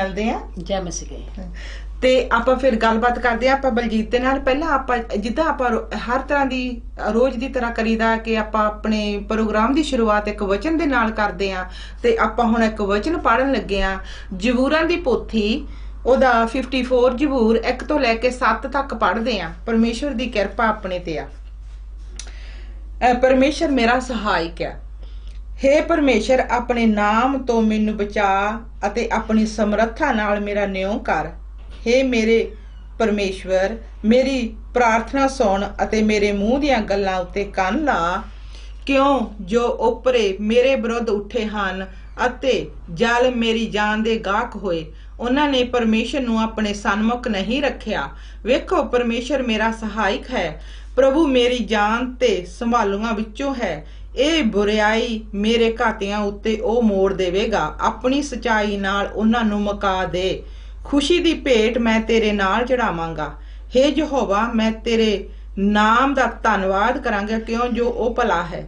मिलते हैं। जय मसीह। ਤੇ ਆਪਾਂ ਫਿਰ ਗੱਲਬਾਤ ਕਰਦੇ ਆ ਆਪਾਂ ਬਲਜੀਤ ਦੇ ਨਾਲ। ਪਹਿਲਾਂ ਆਪਾਂ ਜਿੱਦਾਂ ਆਪਾਂ ਹਰ ਤਰ੍ਹਾਂ ਦੀ ਰੋਜ਼ ਦੀ ਤਰ੍ਹਾਂ ਕਰੀਦਾ ਕਿ ਆਪਾਂ ਆਪਣੇ ਪ੍ਰੋਗਰਾਮ ਦੀ ਸ਼ੁਰੂਆਤ ਇੱਕ ਵਚਨ ਦੇ ਨਾਲ ਕਰਦੇ ਆ, ਤੇ ਆਪਾਂ ਹੁਣ ਇੱਕ ਵਚਨ ਪੜ੍ਹਨ ਲੱਗੇ ਆ ਜ਼ਬੂਰਾਂ ਦੀ ਪੋਥੀ, ਉਹਦਾ 54 ਜ਼ਬੂਰ 1 ਤੋਂ ਲੈ ਕੇ 7 ਤੱਕ ਪੜ੍ਹਦੇ ਆ। ਪਰਮੇਸ਼ਵਰ ਦੀ ਕਿਰਪਾ ਆਪਣੇ ਤੇ ਆ। ਪਰਮੇਸ਼ਰ ਮੇਰਾ ਸਹਾਇਕ ਆ। हे परमेश्वर, अपने नाम तो मैनू बचा अते अपनी समर्था नाल मेरा न्यों कर। हे मेरे परमेश्वर, मेरी प्रार्थना सुन अते मेरे मूँह दियां गल्लां उत्ते कान ला, क्यों जो ओपरे मेरे विरुद्ध उठे हन अते जालिम मेरी जान दे गाहक होए। उन्हां ने परमेश्वर नूं अपने सन्मुख नहीं रखिया। वेखो, परमेश्वर मेरा सहायक है, प्रभु मेरी जान ते संभालूआं विचों है। ਇਹ ਬੁਰਾਈ ਮੇਰੇ ਘਾਤਿਆਂ ਉੱਤੇ ਉਹ ਮੋੜ ਦੇਵੇਗਾ, ਆਪਣੀ ਸਚਾਈ ਨਾਲ ਉਹਨਾਂ ਨੂੰ ਮੁਕਾ ਦੇ। ਖੁਸ਼ੀ ਦੀ ਭੇਟ ਮੈਂ ਤੇਰੇ ਨਾਲ ਚੜਾਵਾਂਗਾ। हे ਯਹੋਵਾ, ਮੈਂ ਤੇਰੇ ਨਾਮ ਦਾ ਧੰਨਵਾਦ ਕਰਾਂਗਾ, ਕਿਉਂ ਜੋ ਉਹ ਭਲਾ ਹੈ।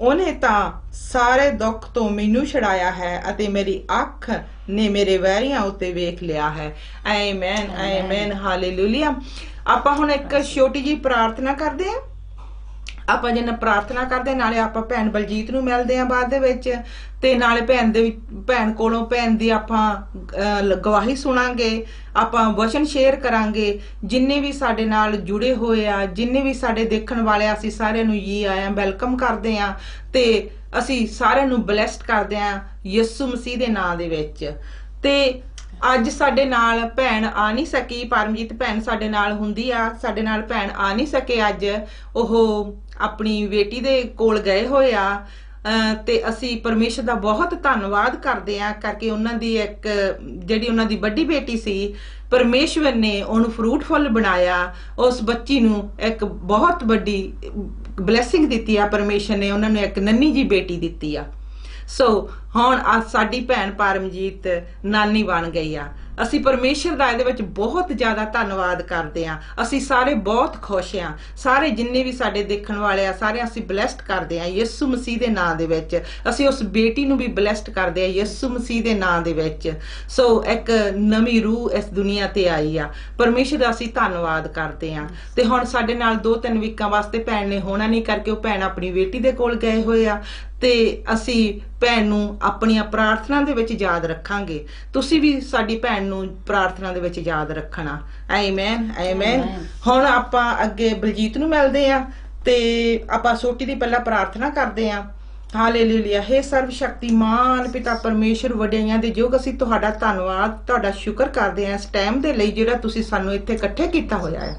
ਉਹਨੇ ਤਾਂ ਸਾਰੇ ਦੁੱਖ ਤੋਂ ਮੈਨੂੰ ਛੁਡਾਇਆ ਹੈ ਅਤੇ ਮੇਰੀ ਅੱਖ ਨੇ ਮੇਰੇ ਵੈਰੀਆਂ ਉੱਤੇ ਵੇਖ ਲਿਆ ਹੈ। Amen, amen, hallelujah. ਆਪਾਂ ਹੁਣ ਇੱਕ ਛੋਟੀ ਜਿਹੀ ਪ੍ਰਾਰਥਨਾ ਕਰਦੇ ਹਾਂ। ਆਪਾਂ ਜਿੰਨਾ ਪ੍ਰਾਰਥਨਾ ਕਰਦੇ ਨਾਲੇ ਆਪਾਂ ਭੈਣ ਬਲਜੀਤ ਨੂੰ ਮਿਲਦੇ ਆ ਬਾਅਦ ਦੇ ਵਿੱਚ, ਤੇ ਨਾਲੇ ਭੈਣ ਕੋਲੋਂ ਭੈਣ ਦੀ ਆਪਾਂ ਗਵਾਹੀ ਸੁਣਾਂਗੇ, ਆਪਾਂ ਵਚਨ ਸ਼ੇਅਰ ਕਰਾਂਗੇ। ਜਿੰਨੇ ਵੀ ਸਾਡੇ ਨਾਲ ਜੁੜੇ ਹੋਏ ਆ, ਜਿੰਨੇ ਵੀ ਸਾਡੇ ਦੇਖਣ ਵਾਲੇ ਆ, ਅਸੀਂ ਸਾਰਿਆਂ ਨੂੰ ਜੀ ਆਇਆਂ ਵੈਲਕਮ ਕਰਦੇ ਆ ਤੇ ਅਸੀਂ ਸਾਰਿਆਂ ਨੂੰ ਬਲੈਸਡ ਕਰਦੇ ਆ ਯਿਸੂ ਮਸੀਹ ਦੇ ਨਾਂ ਦੇ ਵਿੱਚ। ਤੇ ਅੱਜ ਸਾਡੇ ਨਾਲ ਭੈਣ ਆ ਨਹੀਂ ਸਕੀ, ਪਰਮਜੀਤ ਭੈਣ ਸਾਡੇ ਨਾਲ ਹੁੰਦੀ ਆ, ਸਾਡੇ ਨਾਲ ਭੈਣ ਆ ਨਹੀਂ ਸਕੇ ਅੱਜ। ਉਹ ਆਪਣੀ ਬੇਟੀ ਦੇ ਕੋਲ ਗਏ ਹੋਏ ਆ ਤੇ ਅਸੀਂ ਪਰਮੇਸ਼ਰ ਦਾ ਬਹੁਤ ਧੰਨਵਾਦ ਕਰਦੇ ਆ ਕਰਕੇ ਉਹਨਾਂ ਦੀ ਇੱਕ ਜਿਹੜੀ ਉਹਨਾਂ ਦੀ ਵੱਡੀ ਬੇਟੀ ਸੀ, ਪਰਮੇਸ਼ਵਰ ਨੇ ਉਹਨੂੰ ਫਰੂਟਫੁੱਲ ਬਣਾਇਆ। ਉਸ ਬੱਚੀ ਨੂੰ ਇੱਕ ਬਹੁਤ ਵੱਡੀ ਬਲੈਸਿੰਗ ਦਿੱਤੀ ਆ ਪਰਮੇਸ਼ਰ ਨੇ, ਉਹਨਾਂ ਨੂੰ ਇੱਕ ਨੰਨੀ ਜੀ ਬੇਟੀ ਦਿੱਤੀ ਆ। ਸੋ ਹੁਣ ਅੱਜ ਸਾਡੀ ਭੈਣ ਪਰਮਜੀਤ ਨਾਨੀ ਬਣ ਗਈ ਆ। ਅਸੀਂ ਪਰਮੇਸ਼ਰ ਦਾ ਇਹਦੇ ਵਿੱਚ ਬਹੁਤ ਜ਼ਿਆਦਾ ਧੰਨਵਾਦ ਕਰਦੇ ਆ। ਅਸੀਂ ਸਾਰੇ ਬਹੁਤ ਖੁਸ਼ ਆ, ਸਾਰੇ ਜਿੰਨੇ ਵੀ ਸਾਡੇ ਦੇਖਣ ਵਾਲੇ ਆ ਸਾਰੇ ਅਸੀਂ ਬਲੈਸਡ ਕਰਦੇ ਆ ਯਿਸੂ ਮਸੀਹ ਦੇ ਨਾਂ ਦੇ ਵਿੱਚ। ਅਸੀਂ ਉਸ ਬੇਟੀ ਨੂੰ ਵੀ ਬਲੈਸਡ ਕਰਦੇ ਆ ਯਿਸੂ ਮਸੀਹ ਦੇ ਨਾਂ ਦੇ ਵਿੱਚ। ਸੋ ਇੱਕ ਨਵੀਂ ਰੂਹ ਇਸ ਦੁਨੀਆ ਤੇ ਆਈ ਆ, ਪਰਮੇਸ਼ਰ ਦਾ ਅਸੀਂ ਧੰਨਵਾਦ ਕਰਦੇ ਆ। ਤੇ ਹੁਣ ਸਾਡੇ ਨਾਲ 2-3 ਵੀਕਾਂ ਵਾਸਤੇ ਭੈਣ ਨੇ ਹੋਣਾ ਨਹੀਂ ਕਰਕੇ ਉਹ ਭੈਣ ਆਪਣੀ ਬੇਟੀ ਦੇ ਕੋਲ ਗਏ ਹੋਏ ਆ, ਤੇ ਅਸੀਂ ਭੈਣ ਨੂੰ ਆਪਣੀਆਂ ਪ੍ਰਾਰਥਨਾ ਦੇ ਵਿੱਚ ਯਾਦ ਰੱਖਾਂਗੇ। ਤੁਸੀਂ ਵੀ ਸਾਡੀ ਭੈਣ ਨੂੰ ਪ੍ਰਾਰਥਨਾ ਦੇ ਵਿੱਚ ਯਾਦ ਰੱਖਣਾ। Amen, amen. ਹੁਣ ਆਪਾਂ ਅੱਗੇ ਬਲਜੀਤ ਨੂੰ ਮਿਲਦੇ ਆ ਤੇ ਆਪਾਂ ਸੋਟੀ ਦੀ ਪਹਿਲਾਂ ਪ੍ਰਾਰਥਨਾ ਕਰਦੇ ਆ। ਹਾਲੇਲੂਇਆ। हे ਸਰਵ ਸ਼ਕਤੀਮਾਨ ਪਿਤਾ ਪਰਮੇਸ਼ਰ, ਵਡਿਆਈਆਂ ਦੇ ਯੋਗ, ਅਸੀਂ ਤੁਹਾਡਾ ਧੰਨਵਾਦ, ਤੁਹਾਡਾ ਸ਼ੁਕਰ ਕਰਦੇ ਆ ਇਸ ਟਾਈਮ ਦੇ ਲਈ ਜਿਹੜਾ ਤੁਸੀਂ ਸਾਨੂੰ ਇੱਥੇ ਇਕੱਠੇ ਕੀਤਾ ਹੋਇਆ ਹੈ।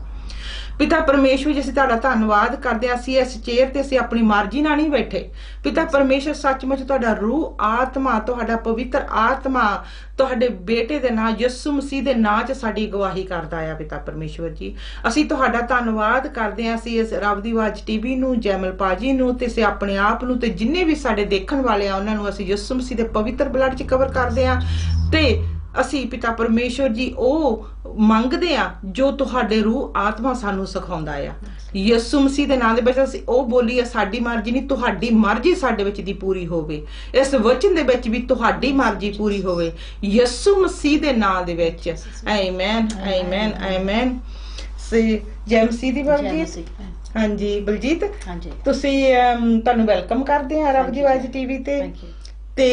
ਪਿਤਾ ਪਰਮੇਸ਼ਵਰ ਜੀ, ਅਸੀਂ ਤੁਹਾਡਾ ਧੰਨਵਾਦ ਕਰਦੇ ਹਾਂ। ਅਸੀਂ ਇਸ ਚੇਅਰ ਤੇ ਅਸੀਂ ਆਪਣੀ ਮਰਜ਼ੀ ਨਾਲ ਨਹੀਂ ਬੈਠੇ। ਪਿਤਾ ਪਰਮੇਸ਼ਵਰ, ਸੱਚਮੁੱਚ ਤੁਹਾਡਾ ਰੂਹ, ਆਤਮਾ, ਤੁਹਾਡਾ ਪਵਿੱਤਰ ਆਤਮਾ ਤੁਹਾਡੇ ਬੇਟੇ ਦੇ ਨਾਂ ਯਿਸੂ ਮਸੀਹ ਦੇ ਨਾਂ 'ਚ ਸਾਡੀ ਗਵਾਹੀ ਕਰਦਾ ਆ। ਪਿਤਾ ਪਰਮੇਸ਼ਵਰ ਜੀ, ਅਸੀਂ ਤੁਹਾਡਾ ਧੰਨਵਾਦ ਕਰਦੇ ਹਾਂ। ਅਸੀਂ ਇਸ ਰੱਬ ਦੀ ਆਵਾਜ਼ ਟੀਵੀ ਨੂੰ, ਜੈਮਲ ਪਾਜੀ ਨੂੰ ਤੇ ਅਸੀਂ ਆਪਣੇ ਆਪ ਨੂੰ ਤੇ ਜਿੰਨੇ ਵੀ ਸਾਡੇ ਦੇਖਣ ਵਾਲੇ ਆ ਉਹਨਾਂ ਨੂੰ ਅਸੀਂ ਯਿਸੂ ਮਸੀਹ ਦੇ ਪਵਿੱਤਰ ਬਲੱਡ 'ਚ ਕਵਰ ਕਰਦੇ ਹਾਂ। ਤੇ ਅਸੀਂ ਪਿਤਾ ਪਰਮੇਸ਼ਵਰ ਜੀ ਉਹ ਮੰਗਦੇ ਆ ਜੋ ਤੁਹਾਡੇ ਰੂਹ ਆਤਮਾ ਸਾਨੂੰ ਸਿਖਾਉਂਦਾ ਆ ਯਿਸੂ ਮਸੀਹ ਦੇ ਨਾਂ ਦੇ ਵਿੱਚ। ਅਸੀਂ ਉਹ ਬੋਲੀਏ, ਸਾਡੀ ਮਰਜ਼ੀ ਨਹੀਂ, ਤੁਹਾਡੀ ਮਰਜ਼ੀ ਸਾਡੇ ਵਿੱਚ ਦੀ ਪੂਰੀ ਹੋਵੇ। ਇਸ ਵਚਨ ਦੇ ਵਿੱਚ ਵੀ ਤੁਹਾਡੀ ਮਰਜ਼ੀ ਪੂਰੀ ਹੋਵੇ ਯਿਸੂ ਮਸੀਹ ਦੇ ਨਾਂ ਦੇ ਵਿੱਚ। Amen, amen, amen. ਜੈ ਮਸੀਹ ਦੀ ਬਲਜੀਤ। ਹਾਂਜੀ ਬਲਜੀਤ, ਤੁਸੀਂ ਤੁਹਾਨੂੰ ਵੈਲਕਮ ਕਰਦੇ ਆ ਰੱਬ ਦੀ ਆਵਾਜ਼ ਟੀਵੀ ਤੇ। ਤੇ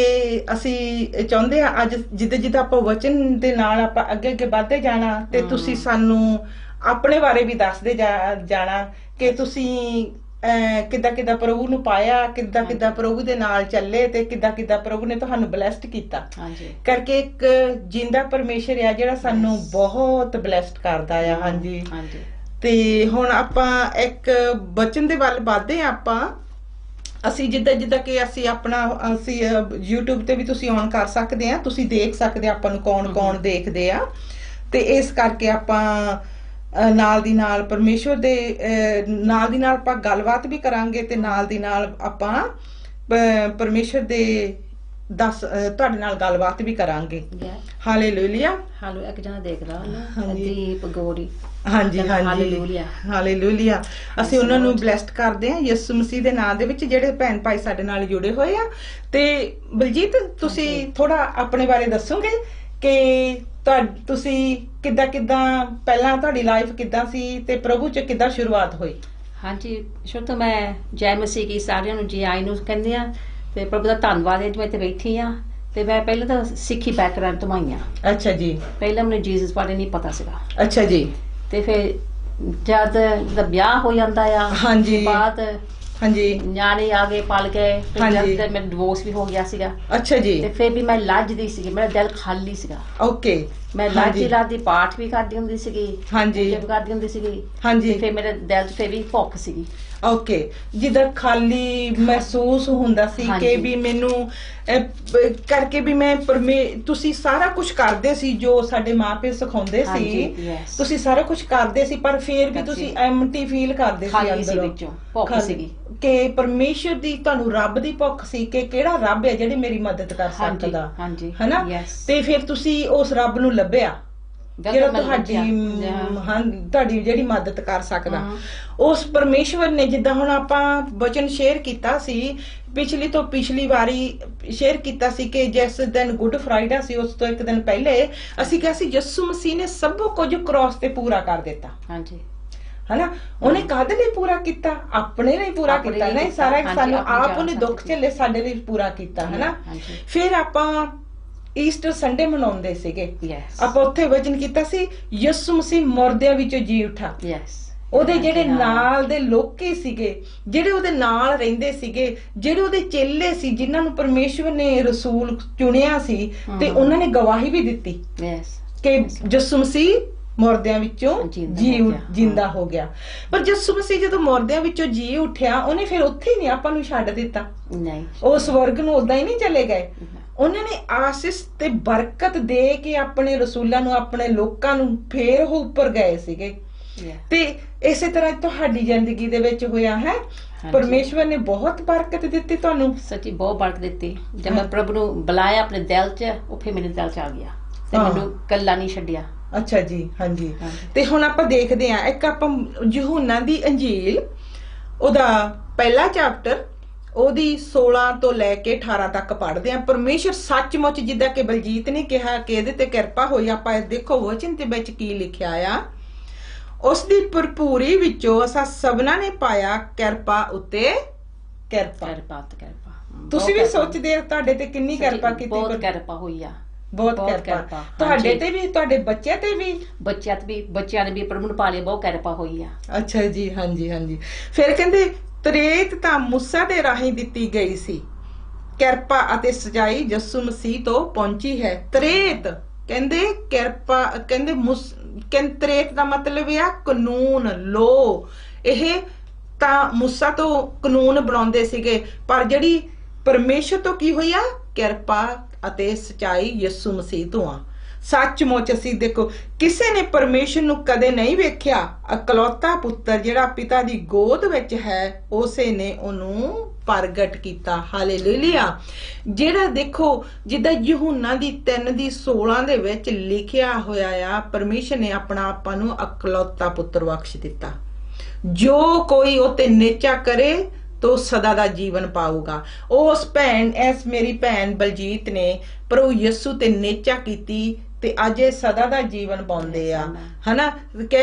ਅਸੀਂ ਚਾਹੁੰਦੇ ਆ ਅੱਜ ਜਿੱਦਾਂ ਆਪਾਂ ਵਚਨ ਦੇ ਨਾਲ ਆਪਾਂ ਅੱਗੇ ਅੱਗੇ ਵਧਦੇ ਜਾਣਾ ਤੇ ਤੁਸੀਂ ਸਾਨੂੰ ਆਪਣੇ ਬਾਰੇ ਵੀ ਦੱਸਦੇ ਜਾਣਾ ਕਿ ਤੁਸੀਂ ਕਿੱਦਾਂ ਪ੍ਰਭੂ ਨੂੰ ਪਾਇਆ, ਕਿੱਦਾਂ ਪ੍ਰਭੂ ਦੇ ਨਾਲ ਚੱਲੇ ਤੇ ਕਿੱਦਾਂ ਪ੍ਰਭੂ ਨੇ ਤੁਹਾਨੂੰ ਬਲੈਸਡ ਕੀਤਾ ਕਰਕੇ। ਇੱਕ ਜਿੰਦਾ ਪਰਮੇਸ਼ਰ ਆ ਜਿਹੜਾ ਸਾਨੂੰ ਬਹੁਤ ਬਲੈਸਡ ਕਰਦਾ ਆ। ਹਾਂਜੀ, ਤੇ ਹੁਣ ਆਪਾਂ ਇੱਕ ਵਚਨ ਦੇ ਵੱਲ ਵਧਦੇ ਆ। ਆਪਾਂ ਅਸੀਂ ਜਿੱਦਾਂ ਕਿ ਅਸੀਂ ਆਪਣਾ ਅਸੀਂ YouTube ਤੇ ਵੀ ਤੁਸੀਂ ਔਨ ਕਰ ਸਕਦੇ ਆ, ਤੁਸੀਂ ਦੇਖ ਸਕਦੇ ਆਪਾਂ ਨੂੰ ਕੌਣ ਦੇਖਦੇ ਆ। ਤੇ ਇਸ ਕਰਕੇ ਆਪਾਂ ਨਾਲ ਦੀ ਨਾਲ ਪਰਮੇਸ਼ਵਰ ਦੇ ਨਾਲ ਦੀ ਨਾਲ ਆਪਾਂ ਗੱਲਬਾਤ ਵੀ ਕਰਾਂਗੇ ਤੇ ਨਾਲ ਦੀ ਨਾਲ ਆਪਾਂ ਪਰਮੇਸ਼ਵਰ ਦੇ ਤੁਹਾਡੇ ਨਾਲ ਗੱਲਬਾਤ ਵੀ ਕਰਾਂਗੇ। ਹਾਲੇਲੂਇਆ। ਹਾਲੋ ਇੱਕ ਜਣਾ ਦੇਖਦਾ ਦੀਪ ਗੋਰੀ। ਹਾਂਜੀ ਹਾਂਜੀ, ਹਾਲੇਲੂਇਆ। ਅਸੀਂ ਉਹਨਾਂ ਨੂੰ ਬਲੈਸਡ ਕਰਦੇ ਹਾਂ ਯਿਸੂ ਮਸੀਹ ਦੇ ਨਾਂ ਦੇ ਵਿੱਚ ਜਿਹੜੇ ਭੈਣ ਭਾਈ ਸਾਡੇ ਨਾਲ ਜੁੜੇ ਹੋਏ ਆ। ਤੇ ਬਲਜੀਤ, ਤੁਸੀਂ ਥੋੜਾ ਆਪਣੇ ਬਾਰੇ ਦੱਸੋਗੇ ਕਿ ਤੁਸੀਂ ਕਿੱਦਾਂ ਪਹਿਲਾਂ ਤੁਹਾਡੀ ਲਾਈਫ ਕਿੱਦਾਂ ਸੀ ਤੇ ਪ੍ਰਭੂ ਚ ਕਿੱਦਾਂ ਸ਼ੁਰੂਆਤ ਹੋਈ? ਹਾਂਜੀ, ਸ਼ੁਰੂ ਤੋਂ ਮੈਂ ਜੈ ਮਸੀਹ ਕੀ ਸਾਰਿਆਂ ਨੂੰ ਜੀ ਆਈ ਨੂੰ ਕਹਿੰਦੀ ਆ ਤੇ ਪ੍ਰਭੂ ਦਾ ਧੰਨਵਾਦ ਹੈ ਕਿ ਮੈਂ ਇੱਥੇ ਬੈਠੀ ਆ। ਤੇ ਮੈਂ ਪਹਿਲਾਂ ਤਾਂ ਸਿੱਖੀ ਬੈਕਗ੍ਰਾਉਂਡ ਤੋਂ ਆਈ ਆ। ਅੱਛਾ ਜੀ। ਪਹਿਲਾਂ ਮੈਨੂੰ ਜੀਸਸ ਬਾਰੇ ਨਹੀਂ ਪਤਾ ਸੀਗਾ। ਅੱਛਾ ਜੀ। ਤੇ ਫਿਰ ਜਦ ਦਾ ਵਿਆਹ ਹੋ ਜਾਂਦਾ ਆ, ਹਾਂਜੀ, ਬਾਅਦ ਹਾਂਜੀ ਨਿਆਣੇ ਆ ਗਏ ਪਲ ਗਏ, ਫਿਰ ਹਾਂਜੀ। ਜਦ ਮੇਰਾ ਡਿਵੋਰਸ ਵੀ ਹੋ ਗਿਆ ਸੀਗਾ। ਅੱਛਾ ਜੀ। ਤੇ ਫਿਰ ਵੀ ਮੈਂ ਲੱਜਦੀ ਸੀਗੀ, ਮੇਰਾ ਦਿਲ ਖਾਲੀ ਸੀਗਾ। ਓਕੇ। ਮੈਂ ਲਾਜੀ ਪਾਠ ਵੀ ਕਰਦੀ ਹੁੰਦੀ ਸੀਗੀ, ਹਾਂਜੀ, ਜਪ ਕਰਦੀ ਹੁੰਦੀ ਸੀਗੀ। ਹਾਂਜੀ। ਤੇ ਫਿਰ ਮੇਰੇ ਦਿਲ 'ਚ ਫਿਰ ਵੀ ਭੁੱਖ ਸੀਗੀ। ਓਕੇ, ਜਿੱਦਾਂ ਖਾਲੀ ਮਹਿਸੂਸ ਹੁੰਦਾ ਸੀ ਕਿ ਵੀ ਮੈਨੂੰ ਕਰਕੇ ਵੀ ਮੈਂ ਤੁਸੀਂ ਸਾਰਾ ਕੁਝ ਕਰਦੇ ਸੀ ਜੋ ਸਾਡੇ ਮਾਪੇ ਸਿਖਾਉਂਦੇ ਸੀ, ਤੁਸੀਂ ਸਾਰਾ ਕੁਝ ਕਰਦੇ ਸੀ, ਪਰ ਫਿਰ ਵੀ ਤੁਸੀਂ ਐਮਟੀ ਫੀਲ ਕਰਦੇ ਸੀ ਅੰਦਰੋਂ, ਭੁੱਖ ਸੀਗੀ ਕਿ ਪਰਮੇਸ਼ਰ ਦੀ, ਤੁਹਾਨੂੰ ਰੱਬ ਦੀ ਭੁੱਖ ਸੀ ਕਿ ਕਿਹੜਾ ਰੱਬ ਹੈ ਜਿਹੜੀ ਮੇਰੀ ਮਦਦ ਕਰ ਸਕਦਾ, ਹਨਾ? ਤੇ ਫਿਰ ਤੁਸੀਂ ਉਸ ਰੱਬ ਨੂੰ ਲੱਭਿਆ ਜਿਹੜਾ ਤੁਹਾਡੀ ਜਿਹੜੀ ਮਦਦ ਕਰ ਸਕਦਾ। ਉਸ ਪਰਮੇਸ਼ਵਰ ਨੇ, ਜਿੱਦਾਂ ਹੁਣ ਆਪਾਂ ਵਚਨ ਸ਼ੇਅਰ ਕੀਤਾ ਸੀ ਪਿਛਲੀ ਤੋਂ ਪਿਛਲੀ ਵਾਰੀ ਸ਼ੇਅਰ ਕੀਤਾ ਸੀ ਕਿ ਜਿਸ ਦਿਨ ਗੁੱਡ ਫਰਾਈਡੇ ਸੀ ਉਸ ਤੋਂ ਇੱਕ ਦਿਨ ਪਹਿਲੇ ਅਸੀਂ ਕਿਹਾ ਸੀ ਯਿਸੂ ਮਸੀਹ ਨੇ ਸਭ ਕੁਝ ਕ੍ਰਾਸ ਤੇ ਪੂਰਾ ਕਰ ਦਿੱਤਾ। ਹਾਂਜੀ, ਹਨਾ? ਉਹਨੇ ਕਾਹਦੇ ਲਈ ਪੂਰਾ ਕੀਤਾ? ਆਪਣੇ ਲਈ ਪੂਰਾ ਕੀਤਾ ਨਾ, ਸਾਰਾ ਸਾਨੂੰ ਆਪ ਉਹਨੇ ਦੁੱਖ ਝੱਲੇ ਸਾਡੇ ਲਈ ਪੂਰਾ ਕੀਤਾ, ਹਨਾ? ਫਿਰ ਆਪਾਂ ਈਸਟਰ ਸੰਡੇ ਮਨਾਉਂਦੇ ਸੀਗੇ, ਆਪਾਂ ਉੱਥੇ ਵਚਨ ਕੀਤਾ ਸੀ ਯਿਸੂ ਮਸੀਹ ਮੁਰਦਿਆਂ ਵਿੱਚੋਂ ਜੀ ਉੱਠਾ। ਉਹਦੇ ਜਿਹੜੇ ਨਾਲ ਦੇ ਲੋਕੀ ਸੀਗੇ, ਜਿਹੜੇ ਉਹਦੇ ਨਾਲ ਰਹਿੰਦੇ ਸੀਗੇ, ਜਿਹੜੇ ਉਹਦੇ ਚੇਲੇ ਸੀ, ਜਿਨ੍ਹਾਂ ਨੂੰ ਪਰਮੇਸ਼ਵਰ ਨੇ ਰਸੂਲ ਚੁਣਿਆ ਸੀ, ਤੇ ਉਹਨਾਂ ਨੇ ਗਵਾਹੀ ਵੀ ਦਿੱਤੀ ਕਿ ਯਿਸੂ ਮਸੀਹ ਮੁਰਦਿਆਂ ਵਿੱਚੋਂ ਜਿੰਦਾ ਹੋ ਗਿਆ। ਪਰ ਯਿਸੂ ਮਸੀਹ ਜਦੋਂ ਮੁਰਦਿਆਂ ਵਿੱਚੋਂ ਜੀ ਉੱਠਿਆ, ਉਹਨੇ ਫਿਰ ਉੱਥੇ ਹੀ ਨਹੀਂ ਆਪਾਂ ਨੂੰ ਛੱਡ ਦਿੱਤਾ, ਉਹ ਸਵਰਗ ਨੂੰ ਓਦਾਂ ਹੀ ਨਹੀਂ ਚਲੇ ਗਏ। ਉਹਨਾਂ ਨੇ ਆਸੀਸ ਤੇ ਬਰਕਤ ਦੇ ਕੇ ਆਪਣੇ ਰਸੂਲਾਂ ਨੂੰ, ਆਪਣੇ ਲੋਕਾਂ ਨੂੰ ਫੇਰ ਉਹ ਉੱਪਰ ਗਏ ਸੀਗੇ। ਤੇ ਇਸੇ ਤਰ੍ਹਾਂ ਤੁਹਾਡੀ ਜ਼ਿੰਦਗੀ ਦੇ ਵਿੱਚ ਹੋਇਆ ਹੈ, ਪਰਮੇਸ਼ਵਰ ਨੇ ਬਹੁਤ ਬਰਕਤ ਦਿੱਤੀ ਤੁਹਾਨੂੰ, ਸੱਚੀ ਬਹੁਤ ਬਰਕਤ ਦਿੱਤੀ। ਜਦ ਮੈਂ ਪ੍ਰਭੂ ਨੂੰ ਬੁਲਾਇਆ ਆਪਣੇ ਦਿਲ 'ਚ, ਉਹ ਫਿਰ ਮੇਰੇ ਦਿਲ 'ਚ ਆ ਗਿਆ ਤੇ ਮੈਨੂੰ ਕੱਲਾ ਨਹੀਂ ਛੱਡਿਆ। ਅੱਛਾ ਜੀ, ਹਾਂਜੀ। ਤੇ ਹੁਣ ਆਪਾਂ ਦੇਖਦੇ ਹਾਂ, ਇੱਕ ਆਪਾਂ ਯਹੂਨਾ ਦੀ ਅੰਜੀਲ, ਉਹਦਾ ਪਹਿਲਾ ਚੈਪਟਰ, ਉਹਦੀ 16 ਤੋਂ ਲੈ ਕੇ 18 ਤੱਕ ਪੜ੍ਹਦੇ ਆ। ਪਰਮੇਸ਼ਰ ਸੱਚਮੁੱਚ, ਜਿੱਦਾਂ ਕਿ ਬਲਜੀਤ ਨੇ ਕਿਹਾ ਕਿ ਇਹਦੇ ਤੇ ਕਿਰਪਾ ਹੋਈ, ਆਪਾਂ ਦੇਖੋ ਵਚਨ ਦੇ ਵਿੱਚ ਕੀ ਲਿਖਿਆ ਆ। ਉਸ ਦੀ ਭਰਪੂਰੀ ਵਿੱਚੋਂ ਅਸਾਂ ਸਭਨਾਂ ਨੇ ਪਾਇਆ ਕਿਰਪਾ ਉੱਤੇ ਕਿਰਪਾ। ਤੁਸੀਂ ਵੀ ਸੋਚਦੇ ਆ ਤੁਹਾਡੇ ਤੇ ਕਿੰਨੀ ਕਿਰਪਾ ਕੀਤੀ? ਬਹੁਤ ਕਿਰਪਾ ਹੋਈ ਆ, ਬਹੁਤ ਕਿਰਪਾ ਤੁਹਾਡੇ ਤੇ ਵੀ, ਤੁਹਾਡੇ ਬੱਚਿਆਂ ਤੇ ਵੀ, ਬੱਚਿਆਂ ਨੇ ਵੀ ਪ੍ਰਭੂ ਨੂੰ ਪਾ ਲਿਆ, ਬਹੁਤ ਕਿਰਪਾ ਹੋਈ ਆ। ਅੱਛਾ ਜੀ, ਹਾਂਜੀ ਹਾਂਜੀ। ਫਿਰ ਕਹਿੰਦੇ ਤ੍ਰੇਤ ਤਾਂ ਮੂਸਾ ਦੇ ਰਾਹੀਂ ਦਿੱਤੀ ਗਈ ਸੀ, ਕਿਰਪਾ ਅਤੇ ਸਚਾਈ ਯਿਸੂ ਮਸੀਹ ਤੋਂ ਪਹੁੰਚੀ ਹੈ। ਤ੍ਰੇਤ ਕਹਿੰਦੇ ਕਿਰਪਾ, ਕਹਿੰਦੇ ਤ੍ਰੇਤ ਦਾ ਮਤਲਬ ਆ ਕਾਨੂੰਨ, ਲੋ। ਇਹ ਤਾਂ ਮੂਸਾ ਤੋਂ ਕਾਨੂੰਨ ਬਣਾਉਂਦੇ ਸੀਗੇ, ਪਰ ਜਿਹੜੀ ਪਰਮੇਸ਼ਰ ਤੋਂ ਕੀ ਹੋਈ ਆ? ਕਿਰਪਾ ਅਤੇ ਸਚਾਈ ਯਿਸੂ ਮਸੀਹ ਤੋਂ ਆ। ਸੱਚਮੁੱਚ ਅਸੀਂ ਦੇਖੋ, ਕਿਸੇ ਨੇ ਪਰਮੇਸ਼ਰ ਨੂੰ ਕਦੇ ਨਹੀਂ ਵੇਖਿਆ, ਇਕਲੌਤਾ ਪੁੱਤਰ ਜਿਹੜਾ ਪਿਤਾ ਦੀ ਗੋਦ ਵਿੱਚ ਹੈ, ਉਸੇ ਨੇ ਉਹਨੂੰ ਪ੍ਰਗਟ ਕੀਤਾ। ਹਾਲੇਲੂਇਆ। ਜਿਹੜਾ ਦੇਖੋ, ਜਿੱਦਾਂ ਯਹੂਨਾ ਦੀ 3:16 ਦੇ ਵਿੱਚ ਲਿਖਿਆ ਹੋਇਆ ਆ, ਪਰਮੇਸ਼ਰ ਨੇ ਆਪਣਾ ਆਪਾਂ ਨੂੰ ਇਕਲੌਤਾ ਪੁੱਤਰ ਬਖਸ਼ ਦਿੱਤਾ। ਜੋ ਕੋਈ ਉਹ ਤੇ ਨਿਚਾ ਕਰੇ ਤੋ ਸਦਾ ਦਾ ਜੀਵਨ ਪਾਊਗਾ। ਉਸ ਭੈਣ, ਇਸ ਮੇਰੀ ਭੈਣ ਬਲਜੀਤ ਨੇ ਪ੍ਰਭੂ ਯਿਸੂ ਤੇ ਨਿਚਾ ਕੀਤੀ ਤੇ ਅੱਜ ਇਹ ਸਦਾ ਦਾ ਜੀਵਨ ਪਾਉਂਦੇ ਆ, ਹਨਾ?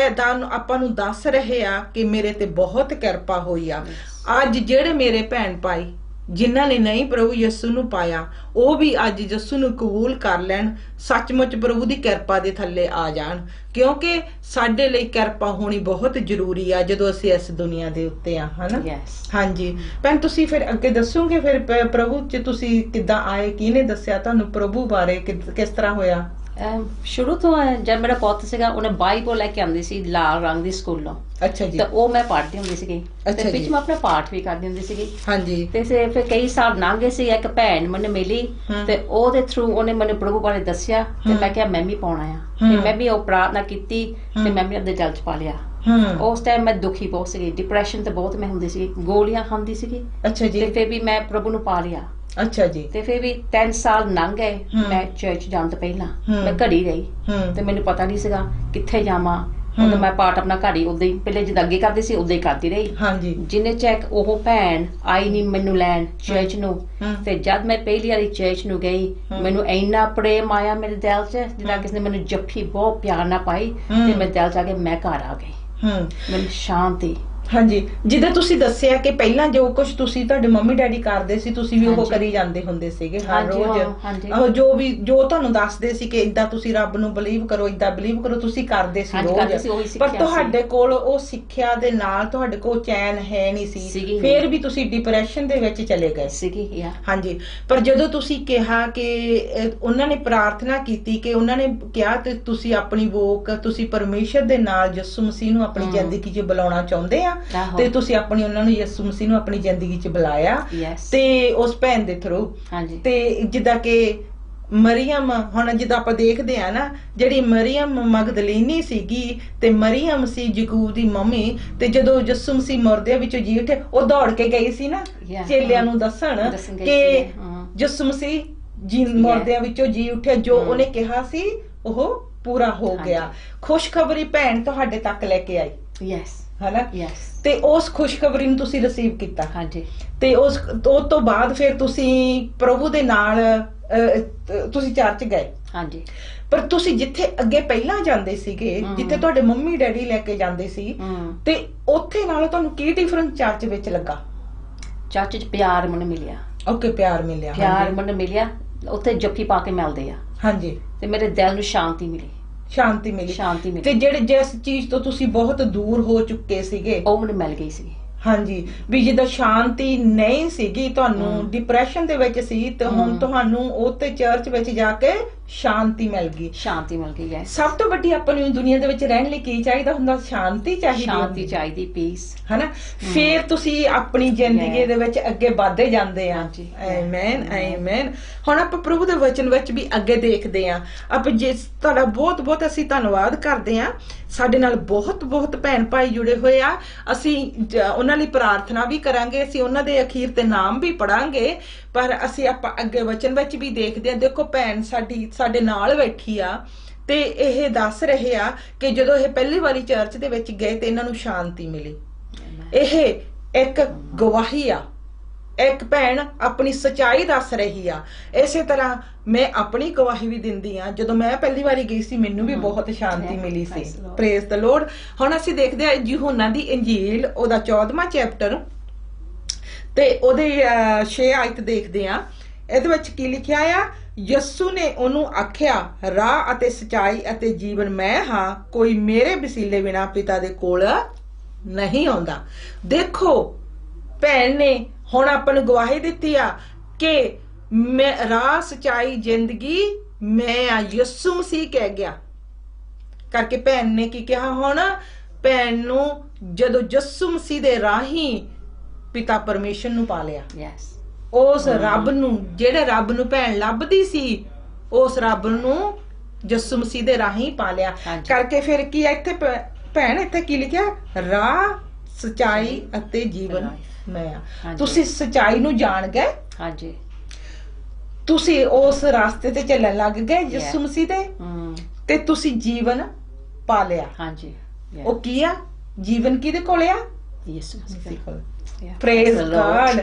ਆਪਾਂ ਨੂੰ ਦੱਸ ਰਹੇ ਆ ਕਿ ਮੇਰੇ ਤੇ ਬਹੁਤ ਕਿਰਪਾ ਹੋਈ ਆ। ਅੱਜ ਜਿਹੜੇ ਮੇਰੇ ਭੈਣ ਭਾਈ ਜਿਨ੍ਹਾਂ ਨੇ ਨਹੀਂ ਪ੍ਰਭੂ ਯਿਸੂ ਨੂੰ ਪਾਇਆ, ਉਹ ਵੀ ਅੱਜ ਯਿਸੂ ਨੂੰ ਕਬੂਲ ਕਰ ਲੈਣ, ਸੱਚਮੁੱਚ ਪ੍ਰਭੂ ਦੀ ਕਿਰਪਾ ਦੇ ਥੱਲੇ ਆ ਜਾਣ, ਕਿਉਂਕਿ ਸਾਡੇ ਲਈ ਕਿਰਪਾ ਹੋਣੀ ਬਹੁਤ ਜ਼ਰੂਰੀ ਆ ਜਦੋਂ ਅਸੀਂ ਇਸ ਦੁਨੀਆ ਦੇ ਉੱਤੇ ਆ, ਹਨਾ? ਹਾਂਜੀ ਭੈਣ, ਤੁਸੀਂ ਫਿਰ ਅੱਗੇ ਦੱਸੋਗੇ ਫਿਰ ਪ੍ਰਭੂ ਚ ਤੁਸੀਂ ਕਿੱਦਾਂ ਆਏ, ਕਿਹਨੇ ਦੱਸਿਆ ਤੁਹਾਨੂੰ ਪ੍ਰਭੂ ਬਾਰੇ, ਕਿਸ ਤਰ੍ਹਾਂ ਹੋਇਆ? ਸ਼ੁਰੂ ਤੋਂ ਜਦ ਮੇਰਾ ਪੁੱਤ ਸੀਗਾ, ਉਹਨੇ ਬਾਈਬਲ ਲੈ ਕੇ ਆਉਂਦੀ ਸੀ ਲਾਲ ਰੰਗ ਦੀ ਸਕੂਲੋਂ। ਅੱਛਾ ਜੀ। ਤੇ ਉਹ ਮੈਂ ਪੜ੍ਹਦੀ ਹੁੰਦੀ ਸੀਗੀ, ਤੇ ਵਿੱਚ ਮੈਂ ਆਪਣਾ ਪਾਠ ਵੀ ਕਰਦੀ ਹੁੰਦੀ ਸੀਗੀ। ਹਾਂਜੀ। ਤੇ ਫਿਰ ਕਈ ਸਾਲ ਲੰਘ ਗਏ ਸੀ, ਇੱਕ ਭੈਣ ਮੈਨੂੰ ਮਿਲੀ ਤੇ ਉਹਦੇ ਥਰੂ ਉਹਨੇ ਮੈਨੂੰ ਪ੍ਰਭੂ ਬਾਰੇ ਦੱਸਿਆ, ਤੇ ਮੈਂ ਕਿਹਾ ਮੈਂ ਵੀ ਪਾਉਣਾ ਆ। ਤੇ ਮੈਂ ਵੀ ਉਹ ਪ੍ਰਾਰਥਨਾ ਕੀਤੀ ਤੇ ਮੈਂ ਵੀ ਆਪਣੇ ਦਿਲ 'ਚ ਪਾ ਲਿਆ। ਉਸ ਟਾਈਮ ਮੈਂ ਦੁਖੀ ਬਹੁਤ ਸੀਗੀ, ਡਿਪਰੈਸ਼ਨ ਤੇ ਬਹੁਤ ਮੈਂ ਹੁੰਦੀ ਸੀ, ਗੋਲੀਆਂ ਖਾਂਦੀ ਸੀਗੀ। ਅੱਛਾ ਜੀ। ਤੇ ਫਿਰ ਵੀ ਮੈਂ ਪ੍ਰਭੂ ਨੂੰ ਪਾ ਲਿਆ। ਅੱਛਾ ਜੀ। ਤੇ ਫਿਰ ਵੀ 10 ਸਾਲ ਲੰਘ ਗਏ ਮੈਂ ਚਰਚ ਜਾਣ ਤੋਂ ਪਹਿਲਾਂ ਮੈਂ ਘੜੀ ਰਹੀ ਤੇ ਮੈਨੂੰ ਪਤਾ ਨਹੀਂ ਸੀਗਾ ਕਿੱਥੇ ਜਾਵਾਂ। ਉਦੋਂ ਮੈਂ ਪਾਠ ਆਪਣਾ ਘਰ ਹੀ ਉਦਾਂ ਹੀ ਪਹਿਲੇ ਜਿੱਦਾਂ ਅੱਗੇ ਕਰਦੀ ਸੀ ਉਦਾਂ ਹੀ ਕਰਦੀ ਰਹੀ। ਹਾਂਜੀ। ਜਿੰਨੇ ਚੈੱਕ ਉਹ ਭੈਣ ਆਈ ਨਹੀਂ ਮੈਨੂੰ ਲੈਣ ਚਰਚ ਨੂੰ, ਤੇ ਜਦ ਮੈਂ ਪਹਿਲੀ ਵਾਰੀ ਚਰਚ ਨੂੰ ਗਈ ਮੈਨੂੰ ਇੰਨਾ ਪ੍ਰੇਮ ਆਇਆ ਮੇਰੇ ਦਿਲ 'ਚ ਜਿੱਦਾਂ ਕਿਸੇ ਨੇ ਮੈਨੂੰ ਜੱਫੀ ਬਹੁਤ ਪਿਆਰ ਨਾਲ ਪਾਈ ਤੇ ਮੇਰੇ ਦਿਲ 'ਚ ਆ ਕੇ ਮੈਂ ਘਰ ਆ ਗਈ। ਮੈਨੂੰ ਸ਼ਾਂਤੀ। ਹਾਂਜੀ, ਜਿੱਦਾਂ ਤੁਸੀਂ ਦੱਸਿਆ ਕਿ ਪਹਿਲਾਂ ਜੋ ਕੁਝ ਤੁਸੀਂ ਤੁਹਾਡੇ ਮੰਮੀ ਡੈਡੀ ਕਰਦੇ ਸੀ ਤੁਸੀਂ ਵੀ ਉਹ ਕਰੀ ਜਾਂਦੇ ਹੁੰਦੇ ਸੀਗੇ ਹਰ ਰੋਜ਼। ਜੋ ਤੁਹਾਨੂੰ ਦੱਸਦੇ ਸੀ ਕਿ ਇਦਾਂ ਤੁਸੀਂ ਰੱਬ ਨੂੰ ਬਲੀਵ ਕਰੋ, ਇਦਾਂ ਬਲੀਵ ਕਰੋ, ਤੁਸੀਂ ਕਰਦੇ ਸੀ ਰੋਜ਼। ਪਰ ਤੁਹਾਡੇ ਕੋਲ ਉਹ ਸਿੱਖਿਆ ਦੇ ਨਾਲ ਤੁਹਾਡੇ ਕੋਲ ਚੈਨ ਹੈ ਨਹੀਂ ਸੀ, ਫਿਰ ਵੀ ਤੁਸੀਂ ਡਿਪਰੈਸ਼ਨ ਦੇ ਵਿੱਚ ਚਲੇ ਗਏ। ਹਾਂਜੀ, ਪਰ ਜਦੋਂ ਤੁਸੀਂ ਕਿਹਾ ਕਿ ਉਹਨਾਂ ਨੇ ਪ੍ਰਾਰਥਨਾ ਕੀਤੀ ਕਿ ਉਹਨਾਂ ਨੇ ਕਿਹਾ ਤੇ ਤੁਸੀਂ ਆਪਣੀ ਵੋਕ ਤੁਸੀਂ ਪਰਮੇਸ਼ਰ ਦੇ ਨਾਲ ਯਿਸੂ ਮਸੀਹ ਨੂੰ ਆਪਣੀ ਜ਼ਿੰਦਗੀ 'ਚ ਬੁਲਾਉਣਾ ਚਾਹੁੰਦੇ ਆ ਤੇ ਤੁਸੀਂ ਆਪਣੀ ਉਹਨਾਂ ਨੂੰ ਯਿਸੂ ਮਸੀਹ ਨੂੰ ਆਪਣੀ ਜ਼ਿੰਦਗੀ 'ਚ ਬੁਲਾਇਆ ਤੇ ਉਸ ਭੈਣ ਦੇ ਥਰੂ। ਤੇ ਜਿੱਦਾਂ ਕਿ ਮਰੀਅਮ, ਹੁਣ ਜਿੱਦਾਂ ਆਪਾਂ ਦੇਖਦੇ ਆ ਨਾ, ਜਿਹੜੀ ਮਰੀਅਮ ਮਗਦਲੀਨੀ ਸੀਗੀ ਤੇ ਮਰੀਅਮ ਸੀ ਯਕੂਬ ਦੀ ਮੰਮੀ, ਤੇ ਜਦੋਂ ਯਿਸੂ ਮਸੀਹ ਮੁਰਦਿਆਂ ਵਿੱਚੋਂ ਜੀ ਉੱਠੇ ਉਹ ਦੌੜ ਕੇ ਗਈ ਸੀ ਨਾ ਚੇਲਿਆਂ ਨੂੰ ਦੱਸਣ ਕਿ ਯਿਸੂ ਮਸੀਹ ਜੀ ਮੁਰਦਿਆਂ ਵਿੱਚੋਂ ਜੀ ਉੱਠਿਆ, ਜੋ ਉਹਨੇ ਕਿਹਾ ਸੀ ਉਹ ਪੂਰਾ ਹੋ ਗਿਆ। ਖੁਸ਼ਖਬਰੀ ਭੈਣ ਤੁਹਾਡੇ ਤੱਕ ਲੈ ਕੇ ਆਈ ਹਨਾ, ਤੇ ਉਸ ਖੁਸ਼ਖਬਰੀ ਨੂੰ ਤੁਸੀਂ ਰਿਸੀਵ ਕੀਤਾ। ਹਾਂਜੀ, ਤੇ ਉਸ ਤੋਂ ਬਾਅਦ ਫਿਰ ਤੁਸੀਂ ਪ੍ਰਭੂ ਦੇ ਨਾਲ ਤੁਸੀਂ ਚਰਚ ਗਏ। ਹਾਂਜੀ, ਪਰ ਤੁਸੀਂ ਜਿੱਥੇ ਅੱਗੇ ਪਹਿਲਾਂ ਜਾਂਦੇ ਸੀਗੇ, ਜਿੱਥੇ ਤੁਹਾਡੇ ਮੰਮੀ ਡੈਡੀ ਲੈ ਕੇ ਜਾਂਦੇ ਸੀ, ਤੇ ਉੱਥੇ ਨਾਲੋਂ ਤੁਹਾਨੂੰ ਕੀ ਡਿਫਰੈਂਸ ਚਰਚ ਵਿੱਚ ਲੱਗਾ? ਚਰਚ 'ਚ ਪਿਆਰ ਮੈਨੂੰ ਮਿਲਿਆ। ਓਕੇ, ਪਿਆਰ ਮੈਨੂੰ ਮਿਲਿਆ। ਉੱਥੇ ਜੱਫੀ ਪਾ ਕੇ ਮਿਲਦੇ ਆ। ਹਾਂਜੀ, ਤੇ ਮੇਰੇ ਦਿਲ ਨੂੰ ਸ਼ਾਂਤੀ ਮਿਲੀ। ਤੇ ਜਿਹੜੇ ਜਿਸ ਚੀਜ਼ ਤੋਂ ਤੁਸੀਂ ਬਹੁਤ ਦੂਰ ਹੋ ਚੁੱਕੇ ਸੀਗੇ ਉਹ ਮੈਨੂੰ ਮਿਲ ਗਈ ਸੀ। ਹਾਂਜੀ, ਵੀ ਜਿੱਦਾਂ ਸ਼ਾਂਤੀ ਨਹੀਂ ਸੀਗੀ, ਤੁਹਾਨੂੰ ਡਿਪਰੈਸ਼ਨ ਦੇ ਵਿੱਚ ਸੀ, ਤੇ ਹੁਣ ਤੁਹਾਨੂੰ ਉੱਥੇ ਚਰਚ ਵਿੱਚ ਜਾ ਕੇ ਸ਼ਾਂਤੀ ਮਿਲ ਗਈ। ਸਭ ਤੋਂ ਵੱਡੀ ਆਪਾਂ ਨੂੰ ਦੁਨੀਆ ਦੇ ਵਿੱਚ ਰਹਿਣ ਲਈ ਕੀ ਚਾਹੀਦਾ ਹੁੰਦਾ? ਸ਼ਾਂਤੀ ਚਾਹੀਦੀ, ਪੀਸ, ਹਨਾ। ਫਿਰ ਤੁਸੀਂ ਆਪਣੀ ਜ਼ਿੰਦਗੀ ਦੇ ਵਿੱਚ ਅੱਗੇ ਵਧਦੇ ਜਾਂਦੇ ਆ। ਆਮੇਨ। ਹੁਣ ਆਪਾਂ ਪ੍ਰਭੂ ਦੇ ਵਚਨ ਵਿੱਚ ਵੀ ਅੱਗੇ ਦੇਖਦੇ ਆ। ਆਪਾਂ ਤੁਹਾਡਾ ਬਹੁਤ ਬਹੁਤ ਅਸੀਂ ਧੰਨਵਾਦ ਕਰਦੇ ਆ। ਸਾਡੇ ਨਾਲ ਬਹੁਤ ਬਹੁਤ ਭੈਣ ਭਾਈ ਜੁੜੇ ਹੋਏ ਆ। ਅਸੀਂ ਉਹਨਾਂ ਲਈ ਪ੍ਰਾਰਥਨਾ ਵੀ ਕਰਾਂਗੇ, ਅਸੀਂ ਉਹਨਾਂ ਦੇ ਅਖੀਰ ਤੇ ਨਾਮ ਵੀ ਪੜਾਂਗੇ, ਪਰ ਅਸੀਂ ਆਪਾਂ ਅੱਗੇ ਵਚਨ ਵਿੱਚ ਵੀ ਦੇਖਦੇ ਆ। ਦੇਖੋ ਭੈਣ ਸਾਡੇ ਨਾਲ ਬੈਠੀ ਆ ਤੇ ਇਹ ਦੱਸ ਰਹੇ ਆ ਕਿ ਜਦੋਂ ਇਹ ਪਹਿਲੀ ਵਾਰੀ ਚਰਚ ਦੇ ਵਿੱਚ ਗਏ ਤੇ ਇਹਨਾਂ ਨੂੰ ਸ਼ਾਂਤੀ ਮਿਲੀ। ਇਹ ਇੱਕ ਗਵਾਹੀ ਆ, ਇੱਕ ਭੈਣ ਆਪਣੀ ਸੱਚਾਈ ਦੱਸ ਰਹੀ ਆ। ਇਸੇ ਤਰ੍ਹਾਂ ਮੈਂ ਆਪਣੀ ਗਵਾਹੀ ਵੀ ਦਿੰਦੀ ਆ। ਜਦੋਂ ਮੈਂ ਪਹਿਲੀ ਵਾਰੀ ਗਈ ਸੀ ਮੈਨੂੰ ਵੀ ਬਹੁਤ ਸ਼ਾਂਤੀ ਮਿਲੀ ਸੀ। Praise the Lord. ਹੁਣ ਅਸੀਂ ਦੇਖਦੇ ਆ ਯਹੋਨਾ ਦੀ ਇੰਜੀਲ, ਉਹਦਾ 14ਵਾਂ ਚੈਪਟਰ ਤੇ ਉਹਦੇ 6 ਆਇਤ ਦੇਖਦੇ ਆ। ਇਹਦੇ ਵਿੱਚ ਕੀ ਲਿਖਿਆ ਆ? ਯਿਸੂ ਨੇ ਉਹਨੂੰ ਆਖਿਆ, ਰਾਹ ਅਤੇ ਸਚਾਈ ਅਤੇ ਜੀਵਨ ਮੈਂ ਹਾਂ, ਕੋਈ ਮੇਰੇ ਵਸੀਲੇ ਬਿਨਾਂ ਪਿਤਾ ਦੇ ਕੋਲ ਨਹੀਂ ਆਉਂਦਾ। ਦੇਖੋ ਭੈਣ ਨੇ ਹੁਣ ਆਪਾਂ ਨੂੰ ਗਵਾਹੀ ਦਿੱਤੀ ਆ ਕਿ ਮੈਂ ਰਾਹ ਸਚਾਈ ਜ਼ਿੰਦਗੀ ਮੈਂ ਆ। ਯਿਸੂ ਮਸੀਹ ਕਹਿ ਗਿਆ ਕਰਕੇ ਭੈਣ ਨੇ ਕੀ ਕਿਹਾ? ਹੁਣ ਭੈਣ ਨੂੰ ਜਦੋਂ ਯਿਸੂ ਮਸੀਹ ਦੇ ਰਾਹੀਂ ਪਿਤਾ ਪਰਮੇਸ਼ਰ ਨੂੰ ਪਾ ਲਿਆ। ਉਸ ਰੱਬ ਨੂੰ, ਜਿਹੜੇ ਰੱਬ ਨੂੰ ਭੈਣ ਲੱਭਦੀ ਸੀ, ਉਸ ਰੱਬ ਨੂੰ ਯਿਸੂ ਮਸੀਹ ਦੇ ਰਾਹੀਂ ਪਾ ਲਿਆ ਕਰਕੇ। ਫਿਰ ਕੀ ਇੱਥੇ ਭੈਣ ਇੱਥੇ ਕੀ ਲਿਖਿਆ? ਰਾਹ ਸਚਾਈ ਅਤੇ ਜੀਵਨ ਮੈਂ ਆ। ਤੁਸੀਂ ਸਚਾਈ ਨੂੰ ਜਾਣ ਗਏ। ਹਾਂਜੀ, ਤੁਸੀਂ ਉਸ ਰਾਸਤੇ ਤੇ ਚੱਲਣ ਲੱਗ ਗਏ ਯਿਸੂ ਮਸੀਹ ਦੇ, ਤੇ ਤੁਸੀਂ ਜੀਵਨ ਪਾ ਲਿਆ। ਹਾਂਜੀ, ਉਹ ਕੀ ਆ? ਜੀਵਨ ਕਿਹਦੇ ਕੋਲ ਆ? ਯਿਸੂ ਮਸੀਹ ਕੋਲ। Praise god.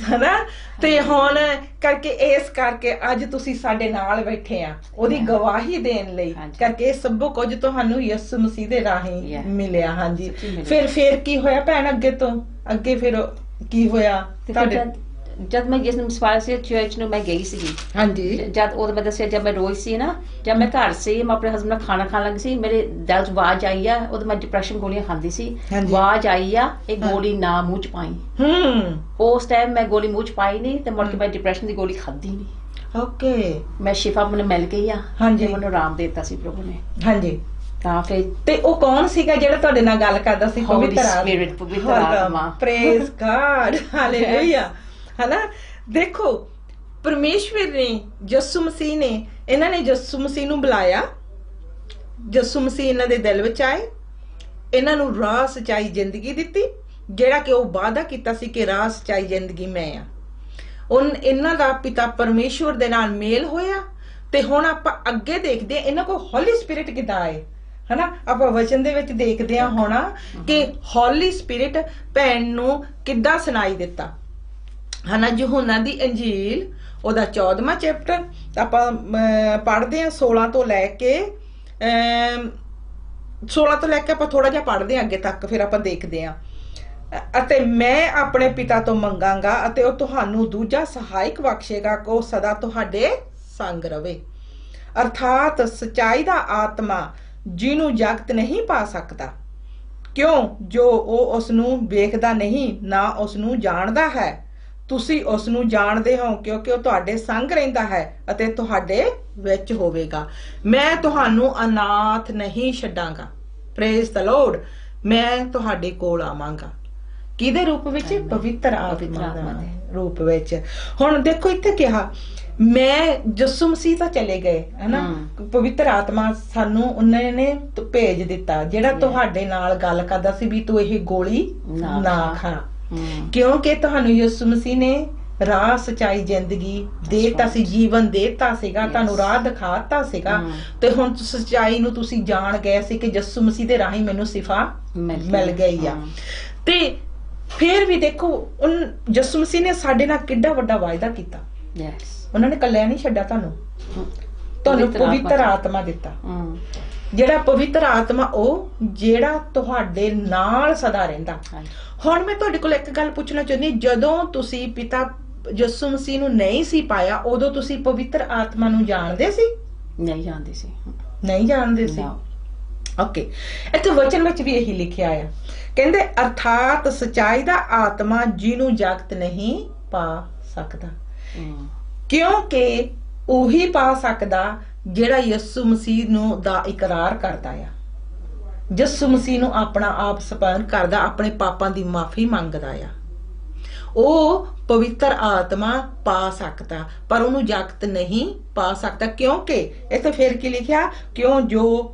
ਹਨਾ, ਤੇ ਹੁਣ ਕਰਕੇ ਇਸ ਕਰਕੇ ਅੱਜ ਤੁਸੀਂ ਸਾਡੇ ਨਾਲ ਬੈਠੇ ਆ ਉਹਦੀ ਗਵਾਹੀ ਦੇਣ ਲਈ ਕਰਕੇ। ਇਹ ਸਭ ਕੁਝ ਤੁਹਾਨੂੰ ਯਿਸੂ ਮਸੀਹ ਦੇ ਰਾਹੀਂ ਮਿਲਿਆ। ਹਾਂਜੀ, ਫਿਰ ਕੀ ਹੋਇਆ ਭੈਣ? ਅੱਗੇ ਫਿਰ ਕੀ ਹੋਇਆ ਤੁਹਾਡੇ? ਜਦ ਮੈਂ ਜਿਸ ਨੂੰ ਚਰਚ ਨੂੰ ਮੈਂ ਗਈ ਸੀਗੀ। ਹਾਂਜੀ, ਜਦ ਉਹ ਮੈਂ ਦੱਸਿਆ ਜਦ ਮੈਂ ਰੋਈ ਸੀ ਨਾ, ਜਦ ਮੈਂ ਘਰ ਸੀ, ਮੈਂ ਆਪਣੇ ਹਸਬੈਂਡ ਨਾਲ ਖਾਣਾ ਖਾਣ ਲੱਗੀ ਸੀ, ਮੇਰੇ ਦਿਲ 'ਚ ਆਵਾਜ਼ ਆਈ ਆ। ਉਦੋਂ ਮੈਂ ਡਿਪਰੈਸ਼ਨ ਗੋਲੀਆਂ ਖਾਂਦੀ ਸੀ। ਆਵਾਜ਼ ਆਈ ਆ, ਇਹ ਗੋਲੀ ਨਾ ਮੂੰਹ 'ਚ ਪਾਈ। ਉਸ ਟਾਈਮ ਮੈਂ ਗੋਲੀ ਮੂੰਹ 'ਚ ਪਾਈ ਨਹੀਂ ਤੇ ਮੁੜ ਕੇ ਮੈਂ ਡਿਪਰੈਸ਼ਨ ਦੀ ਗੋਲੀ ਖਾਧੀ ਨਹੀਂ। ਓਕੇ, ਮੈਂ ਸ਼ਿਫਾ ਮੈਨੂੰ ਮਿਲ ਗਈ ਆ। ਹਾਂਜੀ, ਮੈਨੂੰ ਆਰਾਮ ਦੇ ਦਿੱਤਾ ਸੀ ਪ੍ਰਭੂ ਨੇ। ਹਾਂਜੀ, ਤਾਂ ਫਿਰ ਤੇ ਉਹ ਕੌਣ ਸੀਗਾ ਜਿਹੜਾ ਤੁਹਾਡੇ ਨਾਲ ਗੱਲ ਕਰਦਾ ਸੀ? ਪਵਿੱਤਰ ਆਤਮਾ। Praise god, hallelujah. ਹਨਾ, ਦੇਖੋ ਪਰਮੇਸ਼ਵਰ ਨੇ, ਯਿਸੂ ਮਸੀਹ ਨੇ, ਇਹਨਾਂ ਨੇ ਯਿਸੂ ਮਸੀਹ ਨੂੰ ਬੁਲਾਇਆ। ਯਿਸੂ ਮਸੀਹ ਇਹਨਾਂ ਦੇ ਦਿਲ ਵਿੱਚ ਆਏ, ਇਹਨਾਂ ਨੂੰ ਰਾਹ ਸਚਾਈ ਜ਼ਿੰਦਗੀ ਦਿੱਤੀ, ਜਿਹੜਾ ਕਿ ਉਹ ਵਾਅਦਾ ਕੀਤਾ ਸੀ ਕਿ ਰਾਹ ਸਚਾਈ ਜ਼ਿੰਦਗੀ ਮੈਂ ਆ। ਇਹਨਾਂ ਦਾ ਪਿਤਾ ਪਰਮੇਸ਼ਵਰ ਦੇ ਨਾਲ ਮੇਲ ਹੋਇਆ। ਤੇ ਹੁਣ ਆਪਾਂ ਅੱਗੇ ਦੇਖਦੇ ਹਾਂ ਇਹਨਾਂ ਕੋਲ ਹੋਲੀ ਸਪਿਰਿਟ ਕਿੱਦਾਂ ਆਏ, ਹਨਾ। ਆਪਾਂ ਵਚਨ ਦੇ ਵਿੱਚ ਦੇਖਦੇ ਹਾਂ ਹੁਣ ਕਿ ਹੋਲੀ ਸਪਿਰਿਟ ਭੈਣ ਨੂੰ ਕਿੱਦਾਂ ਸੁਣਾਈ ਦਿੱਤਾ, ਹਨਾ। यूहन्ना ਦੀ ਇੰਜੀਲ ਉਹਦਾ 14ਵਾਂ ਚੈਪਟਰ ਆਪਾਂ ਪੜ੍ਹਦੇ ਹਾਂ 16 ਤੋਂ ਲੈ ਕੇ ਆਪਾਂ ਥੋੜਾ ਜਿਹਾ ਪੜ੍ਹਦੇ ਹਾਂ ਅੱਗੇ ਤੱਕ, ਫਿਰ ਆਪਾਂ ਦੇਖਦੇ ਹਾਂ। ਅਤੇ ਮੈਂ ਆਪਣੇ ਪਿਤਾ ਤੋਂ ਮੰਗਾਂਗਾ ਅਤੇ ਉਹ ਤੁਹਾਨੂੰ ਦੂਜਾ ਸਹਾਇਕ ਬਖਸ਼ੇਗਾ ਕਿ ਉਹ ਸਦਾ ਤੁਹਾਡੇ ਸੰਗ ਰਵੇ, ਅਰਥਾਤ ਸਚਾਈ ਦਾ ਆਤਮਾ ਜਿਹਨੂੰ ਜਗਤ ਨਹੀਂ ਪਾ ਸਕਦਾ, ਕਿਉਂ ਜੋ ਉਹ ਉਸ ਨੂੰ ਵੇਖਦਾ ਨਹੀਂ ਨਾ ਉਸ ਨੂੰ ਜਾਣਦਾ ਹੈ। ਤੁਸੀਂ ਉਸ ਨੂੰ ਜਾਣਦੇ ਹੋ ਕਿਉਂਕਿ ਉਹ ਤੁਹਾਡੇ ਸੰਗ ਰਹਿੰਦਾ ਹੈ ਅਤੇ ਤੁਹਾਡੇ ਵਿੱਚ ਹੋਵੇਗਾ। ਮੈਂ ਤੁਹਾਨੂੰ ਅਨਾਥ ਨਹੀਂ ਛੱਡਾਂਗਾ। Praise the Lord. ਮੈਂ ਤੁਹਾਡੇ ਕੋਲ ਆਵਾਂਗਾ। ਕਿਹਦੇ ਰੂਪ ਵਿੱਚ? ਪਵਿੱਤਰ ਆਤਮਾ ਦੇ ਰੂਪ ਵਿੱਚ। ਹੁਣ ਦੇਖੋ ਇੱਥੇ ਕਿਹਾ ਮੈਂ ਯਿਸੂ ਮਸੀਹ ਤਾਂ ਚਲੇ ਗਏ, ਹਨਾ। ਪਵਿੱਤਰ ਆਤਮਾ ਸਾਨੂੰ ਉਹਨਾਂ ਨੇ ਭੇਜ ਦਿੱਤਾ ਜਿਹੜਾ ਤੁਹਾਡੇ ਨਾਲ ਗੱਲ ਕਰਦਾ ਸੀ ਵੀ ਤੂੰ ਇਹ ਗੋਲੀ ਨਾ ਖਾ, ਕਿਉਂਕਿ ਤੁਹਾਨੂੰ ਯਿਸੂ ਮਸੀਹ ਨੇ ਰਾਹ ਸਚਾਈ ਜ਼ਿੰਦਗੀ ਦੇਤਾ ਸੀ, ਜੀਵਨ ਦੇਤਾ ਸੀਗਾ, ਤੁਹਾਨੂੰ ਰਾਹ ਦਿਖਾਤਾ ਸੀਗਾ। ਤੇ ਹੁਣ ਸਚਾਈ ਨੂੰ ਤੁਸੀਂ ਜਾਣ ਗਏ ਸੀ ਕਿ ਯਿਸੂ ਮਸੀਹ ਦੇ ਰਾਹੀਂ ਮੈਨੂੰ ਸਿਫਾ ਮਿਲ ਗਈ ਆ। ਤੇ ਫਿਰ ਵੀ ਦੇਖੋ ਯਿਸੂ ਮਸੀਹ ਨੇ ਸਾਡੇ ਨਾਲ ਕਿੱਡਾ ਵੱਡਾ ਵਾਅਦਾ ਕੀਤਾ। ਉਹਨਾਂ ਨੇ ਕੱਲਿਆਂ ਨਹੀਂ ਛੱਡਿਆ, ਤੁਹਾਨੂੰ ਪਵਿੱਤਰ ਆਤਮਾ ਦਿੱਤਾ। ਜਿਹੜਾ ਪਵਿੱਤਰ ਆਤਮਾ ਉਹ ਜਿਹੜਾ ਤੁਹਾਡੇ ਨਾਲ ਸਦਾ ਰਹਿੰਦਾ। ਹੁਣ ਮੈਂ ਤੁਹਾਡੇ ਕੋਲ ਇੱਕ ਗੱਲ ਪੁੱਛਣਾ ਚਾਹੁੰਦੀ, ਜਦੋਂ ਤੁਸੀਂ ਪਿਤਾ ਯਿਸੂ ਮਸੀਹ ਨੂੰ ਨਹੀਂ ਸੀ ਪਾਇਆ ਉਦੋਂ ਤੁਸੀਂ ਪਵਿੱਤਰ ਆਤਮਾ ਨੂੰ ਜਾਣਦੇ ਸੀ? ਨਹੀਂ ਜਾਣਦੇ ਸੀ। ਨਹੀਂ ਜਾਣਦੇ ਸੀ। ਓਕੇ, ਇੱਥੇ ਵਚਨ ਵਿੱਚ ਵੀ ਇਹੀ ਲਿਖਿਆ ਆ, ਕਹਿੰਦੇ ਅਰਥਾਤ ਸਚਾਈ ਦਾ ਆਤਮਾ ਜਿਹਨੂੰ ਜਗਤ ਨਹੀਂ ਪਾ ਸਕਦਾ, ਕਿਉਂਕਿ ਉਹੀ ਪਾ ਸਕਦਾ ਜਿਹੜਾ ਯਿਸੂ ਮਸੀਹ ਨੂੰ ਦਾ ਇਕਰਾਰ ਕਰਦਾ ਆ, ਯਿਸੂ ਮਸੀਹ ਨੂੰ ਆਪਣਾ ਆਪ ਸਪਰਨ ਕਰਦਾ, ਆਪਣੇ ਪਾਪਾਂ ਦੀ ਮਾਫੀ ਮੰਗਦਾ ਆ, ਉਹ ਪਵਿੱਤਰ ਆਤਮਾ ਪਾ ਸਕਦਾ। ਪਰ ਉਹਨੂੰ ਜਗਤ ਨਹੀਂ ਪਾ ਸਕਦਾ ਕਿਉਂਕਿ ਇੱਥੇ ਫਿਰ ਕੀ ਲਿਖਿਆ, ਕਿਉਂ ਜੋ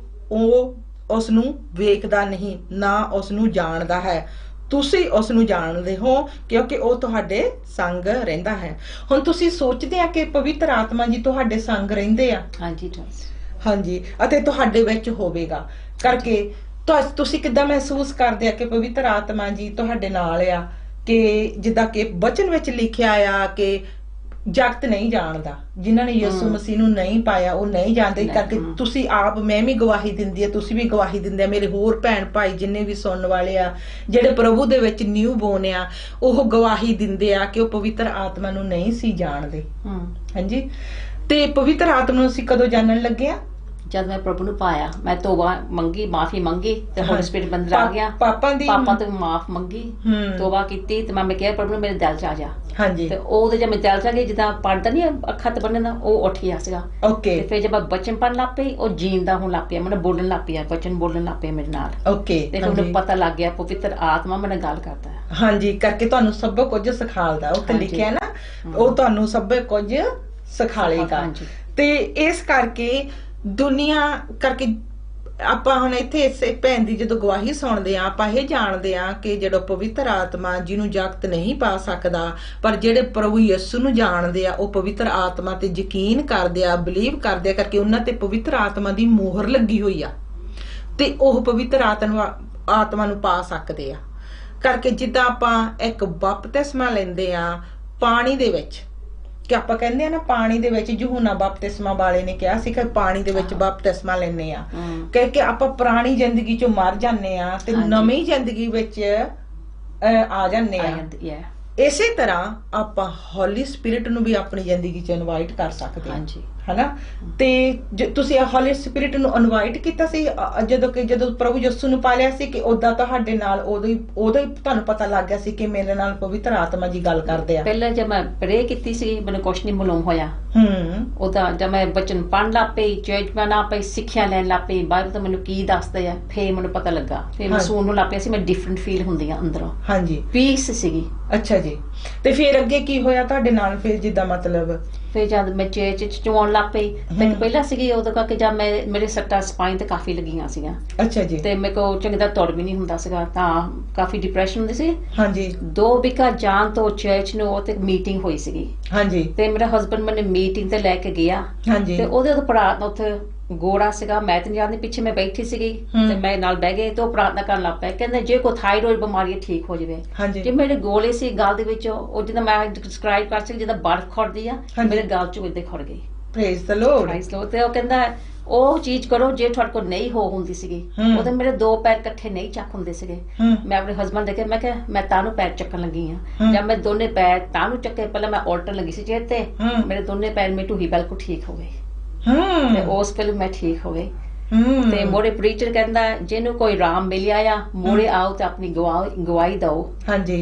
ਉਹ ਉਸ ਨੂੰ ਵੇਖਦਾ ਨਹੀਂ ਨਾ ਉਸ ਨੂੰ ਜਾਣਦਾ ਹੈ। ਤੁਸੀਂ ਉਸ ਨੂੰ ਜਾਣਦੇ ਹੋ ਕਿਉਂਕਿ ਉਹ ਤੁਹਾਡੇ ਸੰਗ ਰਹਿੰਦਾ ਹੈ। ਹੁਣ ਤੁਸੀਂ ਸੋਚਦੇ ਆ ਕਿ ਪਵਿੱਤਰ ਆਤਮਾ ਜੀ ਤੁਹਾਡੇ ਸੰਗ ਰਹਿੰਦੇ ਆ? ਹਾਂਜੀ, ਅਤੇ ਤੁਹਾਡੇ ਵਿੱਚ ਹੋਵੇਗਾ ਕਰਕੇ ਤੁਸੀਂ ਕਿੱਦਾਂ ਮਹਿਸੂਸ ਕਰਦੇ ਆ ਕਿ ਪਵਿੱਤਰ ਆਤਮਾ ਜੀ ਤੁਹਾਡੇ ਨਾਲ ਆ? ਕਿ ਜਿੱਦਾਂ ਕਿ ਵਚਨ ਵਿੱਚ ਲਿਖਿਆ ਆ ਕਿ ਜਗਤ ਨਹੀਂ ਜਾਣਦਾ, ਜਿਨ੍ਹਾਂ ਨੇ ਯਿਸੂ ਮਸੀਹ ਨੂੰ ਨਹੀਂ ਪਾਇਆ ਉਹ ਨਹੀਂ ਜਾਣਦੇ। ਕਰਕੇ ਤੁਸੀਂ ਆਪ, ਮੈਂ ਵੀ ਗਵਾਹੀ ਦਿੰਦੀ ਆ, ਤੁਸੀਂ ਵੀ ਗਵਾਹੀ ਦਿੰਦੇ ਆ, ਮੇਰੇ ਹੋਰ ਭੈਣ ਭਾਈ ਜਿੰਨੇ ਵੀ ਸੁਣਨ ਵਾਲੇ ਆ ਜਿਹੜੇ ਪ੍ਰਭੂ ਦੇ ਵਿੱਚ ਨਿਊ ਬੋਰਨ ਆ, ਉਹ ਗਵਾਹੀ ਦਿੰਦੇ ਆ ਕਿ ਉਹ ਪਵਿੱਤਰ ਆਤਮਾ ਨੂੰ ਨਹੀਂ ਸੀ ਜਾਣਦੇ। ਹਾਂਜੀ, ਤੇ ਪਵਿੱਤਰ ਆਤਮਾ ਨੂੰ ਅਸੀਂ ਕਦੋਂ ਜਾਣਨ ਲੱਗੇ ਆ? ਜਦ ਮੈਂ ਪ੍ਰਭੂ ਨੂੰ ਪਾਇਆ, ਮੈਂ ਤੋਬਾ ਮੰਗੀ, ਮਾਫੀ ਮੰਗੀ ਤੇ ਹੋਲੀ ਸਪਿਰਿਟ ਅੰਦਰ ਆ ਗਿਆ। ਪਾਪਾ ਤੋਂ ਮਾਫ ਮੰਗੀ, ਤੋਬਾ ਕੀਤੀ ਤੇ ਮੈਂ ਕਿਹਾ ਪ੍ਰਭੂ ਮੇਰੇ ਦਿਲ ਚ ਆ ਜਾ। ਹਾਂਜੀ, ਤੇ ਉਹਦੇ ਜਦ ਮੈਂ ਦਿਲ ਚ ਆ ਗਈ, ਜਿੱਦਾਂ ਪੜਦਾ ਨਹੀਂ ਅੱਖਾਂ ਤੇ ਬੰਨਣ ਦਾ, ਉਹ ਉੱਠ ਗਿਆ ਸੀਗਾ। ਓਕੇ, ਤੇ ਫਿਰ ਜਦ ਮੈਂ ਬਚਨ ਪੜਨ ਲੱਗ ਪਈ, ਉਹ ਜੀਣ ਦਾ ਹੋਣ ਲੱਗ ਪਿਆ, ਮੈਨੂੰ ਬੋਲਣ ਲੱਗ ਪਿਆ, ਬਚਨ ਬੋਲਣ ਲੱਗ ਪਿਆ ਮੇਰੇ ਨਾਲ। ਓਕੇ, ਤੇ ਫਿਰ ਮੈਨੂੰ ਪਤਾ ਲੱਗ ਗਿਆ ਪਵਿੱਤਰ ਆਤਮਾ ਮੇਰੇ ਨਾਲ ਗੱਲ ਕਰਦਾ ਹੈ। ਹਾਂਜੀ, ਕਰਕੇ ਤੁਹਾਨੂੰ ਸਭ ਕੁਝ ਸਿਖਾਲਦਾ। ਉੱਥੇ ਲਿਖਿਆ ਨਾ, ਉਹ ਤੁਹਾਨੂੰ ਸਭ ਕੁਝ ਸਿਖਾਲੇਗਾ। ਤੇ ਇਸ ਕਰਕੇ ਦੁਨੀਆ ਕਰਕੇ ਆਪਾਂ ਹੁਣ ਇੱਥੇ ਇਸ ਭੈਣ ਦੀ ਜਦੋਂ ਗਵਾਹੀ ਸੁਣਦੇ ਆ, ਆਪਾਂ ਇਹ ਜਾਣਦੇ ਆ ਕਿ ਜਿਹੜਾ ਪਵਿੱਤਰ ਆਤਮਾ ਜਿਹਨੂੰ ਜਗਤ ਨਹੀਂ ਪਾ ਸਕਦਾ, ਪਰ ਜਿਹੜੇ ਪ੍ਰਭੂ ਯਿਸੂ ਨੂੰ ਜਾਣਦੇ ਆ ਉਹ ਪਵਿੱਤਰ ਆਤਮਾ ਤੇ ਯਕੀਨ ਕਰਦੇ ਆ, ਬਿਲੀਵ ਕਰਦੇ ਆ, ਕਰਕੇ ਉਹਨਾਂ ਤੇ ਪਵਿੱਤਰ ਆਤਮਾ ਦੀ ਮੋਹਰ ਲੱਗੀ ਹੋਈ ਆ ਤੇ ਉਹ ਪਵਿੱਤਰ ਆਤਮਾ ਨੂੰ ਪਾ ਸਕਦੇ ਆ। ਕਰਕੇ ਜਿੱਦਾਂ ਆਪਾਂ ਇੱਕ ਬਪਤਿਸਮਾ ਲੈਂਦੇ ਆ ਪਾਣੀ ਦੇ ਵਿੱਚ, ਕਿ ਆਪਾਂ ਕਹਿੰਦੇ ਆ ਨਾ ਪਾਣੀ ਦੇ ਵਿੱਚ, यूहन्ना ਬਪਤਿਸਮਾ ਵਾਲੇ ਨੇ ਕਿਹਾ ਸੀ ਕਿ ਪਾਣੀ ਦੇ ਵਿੱਚ ਬਪਤਿਸਮਾ ਲੈਂਦੇ ਆ ਕਿ ਆਪਾਂ ਪੁਰਾਣੀ ਜ਼ਿੰਦਗੀ ਚੋਂ ਮਰ ਜਾਂਦੇ ਆ ਤੇ ਨਵੀਂ ਜ਼ਿੰਦਗੀ ਵਿੱਚ ਆ ਜਾਂਦੇ ਆ। ਇਸੇ ਤਰ੍ਹਾਂ ਆਪਾਂ ਹੋਲੀ ਸਪਿਰਿਟ ਨੂੰ ਵੀ ਆਪਣੀ ਜ਼ਿੰਦਗੀ ਚ ਇਨਵਾਈਟ ਕਰ ਸਕਦੇ ਹਾਂ, ਹਨਾ। ਤੇ ਤੁਸੀਂ ਹੋਲੀ ਸਪਿਰਿਟ ਨੂੰ ਇਨਵਾਈਟ ਕੀਤਾ ਸੀ ਜਦੋਂ ਪ੍ਰਭੂ ਯਿਸੂ ਨੂੰ ਪਾ ਲਿਆ ਸੀ, ਕਿ ਉਦਾਂ ਤੁਹਾਡੇ ਨਾਲ ਉਦੋਂ ਹੀ ਤੁਹਾਨੂੰ ਪਤਾ ਲੱਗ ਗਿਆ ਸੀ ਕਿ ਮੇਰੇ ਨਾਲ ਪਵਿੱਤਰ ਆਤਮਾ ਜੀ ਗੱਲ ਕਰਦੇ ਆ? ਪਹਿਲਾਂ ਜਦ ਮੈਂ ਪ੍ਰੇ ਕੀਤੀ ਸੀ ਮੈਨੂੰ ਕੁਛ ਨਹੀਂ ਮਾਲੂਮ ਹੋਇਆ। ਉਹਦਾ ਜਦ ਮੈਂ ਬਚਨ ਪੜ੍ਹਨ ਲੱਗ ਪਈ, ਚਰਚ ਮੈਂ ਨਾ ਪਈ, ਸਿੱਖਿਆ ਲੈਣ ਲੱਗ ਪਈ, ਬਾਈਬਲ ਤੋਂ ਮੈਨੂੰ ਕੀ ਦੱਸਦੇ ਆ, ਫੇਰ ਮੈਨੂੰ ਪਤਾ ਲੱਗਾ, ਫੇਰ ਮੈਂ ਸੁਣਨ ਨੂੰ ਲੱਗ ਪਿਆ ਸੀ, ਮੈਂ ਡਿਫਰੈਂਟ ਫੀਲ ਹੁੰਦੀ ਆ ਅੰਦਰੋਂ। ਹਾਂਜੀ, ਪੀਸ ਸੀਗੀ। ਅੱਛਾ ਜੀ, ਤੇ ਫਿਰ ਅੱਗੇ ਕੀ ਹੋਇਆ ਤੁਹਾਡੇ ਨਾਲ? ਫਿਰ ਜਿੱਦਾਂ ਮਤਲਬ ਫਿਰ ਜਦ ਮੈਂ ਚੇਚ ਚਵਾਉਣ ਲੱਗ ਪਈ ਤੇ ਪਹਿਲਾਂ ਸੀਗੀ ਉਦੋਂ ਕਰਕੇ ਜਦ ਮੇਰੇ ਸੱਟਾਂ ਸਪਾਈਨ ਤੇ ਕਾਫੀ ਲੱਗੀਆਂ ਸੀਗੀਆਂ। ਅੱਛਾ ਜੀ। ਤੇ ਮੇਰੇ ਕੋਲ ਚੰਗੀ ਤਰ੍ਹਾਂ ਤੁਰ ਵੀ ਨਹੀਂ ਹੁੰਦਾ ਸੀਗਾ, ਤਾਂ ਕਾਫੀ ਡਿਪਰੈਸ਼ਨ ਹੁੰਦੀ ਸੀ। ਹਾਂਜੀ। 2 ਵੀਕਾਂ ਜਾਣ ਤੋਂ ਚਰਚ ਨੂੰ ਤੇ ਮੀਟਿੰਗ ਹੋਈ ਸੀਗੀ। ਹਾਂਜੀ। ਤੇ ਮੇਰਾ ਹਸਬੈਂਡ ਮੈਨੂੰ ਮੀਟਿੰਗ ਤੇ ਲੈ ਕੇ ਗਿਆ। ਹਾਂਜੀ। ਤੇ ਉਹਦੇ ਪ੍ਰਾਰਥਨਾ ਉੱਥੇ ਗੋੜਾ ਸੀਗਾ, ਮੈਂ ਤੇ ਜਾਂਦੀ ਪਿੱਛੇ ਮੈਂ ਬੈਠੀ ਸੀਗੀ ਤੇ ਮੈਂ ਨਾਲ ਬਹਿ ਗਏ ਤੇ ਉਹ ਪ੍ਰਾਰਥਨਾ ਕਰਨ ਲੱਗ ਪਿਆ। ਕਹਿੰਦੇ ਜੇ ਕੋਈ ਥਾਇਰੋਇਡ ਬਿਮਾਰੀ ਠੀਕ ਹੋ ਜਾਵੇ। ਜੇ ਮੇਰੇ ਗੋਲੇ ਸੀ ਗਲ ਦੇ ਵਿੱਚ, ਉਹ ਜਿੱਦਾਂ ਮੈਂ ਡਿਸਕ੍ਰਾਈਬ ਕਰ ਸਕਦੀ, ਜਿੱਦਾਂ ਬਰਫ਼ ਖੁਰਦੀ ਆ, ਮੇਰੇ ਗਲ ਚੋਂ ਇੱਦਾਂ ਖੁਰ ਗਈ। Praise the Lord. Praise Lord. ਤੇ ਉਹ ਕਹਿੰਦਾ ਉਹ ਚੀਜ਼ ਕਰੋ ਜੇ ਤੁਹਾਡੇ ਕੋਲ ਨਹੀਂ ਹੁੰਦੀ ਸੀਗੀ। ਉਹਦੇ ਮੇਰੇ 2 ਪੈਰ ਇਕੱਠੇ ਨਹੀਂ ਚੱਕ ਹੁੰਦੇ ਸੀਗੇ। ਮੈਂ ਆਪਣੇ ਹਸਬੈਂਡ ਦੇ ਕੇ ਮੈਂ ਕਿਹਾ ਮੈਂ ਤਾਨੂੰ ਪੈਰ ਚੱਕਣ ਲੱਗੀ ਆ। ਜਦ ਮੈਂ ਦੋਨੇ ਪੈਰ ਤਾਨੂੰ ਚੱਕੇ, ਪਹਿਲਾਂ ਮੈਂ ਉਲਟਣ ਲੱਗੀ ਸੀ ਚੇਅਰ ਤੇ, ਮੇਰੇ ਦੋਨੇ ਪੈਰ ਮੇਰੀ ਢੂਹੀ ਬਿਲਕੁਲ ਠੀਕ ਹੋ ਗਈ। ਤੇ ਉਸ ਵੇਲੇ ਮੈਂ ਠੀਕ ਹੋ ਗਈ। ਤੇ ਮੋਰੇ ਪ੍ਰੀਚਰ ਕਹਿੰਦਾ ਜਿਹਨੂੰ ਕੋਈ ਰਾਮ ਮਿਲਿਆ ਆ ਮੋਰੇ ਆਓ ਤੇ ਆਪਣੀ ਗਵਾਹੀ ਦਓ।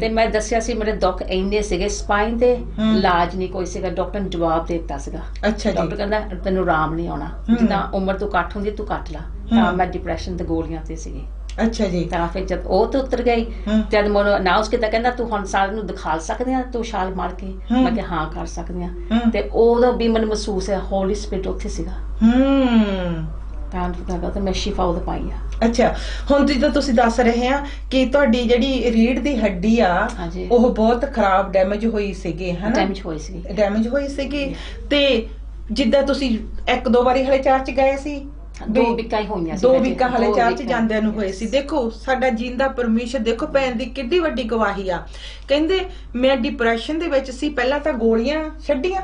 ਤੇ ਮੈਂ ਦੱਸਿਆ ਸੀ ਮੇਰੇ ਦੁੱਖ ਇੰਨੇ ਸੀਗੇ ਸਪਾਈਨ ਤੇ, ਇਲਾਜ ਨਹੀਂ ਕੋਈ ਸੀਗਾ। ਡਾਕਟਰ ਨੇ ਜਵਾਬ ਦੇ ਦਿੱਤਾ ਸੀਗਾ। ਡਾਕਟਰ ਕਹਿੰਦਾ ਤੈਨੂੰ ਰਾਮ ਨਹੀਂ ਆਉਣਾ, ਜਿੱਦਾਂ ਉਮਰ ਤੂੰ ਘੱਟ ਹੁੰਦੀ ਤੂੰ ਕੱਟ ਲਾ। ਤਾਂ ਮੈਂ ਡਿਪਰੈਸ਼ਨ ਤੇ ਗੋਲੀਆਂ ਤੇ ਸੀਗੀ। ਅੱਛਾ ਜੀ। ਤਾਂ ਫਿਰ ਜਦ ਉਹ ਤੇ ਉਤਰ ਗਈ, ਜਦ ਮੈਨੂੰ ਅਨਾਉਂਸ ਕੀਤਾ ਕਹਿੰਦਾ ਤੂੰ ਹੁਣ ਸਾਰਿਆਂ ਨੂੰ ਦਿਖਾ ਸਕਦੇ ਆ ਤੂੰ ਛਾਲ ਮਾਰ ਕੇ। ਮੈਂ ਕਿਹਾ ਹਾਂ ਕਰ ਸਕਦੇ ਆ। ਤੇ ਉਦੋਂ ਵੀ ਮੈਨੂੰ ਮਹਿਸੂਸ ਹੈ ਹੋਲੀ ਸਪਿਰਿਟ ਉੱਥੇ ਸੀਗਾ। ਤਾਂ ਮੈਂ ਸ਼ਿਫਾ ਉਹਦੇ ਪਾਈ ਆ। ਅੱਛਾ, ਹੁਣ ਜਿੱਦਾਂ ਤੁਸੀਂ ਦੱਸ ਰਹੇ ਆ ਕਿ ਤੁਹਾਡੀ ਜਿਹੜੀ ਰੀੜ ਦੀ ਹੱਡੀ ਆ ਉਹ ਬਹੁਤ ਖਰਾਬ ਡੈਮੇਜ ਹੋਈ ਸੀਗੀ, ਹਨਾ? ਡੈਮੇਜ ਹੋਈ ਸੀਗੀ। ਤੇ ਜਿੱਦਾਂ ਤੁਸੀਂ 1-2 ਵਾਰੀ ਹਲੇ ਚਰਚ ਗਏ ਸੀ? 2 ਵੀਕਾਂ ਹੀ ਹੋਈਆਂ ਸੀ। 2 ਵੀਕਾਂ ਹਲੇ ਚਰਚ ਜਾਂਦਿਆਂ ਨੂੰ ਹੋਏ ਸੀ। ਦੇਖੋ ਸਾਡਾ ਜੀਂਦਾ ਪਰਮੇਸ਼ਰ, ਦੇਖੋ ਭੈਣ ਦੀ ਕਿੱਡੀ ਵੱਡੀ ਗਵਾਹੀ ਆ। ਕਹਿੰਦੇ ਮੈਂ ਡਿਪਰੈਸ਼ਨ ਦੇ ਵਿੱਚ ਸੀ, ਪਹਿਲਾਂ ਤਾਂ ਗੋਲੀਆਂ ਛੱਡੀਆਂ।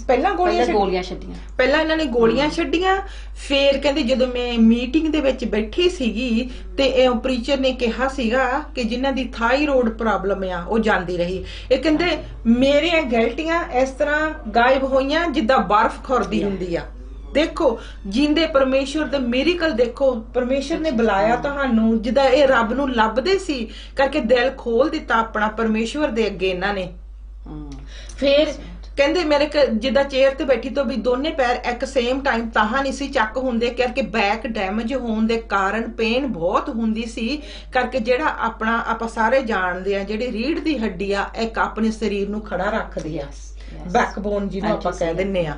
ਪਹਿਲਾਂ ਗੋਲੀਆਂ ਛੱਡੀਆਂ। ਪਹਿਲਾਂ ਇਹਨਾਂ ਨੇ ਗੋਲੀਆਂ ਛੱਡੀਆਂ। ਫੇਰ ਕਹਿੰਦੇ ਜਦੋਂ ਮੈਂ ਮੀਟਿੰਗ ਦੇ ਵਿੱਚ ਬੈਠੀ ਸੀਗੀ ਤੇ ਇਹ ਪ੍ਰੀਚਰ ਨੇ ਕਿਹਾ ਸੀਗਾ ਕਿ ਜਿਨ੍ਹਾਂ ਦੀ ਥਾਇਰੋਇਡ ਪ੍ਰੋਬਲਮ ਆ ਉਹ ਜਾਂਦੀ ਰਹੀ। ਇਹ ਕਹਿੰਦੇ ਮੇਰੀਆਂ ਗਲਤੀਆਂ ਇਸ ਤਰ੍ਹਾਂ ਗਾਇਬ ਹੋਈਆਂ ਜਿੱਦਾਂ ਬਰਫ਼ ਖੁਰਦੀ ਹੁੰਦੀ ਆ। ਦੇਖੋ ਜਿੰਦੇ ਪਰਮੇਸ਼ਵਰ ਦੇ ਮਿਰੇਕਲ, ਦੇਖੋ ਪਰਮੇਸ਼ਵਰ ਨੇ ਬੁਲਾਇਆ ਤੁਹਾਨੂੰ, ਜਿੱਦਾਂ ਇਹ ਰੱਬ ਨੂੰ ਲੱਭਦੇ ਸੀ ਕਰਕੇ ਦਿਲ ਖੋਲ ਦਿੱਤਾ ਆਪਣਾ ਪਰਮੇਸ਼ਵਰ ਦੇ ਅੱਗੇ ਇਹਨਾਂ ਨੇ। ਫਿਰ ਕਹਿੰਦੇ ਮੇਰੇ ਜਿੱਦਾਂ ਚੇਅਰ ਤੇ ਬੈਠੀ ਤੋਂ ਵੀ ਦੋਨੇ ਪੈਰ ਇੱਕ ਸੇਮ ਟਾਈਮ ਤਾਹਾਂ ਨਹੀਂ ਸੀ ਚੱਕ ਹੁੰਦੇ ਕਰਕੇ ਬੈਕ ਡੈਮੇਜ ਹੋਣ ਦੇ ਕਾਰਨ ਪੇਨ ਬਹੁਤ ਹੁੰਦੀ ਸੀ ਕਰਕੇ ਜਿਹੜਾ ਆਪਣਾ ਆਪਾਂ ਸਾਰੇ ਜਾਣਦੇ ਆ ਜਿਹੜੀ ਰੀੜ ਦੀ ਹੱਡੀ ਆ ਇੱਕ ਆਪਣੇ ਸਰੀਰ ਨੂੰ ਖੜਾ ਰੱਖਦੀ ਆ, ਬੈਕਬੋਨ ਜਿਹਨੂੰ ਆਪਾਂ ਕਹਿ ਦਿੰਨੇ ਆ।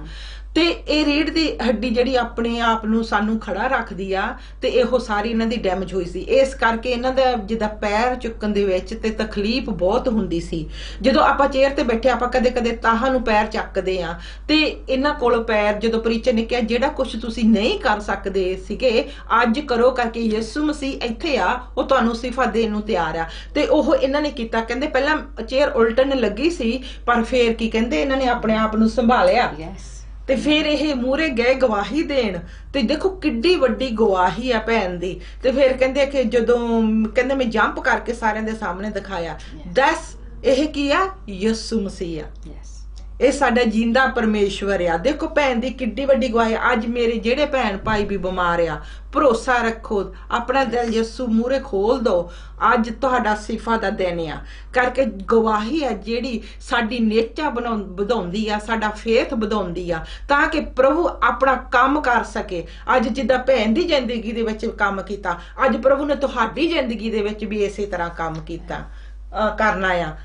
ਤੇ ਇਹ ਰੀੜ ਦੀ ਹੱਡੀ ਜਿਹੜੀ ਆਪਣੇ ਆਪ ਨੂੰ ਸਾਨੂੰ ਖੜਾ ਰੱਖਦੀ ਆ ਤੇ ਇਹੋ ਸਾਰੀ ਇਹਨਾਂ ਦੀ ਡੈਮੇਜ ਹੋਈ ਸੀ। ਇਸ ਕਰਕੇ ਇਹਨਾਂ ਦਾ ਜਿੱਦਾਂ ਪੈਰ ਚੁੱਕਣ ਦੇ ਵਿੱਚ ਤੇ ਤਕਲੀਫ ਬਹੁਤ ਹੁੰਦੀ ਸੀ। ਜਦੋਂ ਆਪਾਂ ਚੇਅਰ ਤੇ ਬੈਠੇ ਆਪਾਂ ਕਦੇ ਕਦੇ ਤਾਹਾਂ ਨੂੰ ਪੈਰ ਚੱਕਦੇ ਆ ਤੇ ਇਹਨਾਂ ਕੋਲ ਪੈਰ, ਜਦੋਂ ਪ੍ਰੀਚਰ ਨੇ ਕਿਹਾ ਜਿਹੜਾ ਕੁਝ ਤੁਸੀਂ ਨਹੀਂ ਕਰ ਸਕਦੇ ਸੀਗੇ ਅੱਜ ਕਰੋ ਕਰਕੇ ਯਿਸੂ ਮਸੀਹ ਇੱਥੇ ਆ, ਉਹ ਤੁਹਾਨੂੰ ਸਿਫਾ ਦੇਣ ਨੂੰ ਤਿਆਰ ਆ। ਤੇ ਉਹ ਇਹਨਾਂ ਨੇ ਕੀਤਾ। ਕਹਿੰਦੇ ਪਹਿਲਾਂ ਚੇਅਰ ਉਲਟਣ ਲੱਗੀ ਸੀ ਪਰ ਫੇਰ ਕੀ ਕਹਿੰਦੇ ਇਹਨਾਂ ਨੇ ਆਪਣੇ ਆਪ ਨੂੰ ਸੰਭਾਲਿਆ ਤੇ ਫਿਰ ਇਹ ਮੂਹਰੇ ਗਏ ਗਵਾਹੀ ਦੇਣ। ਤੇ ਦੇਖੋ ਕਿੱਡੀ ਵੱਡੀ ਗਵਾਹੀ ਆ ਭੈਣ ਦੀ। ਤੇ ਫਿਰ ਕਹਿੰਦੇ ਕਿ ਜਦੋਂ ਕਹਿੰਦੇ ਮੈਂ ਜੰਪ ਕਰਕੇ ਸਾਰਿਆਂ ਦੇ ਸਾਹਮਣੇ ਦਿਖਾਇਆ, ਦੱਸ ਇਹ ਕੀ ਆ? ਯਿਸੂ ਮਸੀਹ ਆ। ਇਹ ਸਾਡਾ ਜਿੰਦਾ ਪਰਮੇਸ਼ਵਰ ਆ। ਦੇਖੋ ਭੈਣ ਦੀ ਕਿੱਡੀ ਵੱਡੀ ਗਵਾਹੀ। ਅੱਜ ਮੇਰੇ ਜਿਹੜੇ ਭੈਣ ਭਾਈ ਵੀ ਬਿਮਾਰ ਆ, ਭਰੋਸਾ ਰੱਖੋ, ਆਪਣਾ ਦਿਲ ਯਿਸੂ ਮੂਹਰੇ ਖੋਲ ਦੋ। ਅੱਜ ਤੁਹਾਡਾ ਸਿਫਾ ਦਾ ਦਿਨ ਆ ਕਰਕੇ ਗਵਾਹੀ ਆ ਜਿਹੜੀ ਸਾਡੀ ਨੇਚਾ ਵਧਾਉਂਦੀ ਆ, ਸਾਡਾ ਫੇਥ ਵਧਾਉਂਦੀ ਆ ਤਾਂ ਕਿ ਪ੍ਰਭੂ ਆਪਣਾ ਕੰਮ ਕਰ ਸਕੇ। ਅੱਜ ਜਿੱਦਾਂ ਭੈਣ ਦੀ ਜ਼ਿੰਦਗੀ ਦੇ ਵਿੱਚ ਕੰਮ ਕੀਤਾ, ਅੱਜ ਪ੍ਰਭੂ ਨੇ ਤੁਹਾਡੀ ਜ਼ਿੰਦਗੀ ਦੇ ਵਿੱਚ ਵੀ ਇਸੇ ਤਰ੍ਹਾਂ ਕੰਮ ਕੀਤਾ ਕਰਨਾ ਆ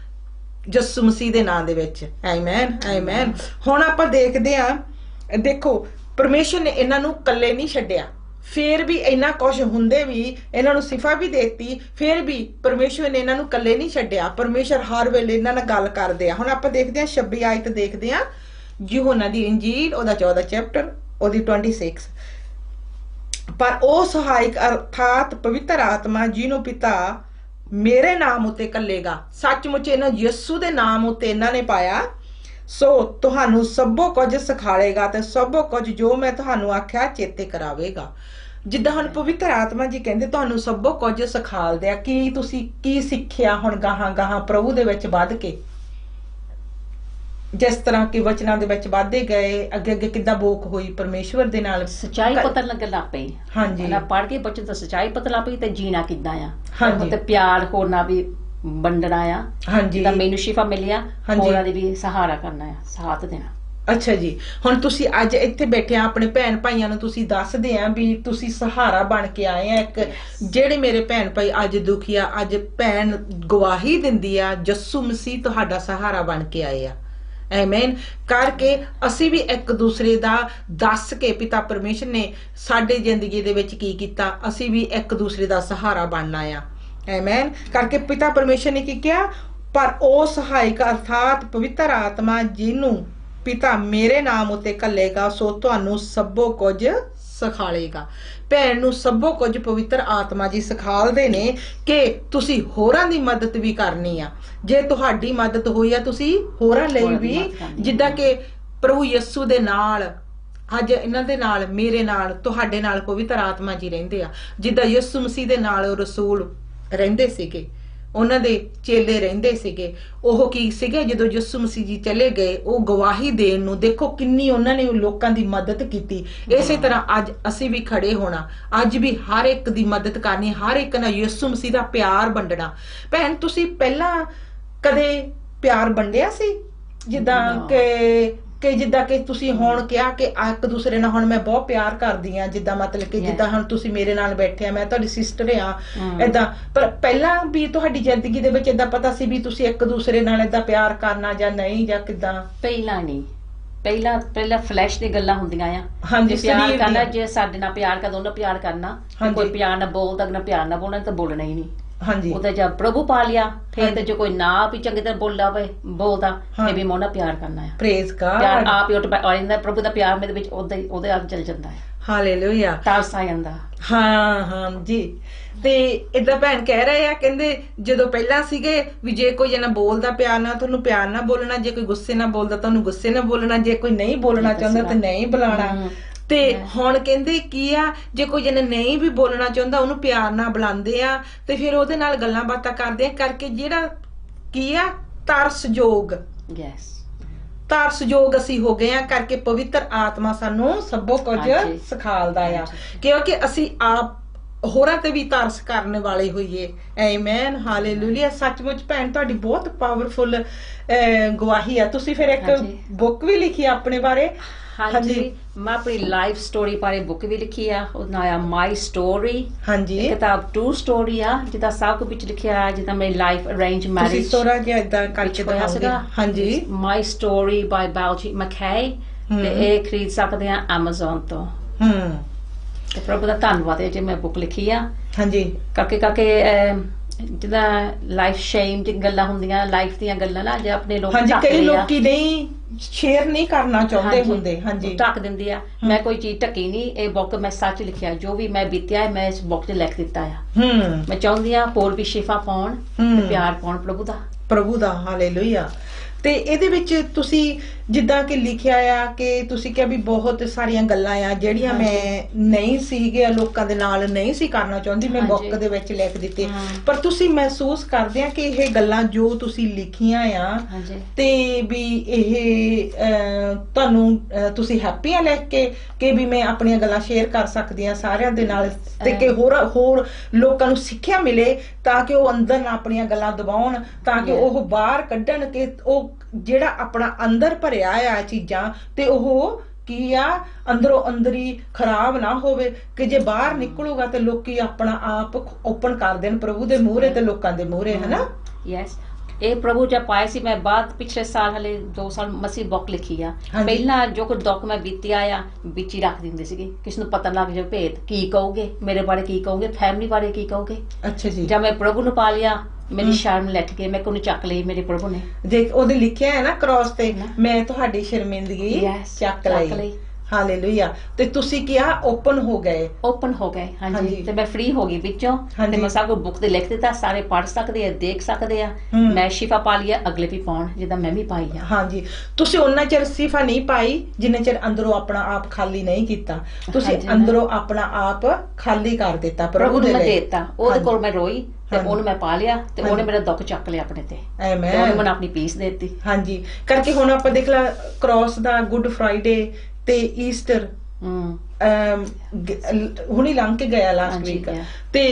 ਯਿਸੂ ਮਸੀਹ ਦੇ ਨਾਂ ਦੇ ਵਿੱਚ। Amen amen. ਹੁਣ ਆਪਾਂ ਦੇਖਦੇ ਆ, ਦੇਖੋ ਪਰਮੇਸ਼ਰ ਨੇ ਇਹਨਾਂ ਨੂੰ ਇਕੱਲੇ ਨਹੀਂ ਛੱਡਿਆ। ਫੇਰ ਵੀ ਇੰਨਾ ਕੁਝ ਹੁੰਦੇ ਵੀ ਇਹਨਾਂ ਨੂੰ ਸਿਫਾ ਵੀ ਦੇਤੀ, ਫੇਰ ਵੀ ਪਰਮੇਸ਼ਵਰ ਨੇ ਇਹਨਾਂ ਨੂੰ ਇਕੱਲੇ ਨਹੀਂ ਛੱਡਿਆ। ਪਰਮੇਸ਼ਰ ਹਰ ਵੇਲੇ ਇਹਨਾਂ ਨਾਲ ਗੱਲ ਕਰਦੇ ਆ। ਹੁਣ ਆਪਾਂ ਦੇਖਦੇ ਆ 26 ਆਇਤ ਦੇਖਦੇ ਆ ਯਹੋਨਾ ਦੀ ਇੰਜੀਲ, ਉਹਦਾ 14 ਚੈਪਟਰ, ਉਹਦੀ 26। ਪਰ ਉਹ ਸਹਾਇਕ ਅਰਥਾਤ ਪਵਿੱਤਰ ਆਤਮਾ ਜਿਹਨੂੰ ਪਿਤਾ ਮੇਰੇ ਨਾਮ ਉਤੇ ਕੱਲੇਗਾ, ਸੱਚਮੁੱਚ ਇਹਨਾਂ ਯਿਸੂ ਦੇ ਨਾਮ ਉਤੇ ਇਹਨਾਂ ਨੇ ਪਾਇਆ, ਸੋ ਤੁਹਾਨੂੰ ਸਭੋ ਕੁਝ ਸਿਖਾਲੇਗਾ ਤੇ ਸਭੋ ਕੁਝ ਜੋ ਮੈਂ ਤੁਹਾਨੂੰ ਆਖਿਆ ਚੇਤੇ ਕਰਾਵੇਗਾ। ਜਿੱਦਾਂ ਹੁਣ ਪਵਿੱਤਰ ਆਤਮਾ ਜੀ ਕਹਿੰਦੇ ਤੁਹਾਨੂੰ ਸਭੋ ਕੁਝ ਸਿਖਾਲਦੇ ਆ। ਕੀ ਤੁਸੀਂ ਕੀ ਸਿੱਖਿਆ ਹੁਣ ਗਾਹਾਂ ਪ੍ਰਭੂ ਦੇ ਵਿੱਚ ਵੱਧ ਕੇ? ਜਿਸ ਤਰ੍ਹਾਂ ਕਿ ਵਚਨਾਂ ਦੇ ਵਿੱਚ ਵਾਧੇ ਗਏ, ਅੱਗੇ ਅੱਗੇ ਕਿੱਦਾਂ ਬੋਕ ਹੋਈ ਪਰਮੇਸ਼ਵਰ ਦੇ ਨਾਲ, ਸੱਚਾਈ ਪਤਾ ਲੱਗਣ ਲੱਗ ਪਈ। ਹਾਂਜੀ, ਨਾ ਪੜ੍ਹ ਕੇ ਬੱਚੇ ਤਾਂ ਸੱਚਾਈ ਪਤਾ ਲੱਗ ਪਈ ਤੇ ਜੀਣਾ ਕਿੱਦਾਂ ਆ। ਹਾਂਜੀ, ਤੇ ਪਿਆਰ ਹੋਣਾ ਵੀ ਵੰਡਣਾ ਆ। ਹਾਂਜੀ, ਤਾਂ ਮੈਨੂੰ ਸ਼ਿਫਾ ਮਿਲਿਆ, ਹੋਰਾਂ ਦੀ ਵੀ ਸਹਾਰਾ ਕਰਨਾ ਆ, ਸਾਥ ਦੇਣਾ। ਅੱਛਾ ਜੀ, ਹੁਣ ਤੁਸੀਂ ਅੱਜ ਇੱਥੇ ਬੈਠੇ ਆ, ਆਪਣੇ ਭੈਣ ਭਾਈਆਂ ਨੂੰ ਤੁਸੀਂ ਦੱਸਦੇ ਆ ਵੀ ਤੁਸੀਂ ਸਹਾਰਾ ਬਣ ਕੇ ਆਏ ਆ। ਇੱਕ ਜਿਹੜੇ ਮੇਰੇ ਭੈਣ ਭਾਈ ਅੱਜ ਦੁਖੀ ਆ, ਅੱਜ ਭੈਣ ਗਵਾਹੀ ਦਿੰਦੀ ਆ ਯਿਸੂ ਮਸੀਹ ਤੁਹਾਡਾ ਸਹਾਰਾ ਬਣ ਕੇ ਆਏ ਆ। ਐਮੇਨ ਕਰਕੇ ਅਸੀਂ ਵੀ ਇੱਕ ਦੂਸਰੇ ਦਾ ਦੱਸ ਕੇ ਪਿਤਾ ਪਰਮੇਸ਼ਰ ਨੇ ਸਾਡੇ ਜ਼ਿੰਦਗੀ ਦੇ ਵਿੱਚ ਕੀ ਕੀਤਾ, ਅਸੀਂ ਵੀ ਇੱਕ ਦੂਸਰੇ ਦਾ ਸਹਾਰਾ ਬਣਨਾ ਆ। ਐਮੇਨ ਕਰਕੇ ਪਿਤਾ ਪਰਮੇਸ਼ਰ ਨੇ ਕੀ ਕਿਹਾ, ਪਰ ਉਹ ਸਹਾਇਕ ਅਰਥਾਤ ਪਵਿੱਤਰ ਆਤਮਾ ਜਿਹਨੂੰ ਪਿਤਾ ਮੇਰੇ ਨਾਮ ਉੱਤੇ ਘੱਲੇਗਾ ਸੋ ਤੁਹਾਨੂੰ ਸਭੋ ਕੁਝ ਸਿਖਾਲੇਗਾ। ਭੈਣ ਨੂੰ ਸਭੋ ਕੁਝ ਪਵਿੱਤਰ ਆਤਮਾ ਜੀ ਸਿਖਾਲਦੇ ਨੇ ਕਿ ਤੁਸੀਂ ਹੋਰਾਂ ਦੀ ਮਦਦ ਵੀ ਕਰਨੀ ਆ। ਜੇ ਤੁਹਾਡੀ ਮਦਦ ਹੋਈ ਆ ਤੁਸੀਂ ਹੋਰਾਂ ਲਈ ਵੀ, ਜਿੱਦਾਂ ਕਿ ਪ੍ਰਭੂ ਯਿਸੂ ਦੇ ਨਾਲ ਅੱਜ ਇਹਨਾਂ ਦੇ ਨਾਲ ਮੇਰੇ ਨਾਲ ਤੁਹਾਡੇ ਨਾਲ ਪਵਿੱਤਰ ਆਤਮਾ ਜੀ ਰਹਿੰਦੇ ਆ। ਜਿੱਦਾਂ ਯਿਸੂ ਮਸੀਹ ਦੇ ਨਾਲ ਰਸੂਲ ਰਹਿੰਦੇ ਸੀਗੇ, ਉਹਨਾਂ ਦੇ ਚੇਲੇ ਰਹਿੰਦੇ ਸੀਗੇ, ਉਹ ਕੀ ਸੀਗੇ ਜਦੋਂ ਯਿਸੂ ਮਸੀਹ ਜੀ ਚਲੇ ਗਏ ਉਹ ਗਵਾਹੀ ਦੇਣ ਨੂੰ, ਦੇਖੋ ਕਿੰਨੀ ਉਹਨਾਂ ਨੇ ਲੋਕਾਂ ਦੀ ਮਦਦ ਕੀਤੀ। ਇਸੇ ਤਰ੍ਹਾਂ ਅੱਜ ਅਸੀਂ ਵੀ ਖੜੇ ਹੋਣਾ, ਅੱਜ ਵੀ ਹਰ ਇੱਕ ਦੀ ਮਦਦ ਕਰਨੀ, ਹਰ ਇੱਕ ਨਾਲ ਯਿਸੂ ਮਸੀਹ ਦਾ ਪਿਆਰ ਵੰਡਣਾ। ਭੈਣ ਤੁਸੀਂ ਪਹਿਲਾਂ ਕਦੇ ਪਿਆਰ ਵੰਡਿਆ ਸੀ ਜਿੱਦਾਂ ਕਿ ਜਿੱਦਾਂ ਕਿ ਤੁਸੀਂ ਹੁਣ ਕਿਹਾ ਕਿ ਇੱਕ ਦੂਸਰੇ ਨਾਲ ਹੁਣ ਮੈਂ ਬਹੁਤ ਪਿਆਰ ਕਰਦੀ ਆ, ਜਿੱਦਾਂ ਮਤਲਬ ਕਿ ਜਿੱਦਾਂ ਹੁਣ ਤੁਸੀਂ ਮੇਰੇ ਨਾਲ ਬੈਠੇ ਆ, ਮੈਂ ਤੁਹਾਡੀ ਸਿਸਟਰ ਆ ਏਦਾਂ, ਪਰ ਪਹਿਲਾਂ ਵੀ ਤੁਹਾਡੀ ਜ਼ਿੰਦਗੀ ਦੇ ਵਿੱਚ ਏਦਾਂ ਪਤਾ ਸੀ ਵੀ ਤੁਸੀਂ ਇੱਕ ਦੂਸਰੇ ਨਾਲ ਏਦਾਂ ਪਿਆਰ ਕਰਨਾ ਜਾਂ ਨਹੀਂ, ਜਾਂ ਕਿੱਦਾਂ? ਪਹਿਲਾਂ ਨਹੀਂ, ਪਹਿਲਾਂ ਫਲੈਸ਼ ਦੀ ਗੱਲਾਂ ਹੁੰਦੀਆਂ ਆ। ਹਾਂਜੀ, ਪਿਆਰ ਕਰਨਾ, ਜੇ ਸਾਡੇ ਨਾਲ ਪਿਆਰ ਕਰਦਾ ਉਹਨਾਂ ਪਿਆਰ ਕਰਨਾ, ਕੋਈ ਪਿਆਰ ਨਾ ਬੋਲਦਾ ਨਾ ਪਿਆਰ ਨਾ ਬੋਲਣਾ ਤਾਂ ਬੋਲਣਾ ਹੀ ਨਹੀਂ। ਹਾਂਜੀ, ਉਹਦਾ ਜਦ ਪ੍ਰਭੂ ਪਾ ਲਿਆ ਫਿਰ ਤੇ ਜੇ ਕੋਈ ਨਾ ਵੀ ਚੰਗੀ ਤਰ੍ਹਾਂ ਬੋਲਦਾ ਫਿਰ ਵੀ ਮੈਂ ਪਿਆਰ ਕਰਨਾ ਹੈ। ਪ੍ਰੇਜ਼ ਗॉड, ਪਿਆਰ ਆਪ ਹੀ ਉੱਠ ਆ ਜਾਂਦਾ, ਪ੍ਰਭੂ ਦਾ ਪਿਆਰ ਮੇਰੇ ਵਿੱਚ ਉਹਦੇ ਆਪ ਚੱਲ ਜਾਂਦਾ ਹੈ। ਹਾਲੇਲੂਇਆ, ਤਰਸ ਆ ਜਾਂਦਾ। ਹਾਂ ਜੀ। ਤੇ ਏਦਾਂ ਭੈਣ ਕਹਿ ਰਹੇ ਆ, ਕਹਿੰਦੇ ਜਦੋਂ ਪਹਿਲਾਂ ਸੀਗੇ ਵੀ ਜੇ ਕੋਈ ਜਣਾ ਬੋਲਦਾ ਪਿਆਰ ਨਾਲ ਤੁਹਾਨੂੰ ਪਿਆਰ ਨਾਲ ਬੋਲਣਾ, ਜੇ ਕੋਈ ਗੁੱਸੇ ਨਾਲ ਬੋਲਦਾ ਤੁਹਾਨੂੰ ਗੁੱਸੇ ਨਾਲ ਬੋਲਣਾ, ਜੇ ਕੋਈ ਨਹੀਂ ਬੋਲਣਾ ਚਾਹੁੰਦਾ ਤਾਂ ਨਹੀਂ ਬੁਲਾਣਾ। ਤੇ ਹੁਣ ਕਹਿੰਦੇ ਕੀ ਆ, ਜੇ ਕੋਈ ਜਣੇ ਨਹੀਂ ਵੀ ਬੋਲਣਾ ਚਾਹੁੰਦਾ ਉਹਨੂੰ ਪਿਆਰ ਨਾਲ ਬੁਲਾਉਂਦੇ ਆ ਤੇ ਫਿਰ ਉਹਦੇ ਨਾਲ ਗੱਲਾਂ ਬਾਤਾਂ ਕਰਦੇ ਆ, ਕਰਕੇ ਜਿਹੜਾ ਕੀ ਆ ਤਰਸਯੋਗ, ਤਰਸਯੋਗ ਅਸੀਂ ਹੋ ਗਏ ਆ, ਕਰਕੇ ਪਵਿੱਤਰ ਆਤਮਾ ਸਾਨੂੰ ਸਭੋ ਕੁਝ ਸਿਖਾਲਦਾ ਆ, ਕਿਉਂਕਿ ਅਸੀਂ ਆਪ ਹੋਰਾਂ ਤੇ ਵੀ ਤਰਸ ਕਰਨ ਵਾਲੇ ਹੋਈਏ। Amen, hallelujah. ਸੱਚਮੁੱਚ ਭੈਣ ਤੁਹਾਡੀ ਬਹੁਤ ਪਾਵਰਫੁਲ ਗਵਾਹੀ ਆ। ਤੁਸੀਂ ਫਿਰ ਇੱਕ ਬੁੱਕ ਵੀ ਲਿਖੀ ਆ ਆਪਣੇ ਬਾਰੇ? ਹਾਂਜੀ, ਮੈਂ ਆਪਣੀ ਲਾਈਫ ਸਟੋਰੀ ਬਾਰੇ ਬੁੱਕ ਵੀ ਲਿਖੀ ਆ, ਉਹਦਾ ਨਾਮ ਆ ਮਾਈ ਸਟੋਰੀ। ਹਾਂਜੀ, ਕਿਤਾਬ 2 ਸਟੋਰੀ ਆ, ਜਿੱਦਾਂ ਸਭ ਕੁਝ ਵਿੱਚ ਲਿਖਿਆ, ਜਿੱਦਾਂ ਮੇਰੀ ਲਾਈਫ ਅਰੇਂਜ ਮੈਰਿਜ ਤੁਸੀਂ ਥੋੜਾ ਜਿਹਾ ਇਦਾਂ ਕਰਕੇ ਦਿਖਾਓਗੇ? ਹਾਂਜੀ, ਮਾਈ ਸਟੋਰੀ ਬਾਈ ਬਾਲਜੀ ਮਕਈ, ਤੇ ਇਹ ਖਰੀਦ ਸਕਦੇ ਆ Amazon ਤੋਂ। ਤੇ ਪ੍ਰਭੂ ਦਾ ਧੰਨਵਾਦ ਹੈ ਜੇ ਮੈਂ ਬੁੱਕ ਲਿਖੀ ਆ। ਹਾਂਜੀ, ਕਰਕੇ ਜਿੱਦਾਂ ਲਾਈਫ ਸ਼ੇਮ ਦੀ ਗੱਲਾਂ ਹੁੰਦੀਆਂ, ਲਾਈਫ ਦੀਆਂ ਗੱਲਾਂ ਨਾ ਜੇ ਆਪਣੇ ਲੋਕ ਕਈ ਲੋਕੀ ਨਹੀਂ ਸ਼ੇਅਰ ਨਹੀਂ ਕਰਨਾ ਚਾਹੁੰਦੇ ਹੁੰਦੇ, ਹਾਂਜੀ ਢੱਕ ਦਿੰਦੇ ਆ। ਮੈਂ ਕੋਈ ਚੀਜ਼ ਢੱਕੀ ਨਹੀਂ, ਇਹ ਬੁੱਕ ਮੈਂ ਸੱਚ ਲਿਖਿਆ, ਜੋ ਵੀ ਮੈਂ ਬੀਤਿਆ ਹੈ ਮੈਂ ਇਸ ਬੁੱਕ 'ਚ ਲਿਖ ਦਿੱਤਾ ਆ। ਮੈਂ ਚਾਹੁੰਦੀ ਆ ਹੋਰ ਵੀ ਸ਼ਿਫਾ ਪਾਉਣ ਤੇ ਪਿਆਰ ਪਾਉਣ ਪ੍ਰਭੂ ਦਾ। ਹਾਲੇਲੂਇਆ। ਤੇ ਇਹਦੇ ਵਿੱਚ ਤੁਸੀਂ ਜਿੱਦਾਂ ਕਿ ਲਿਖਿਆ ਆ ਕਿ ਤੁਸੀਂ ਕਿਹਾ ਵੀ ਬਹੁਤ ਸਾਰੀਆਂ ਗੱਲਾਂ ਆ ਜਿਹੜੀਆਂ ਮੈਂ ਨਹੀਂ ਸੀਗੇ ਲੋਕਾਂ ਦੇ ਨਾਲ ਨਹੀਂ ਸੀ ਕਰਨਾ ਚਾਹੁੰਦੀ, ਮੈਂ ਬੁੱਕ ਦੇ ਵਿੱਚ ਲਿਖ ਦਿੱਤੇ, ਪਰ ਤੁਸੀਂ ਮਹਿਸੂਸ ਕਰਦੇ ਆ ਕਿ ਇਹ ਗੱਲਾਂ ਜੋ ਤੁਸੀਂ ਲਿਖੀਆਂ ਆ ਤੇ ਵੀ ਇਹ ਤੁਹਾਨੂੰ ਤੁਸੀਂ ਹੈਪੀ ਆ ਲਿਖ ਕੇ ਕਿ ਵੀ ਮੈਂ ਆਪਣੀਆਂ ਗੱਲਾਂ ਸ਼ੇਅਰ ਕਰ ਸਕਦੀ ਆ ਸਾਰਿਆਂ ਦੇ ਨਾਲ, ਤੇ ਕਿ ਹੋਰ ਲੋਕਾਂ ਨੂੰ ਸਿੱਖਿਆ ਮਿਲੇ ਤਾਂ ਕਿ ਉਹ ਅੰਦਰ ਨਾ ਆਪਣੀਆਂ ਗੱਲਾਂ ਦਬਾਉਣ, ਤਾਂ ਕਿ ਉਹ ਬਾਹਰ ਕੱਢਣ, ਕਿ ਉਹ ਜਿਹੜਾ ਆਪਣਾ ਅੰਦਰ ਭਰਿਆ ਆ ਚੀਜ਼ਾਂ ਤੇ ਉਹ ਕੀ ਆ ਅੰਦਰੋਂ ਅੰਦਰੀ ਖਰਾਬ ਨਾ ਹੋਵੇ, ਕਿ ਜੇ ਬਾਹਰ ਨਿਕਲੂਗਾ ਤੇ ਲੋਕੀ ਆਪਣਾ ਆਪ ਓਪਨ ਕਰ ਦੇਣ ਪ੍ਰਭੂ ਦੇ ਮੂਹਰੇ ਤੇ ਲੋਕਾਂ ਦੇ ਮੂਹਰੇ, ਹਨਾ? ਯੈਸ, ਇਹ ਪ੍ਰਭੂ ਜਦ ਪਾਇਆ ਸੀ ਮੈਂ ਬਾਅਦ ਪਿਛਲੇ ਸਾਲ ਹਲੇ 2 ਸਾਲ ਮਸੀਹ ਬੁੱਕ ਲਿਖੀ ਆ। ਪਹਿਲਾਂ ਜੋ ਕੁਝ ਦੁੱਖ ਮੈਂ ਬੀਤਿਆ ਆ ਵਿੱਚ ਹੀ ਰੱਖ ਦਿੰਦੇ ਸੀਗੇ, ਕਿਸੇ ਨੂੰ ਪਤਾ ਲੱਗ ਜਾਵੇ ਭੇਦ, ਕੀ ਕਹੋਗੇ ਮੇਰੇ ਬਾਰੇ, ਕੀ ਕਹੋਗੇ ਫੈਮਿਲੀ ਬਾਰੇ, ਕੀ ਕਹੋਗੇ। ਅੱਛਾ ਜੀ। ਜਦ ਮੈਂ ਪ੍ਰਭੂ ਨੂੰ ਪਾ ਲਿਆ ਮੇਰੀ ਸ਼ਰਮ ਲੱਥ ਗਈ, ਮੈਂ ਕੋਨੂੰ ਚੱਕ ਲਈ ਮੇਰੇ ਪ੍ਰਭੂ ਨੇ। ਦੇਖ ਉਹਦੇ ਲਿਖਿਆ ਹੈ ਨਾ ਕ੍ਰਾਸ ਤੇ, ਮੈਂ ਤੁਹਾਡੀ ਸ਼ਰਮਿੰਦਗੀ ਚੱਕ ਲਈ। ਹਾਲੇਲੂਇਆ। ਤੇ ਤੁਸੀਂ ਕਿਹਾ ਓਪਨ ਹੋ ਗਏ। ਹਾਂਜੀ, ਤੇ ਮੈਂ ਫ੍ਰੀ ਹੋ ਗਈ ਵਿੱਚੋਂ, ਤੇ ਮੈਂ ਸਭ ਕੁਝ ਬੁੱਕ ਤੇ ਲਿਖ ਦਿੱਤਾ, ਸਾਰੇ ਪੜ੍ਹ ਸਕਦੇ ਆ, ਦੇਖ ਸਕਦੇ ਆ। ਮੈਂ ਸ਼ਿਫਾ ਪਾ ਲਿਆ, ਅਗਲੇ ਵੀ ਪਾਉਣ ਜਿੱਦਾਂ ਮੈਂ ਵੀ ਪਾਈ ਆ। ਹਾਂਜੀ, ਤੁਸੀਂ ਉਹਨਾਂ ਚਿਰ ਸ਼ਿਫਾ ਨਹੀਂ ਪਾਈ ਜਿੰਨੇ ਚਿਰ ਅੰਦਰੋਂ ਆਪਣਾ ਆਪ ਖਾਲੀ ਨਹੀਂ ਕੀਤਾ। ਤੁਸੀਂ ਅੰਦਰੋਂ ਆਪਣਾ ਆਪ ਖਾਲੀ ਕਰ ਦਿੱਤਾ ਪ੍ਰਭੂ ਦੇ ਲਈ। ਉਹਦੇ ਕੋਲ ਮੈਂ ਰੋਈ ਤੇ ਉਹਨੂੰ ਮੈਂ ਪਾ ਲਿਆ ਤੇ ਉਹਨੇ ਮੇਰਾ ਦੁੱਖ ਚੱਕ ਲਿਆ ਆਪਣੇ ਤੇ, ਉਹਨੇ ਮੈਨੂੰ ਆਪਣੀ ਪੀਸ ਦੇ ਦਿੱਤੀ। ਹਾਂਜੀ, ਕਰਕੇ ਹੁਣ ਆਪਾਂ ਦੇਖ ਲਾ ਕ੍ਰਾਸ ਦਾ ਗੁੱਡ ਫਰਾਈਡੇ ਤੇ ਈਸਟਰ ਹੁਣੀ ਲੰਘ ਕੇ ਗਿਆ ਲਾਸਟ ਵੀਕ, ਤੇ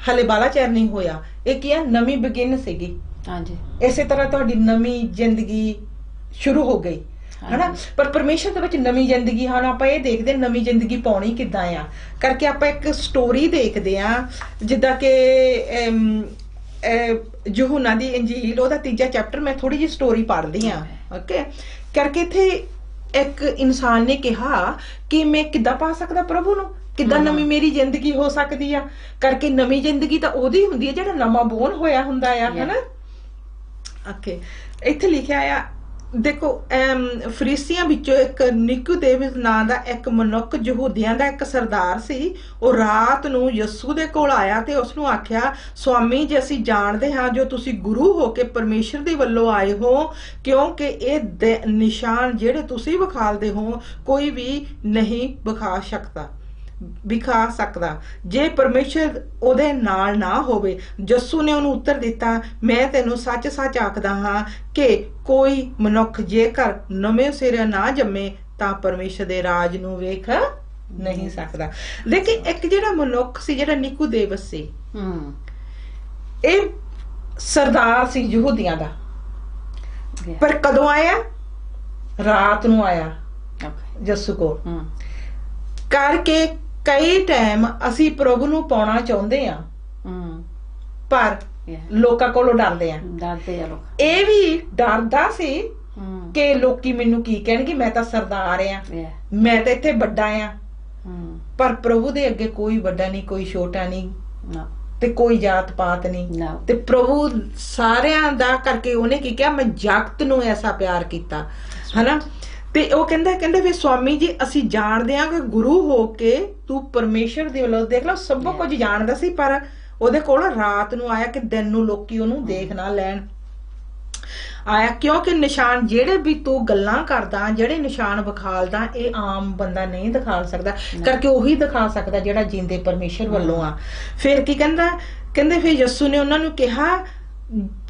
ਹਲੇ ਬਾਲਾ ਚਿਰ ਨਹੀਂ ਹੋਇਆ। ਇਹ ਕੀ ਆ, ਨਵੀਂ ਬਿਗਿਨ ਸੀਗੀ। ਹਾਂਜੀ, ਇਸੇ ਤਰ੍ਹਾਂ ਤੁਹਾਡੀ ਨਵੀਂ ਜ਼ਿੰਦਗੀ ਸ਼ੁਰੂ ਹੋ ਗਈ, ਹਨਾ? ਪਰ ਪਰਮੇਸ਼ਰ ਦੇ ਵਿੱਚ ਨਵੀਂ ਜ਼ਿੰਦਗੀ, ਹੁਣ ਆਪਾਂ ਇਹ ਦੇਖਦੇ ਨਵੀਂ ਜ਼ਿੰਦਗੀ ਪਾਉਣੀ ਕਿੱਦਾਂ ਆ, ਕਰਕੇ ਆਪਾਂ ਇੱਕ ਸਟੋਰੀ ਦੇਖਦੇ ਆ, ਜਿੱਦਾਂ ਕਿ यूहन्ना दी इंजील ओदा 3 चैप्टर मैं थोड़ी जी स्टोरी पढ़दी हाँ ओके करके इत्थे एक इंसान ने कहा कि मैं किद्दां पा सकदा प्रभु नूं किद्दां नवीं मेरी जिंदगी हो सकदी आ करके नवीं जिंदगी तां ओदी हुंदी है जिहड़ा नवां बोन होया हुंदा आ है ना ओके इत्थे लिखिआ आ देखो फरीसियां विचों एक निकुदेमुस नां दा एक मनुख यहूदियां दा एक सरदार सी ਉਹ ਰਾਤ ਨੂੰ ਯਿਸੂ ਦੇ ਕੋਲ ਆਇਆ ਤੇ ਉਸ ਨੂੰ ਆਖਿਆ स्वामी जी ਅਸੀਂ ਜਾਣਦੇ ਹਾਂ ਜੋ ਤੁਸੀਂ ਗੁਰੂ ਹੋ ਕੇ ਪਰਮੇਸ਼ਰ ਦੇ ਵੱਲੋਂ ਆਏ ਹੋ ਕਿਉਂਕਿ ਇਹ ਨਿਸ਼ਾਨ ਜਿਹੜੇ ਤੁਸੀਂ ਵਿਖਾਲਦੇ ਹੋ ਕੋਈ ਵੀ ਨਹੀਂ ਵਿਖਾ ਸਕਦਾ ਜੇ ਪਰਮੇਸ਼ਰ ਉਹਦੇ ਨਾਲ ਨਾ ਹੋਵੇ ਯਿਸੂ ਨੇ ਉਹਨੂੰ ਉੱਤਰ ਦਿੱਤਾ ਮੈਂ ਤੈਨੂੰ ਸੱਚ ਸੱਚ ਆਖਦਾ ਹਾਂ ਕਿ ਕੋਈ ਮਨੁੱਖ ਜੇਕਰ ਨਵੇਂ ਸਿਰੇ ਨਾ ਜੰਮੇ ਤਾਂ ਪਰਮੇਸ਼ਰ ਦੇ ਰਾਜ ਨੂੰ ਵੇਖ नहीं सकता लेकिन एक जेड़ा मनुख सी जेड़ा निकुदेमुस सी ए सरदार सी यहूदियां दा पर कदों आया रात नूं आया यीशु को करके कई टाइम असी प्रभु नूं पाउणा चाहुंदे आ पर लोकां कोलों डरदे आ लोग ए भी डरदा सी कि लोकी मैनू की कहणगे मैं तां सरदार आ मैं तां इत्थे वड्डा आ पर प्रभु दे अगे कोई बड़ा नहीं कोई छोटा नहीं ते कोई जात पात नहीं ते प्रभु सारियां दा करके उन्हें की कहा मैं जगत नूं ऐसा प्यार कीता है ना ते ओ कहंदा वे स्वामी जी असी जाणदे हां कि गुरु हो के तू परमेश्वर दे वल्लों देख लो सब कुछ जाणदा सी पर ओदे कोल रात नूं आया कि दिन नूं लोकी ओनू देख ना लैण आया क्योंकि निशान जेड़े भी तू गल्लां करदा जेड़े निशान विखालदा ए आम बंदा नहीं दिखा सकदा करके ओही दिखा सकदा जेड़ा जिंदे परमेश्वर वल्लों आ फिर की कहंदे फिर यीशु ने उन्हां नूं कहा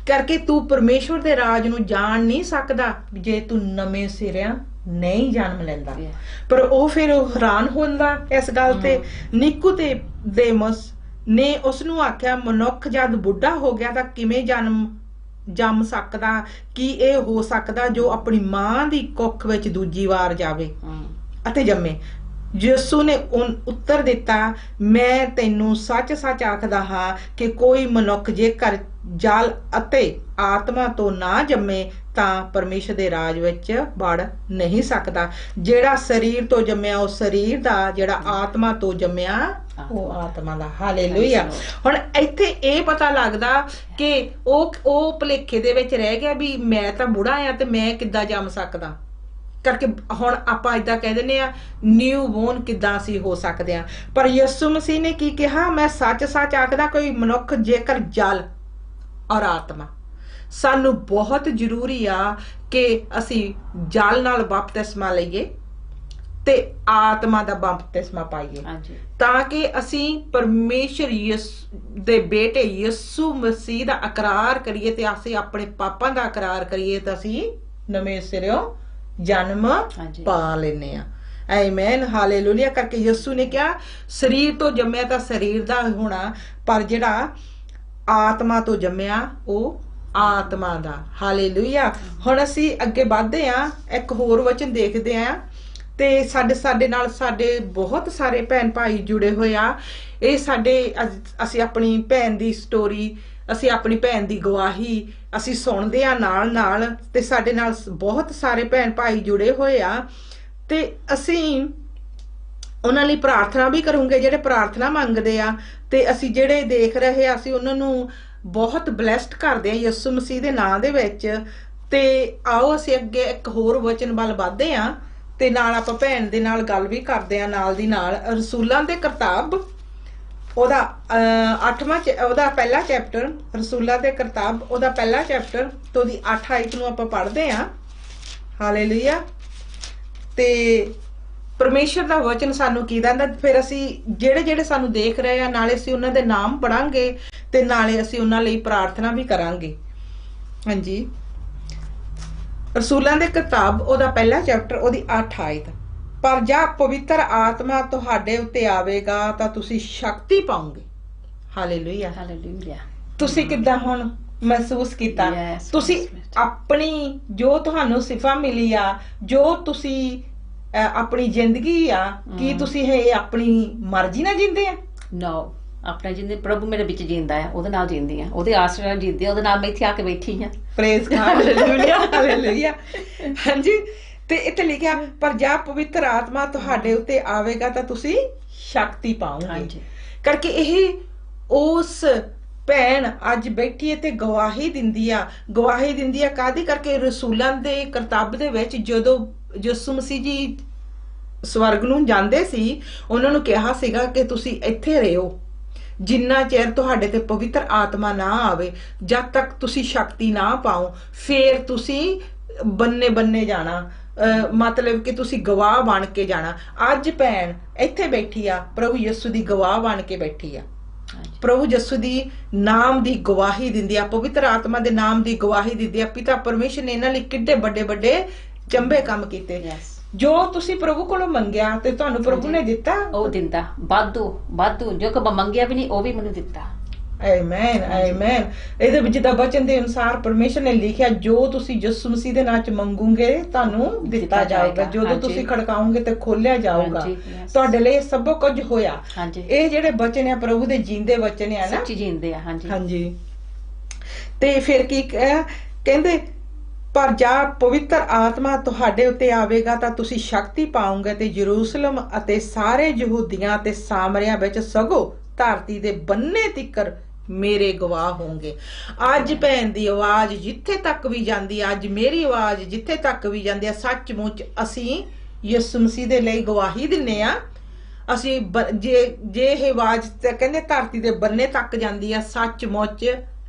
करके तू परमेश्वर दे राज नूं जाण नहीं सकदा जे तू नवें सिरिਆਂ नहीं जन्म लैंदा पर ਉਹ फिर हैरान ਹੁੰਦਾ इस गल ते निकुदेमुस ने उस नूं आख्या मनुख जद बुढ़ा हो गया तां किवें जम सकदा कि ਇਹ हो सकदा जो अपनी मां दी कुख विच दूजी वार जावे अते जम्मे यीशु ने उत्तर दिता मैं तैनू सच सच आखदा हां कि कोई मनुख जेकर जल अते आत्मा तो ना जम्मे तां परमेश्वर दे राज विच वड़ नहीं सकदा जेड़ा शरीर तो जम्मिया उस शरीर दा जेड़ा आत्मा तो जम्मिया ਉਹ ਆਤਮਾ ਦਾ ਹਾਲੇਲੂਇਆ ਹੁਣ ਇੱਥੇ ਇਹ ਪਤਾ ਲੱਗਦਾ ਕਿ ਉਹ ਭੁਲੇਖੇ ਦੇ ਵਿੱਚ ਰਹਿ ਗਿਆ ਵੀ ਮੈਂ ਤਾਂ ਬੁੜਾ ਆ ਤੇ ਮੈਂ ਕਿੱਦਾਂ ਜੰਮ ਸਕਦਾ करके हुण आपां इदां कह दिंदे आ न्यू बोर्न किदां असीं हो सकदे आ पर यीशु मसीह ने की कहा मैं सच सच आखदा कोई मनुख जेकर जल और आत्मा सानू बहुत जरूरी आ कि असीं जल नाल बपतिस्मा लईए ते आत्मा दा बपतिस्मा पाईए तां कि असीं परमेश्वर दे बेटे यीशु मसीह दा इकरार करिए ते असीं अपने पापां दा इकरार करिए ते असीं नवें सिरों जन्म पा लेने आ आमीन हालेलुया करके यीशु ने क्या शरीर तो जम्मिया तां शरीर दा होना पर जिहड़ा आत्मा तो जम्मिया वो आत्मा दा हालेलुया हुण असीं अगे वधदे आ एक होर वचन देखदे आ ते साडे नाल साडे बहुत सारे भैन भाई जुड़े होए आ ਇਹ ਸਾਡੇ ਅਸੀਂ ਆਪਣੀ ਭੈਣ ਦੀ ਸਟੋਰੀ ਅਸੀਂ ਆਪਣੀ ਭੈਣ ਦੀ ਗਵਾਹੀ ਅਸੀਂ ਸੁਣਦੇ ਆ ਨਾਲ ਤੇ ਸਾਡੇ ਨਾਲ ਬਹੁਤ ਸਾਰੇ ਭੈਣ ਭਾਈ ਜੁੜੇ ਹੋਏ ਆ ਤੇ ਅਸੀਂ ਉਹਨਾਂ ਲਈ ਪ੍ਰਾਰਥਨਾ ਵੀ ਕਰੂੰਗੇ ਜਿਹੜੇ ਪ੍ਰਾਰਥਨਾ ਮੰਗਦੇ ਆ ਤੇ ਅਸੀਂ ਜਿਹੜੇ ਦੇਖ ਰਹੇ ਆ ਅਸੀਂ ਉਹਨਾਂ ਨੂੰ ਬਹੁਤ ਬਲੈਸਡ ਕਰਦੇ ਆ ਯਿਸੂ ਮਸੀਹ ਦੇ ਨਾਮ ਦੇ ਵਿੱਚ ਤੇ ਆਓ ਅਸੀਂ ਅੱਗੇ ਇੱਕ ਹੋਰ ਵਚਨ ਵੱਲ ਵਧਦੇ ਆ ਤੇ ਨਾਲ ਆਪਾਂ ਭੈਣ ਦੇ ਨਾਲ ਗੱਲ ਵੀ ਕਰਦੇ ਆ ਨਾਲ ਦੀ ਨਾਲ ਰਸੂਲਾਂ ਦੇ ਕਿਤਾਬ ਉਹਦਾ 8ਵਾਂ ਉਹਦਾ ਪਹਿਲਾ ਚੈਪਟਰ ਰਸੂਲਾਂ ਦੇ ਕਿਤਾਬ ਉਹਦਾ ਪਹਿਲਾ ਚੈਪਟਰ ਤੋਂ ਦੀ 8 ਆਇਤ ਨੂੰ ਆਪਾਂ ਪੜ੍ਹਦੇ ਆ ਹਾਲੇਲੂਇਆ ਤੇ परमेश्वर का वचन सानू की दंदा फिर असी जेड़े जेड़े सानू देख रहे हैं नाले असी उन्हां दे नाम पढ़ांगे ते नाले असी उन्हां लई प्रार्थना भी करांगे। हाँ जी रसूलां दे किताब ओदा पहला चैप्टर ओदी 8 आयत पर जा पवित्र आत्मा तुहाडे उत्ते आवेगा तां तुसी शक्ति पाओगे। हालेलुया हालेलुया तुसी किद्दां हुण महसूस कीता तुसी अपनी जो तुहानू सिफा मिली आ जो तुसी अपनी जिंदगी आ की तुसी है अपनी मर्जी ना जींदे आ? नो ਆਪਣਾ ਜਿੰਦੇ ਪ੍ਰਭੂ ਮੇਰੇ ਵਿੱਚ ਜਿੰਦਾ ਆ ਉਹਦੇ ਨਾਲ ਜਿੰਦੀ ਆ, ਉਹਦੇ ਆਸਰੇ ਨਾਲ ਜਿੰਦੀ ਆ, ਉਹਦੇ ਨਾਲ ਮੈਂ ਇੱਥੇ ਆ ਕੇ ਬੈਠੀ ਆ। Praise god, hallelujah hallelujah. ਹਾਂਜੀ, ਤੇ ਇੱਥੇ ਲਿਖਿਆ ਪਰ ਜਦ ਪਵਿੱਤਰ ਆਤਮਾ ਤੁਹਾਡੇ ਉੱਤੇ ਆਵੇਗਾ ਤਾਂ ਤੁਸੀਂ ਸ਼ਕਤੀ ਪਾਓਗੇ। ਕਰਕੇ ਇਹ ਉਸ ਭੈਣ ਅੱਜ ਬੈਠੀ ਹੈ ਤੇ ਗਵਾਹੀ ਦਿੰਦੀ ਆ ਕਾਹਦੀ ਕਰਕੇ? ਰਸੂਲਾਂ ਦੇ ਕਰਤੱਵ ਦੇ ਵਿੱਚ ਜਦੋਂ ਯਿਸੂ ਮਸੀਹ ਜੀ ਸਵਰਗ ਨੂੰ ਜਾਂਦੇ ਸੀ, ਉਹਨਾਂ ਨੂੰ ਕਿਹਾ ਸੀਗਾ ਕਿ ਤੁਸੀਂ ਇੱਥੇ ਰਹੋ ਜਿੰਨਾ ਚਿਰ ਤੁਹਾਡੇ ਤੇ ਪਵਿੱਤਰ ਆਤਮਾ ਨਾ ਆਵੇ, ਜਦ ਤੱਕ ਤੁਸੀਂ ਸ਼ਕਤੀ ਨਾ ਪਾਓ, ਫੇਰ ਤੁਸੀਂ ਬੰਨੇ ਜਾਣਾ, ਮਤਲਬ ਕਿ ਤੁਸੀਂ ਗਵਾਹ ਬਣ ਕੇ ਜਾਣਾ। ਅੱਜ ਭੈਣ ਇੱਥੇ ਬੈਠੀ ਆ, ਪ੍ਰਭੂ ਯਿਸੂ ਦੀ ਗਵਾਹ ਬਣ ਕੇ ਬੈਠੀ ਆ, ਪ੍ਰਭੂ ਯਿਸੂ ਦੀ ਨਾਮ ਦੀ ਗਵਾਹੀ ਦਿੰਦੀ ਆ, ਪਵਿੱਤਰ ਆਤਮਾ ਦੇ ਨਾਮ ਦੀ ਗਵਾਹੀ ਦਿੰਦੀ ਆ। ਪਿਤਾ ਪਰਮੇਸ਼ਰ ਨੇ ਇਹਨਾਂ ਲਈ ਕਿੱਡੇ ਵੱਡੇ ਚੰਬੇ ਕੰਮ ਕੀਤੇ। ਜੋ ਤੁਸੀਂ ਪ੍ਰਭੂ ਕੋਲੋਂ ਮੰਗਿਆ ਤੇ ਤੁਹਾਨੂੰ ਪ੍ਰਭੂ ਨੇ ਦਿੱਤਾ, ਉਹ ਦਿੰਦਾ ਵਾਧੂ। ਜੋ ਕਿ ਮੰਗਿਆ ਵੀ ਨਹੀਂ ਉਹ ਵੀ ਮੈਨੂੰ ਦਿੱਤਾ। Amen amen. ਇਹਦੇ ਵਿੱਚ ਤਾਂ ਬਚਨ ਦੇ ਅਨੁਸਾਰ ਪਰਮੇਸ਼ਰ ਨੇ ਲਿਖਿਆ, ਜੋ ਤੁਸੀਂ ਯਿਸੂ ਮਸੀਹ ਦੇ ਨਾਮ ਚ ਮੰਗੋਗੇ ਤੁਹਾਨੂੰ ਦਿੱਤਾ ਜਾਏਗਾ, ਜਦੋਂ ਤੁਸੀਂ ਖੜਕਾਓਗੇ ਤੇ ਖੋਲਿਆ ਜਾਊਗਾ। ਤੁਹਾਡੇ ਲਈ ਸਭ ਕੁਝ ਹੋਇਆ। ਇਹ ਜਿਹੜੇ ਬਚਨ ਆ ਪ੍ਰਭੂ ਦੇ ਜੀਂਦੇ ਬਚਨ ਆ ਨਾ, ਸੱਚੀ ਜੀਂਦੇ ਆ। ਹਾਂਜੀ। ਤੇ ਫਿਰ ਕੀ ਕਹਿੰਦੇ? ਪਰ ਜਦ ਪਵਿੱਤਰ ਆਤਮਾ ਤੁਹਾਡੇ ਉੱਤੇ ਆਵੇਗਾ ਤਾਂ ਤੁਸੀਂ ਸ਼ਕਤੀ ਪਾਓਗੇ ਤੇ ਯਰੂਸ਼ਲਮ ਅਤੇ ਸਾਰੇ ਯਹੂਦੀਆਂ ਤੇ ਸਾਮਰਿਆਂ ਵਿੱਚ ਸਗੋਂ ਧਰਤੀ ਦੇ ਬੰਨੇ ਤਿੱਕਰ ਮੇਰੇ ਗਵਾਹ ਹੋਣਗੇ। ਅੱਜ ਭੈਣ ਦੀ ਆਵਾਜ਼ ਜਿੱਥੇ ਤੱਕ ਵੀ ਜਾਂਦੀ ਆ, ਅੱਜ ਮੇਰੀ ਆਵਾਜ਼ ਜਿੱਥੇ ਤੱਕ ਵੀ ਜਾਂਦੀ ਆ, ਸੱਚਮੁੱਚ ਅਸੀਂ ਯਿਸੂ ਮਸੀਹ ਦੇ ਲਈ ਗਵਾਹੀ ਦਿੰਨੇ ਆ। ਅਸੀਂ ਜੇ ਇਹ ਆਵਾਜ਼ ਕਹਿੰਦੇ ਧਰਤੀ ਦੇ ਬੰਨੇ ਤੱਕ ਜਾਂਦੀ ਆ, ਸੱਚਮੁੱਚ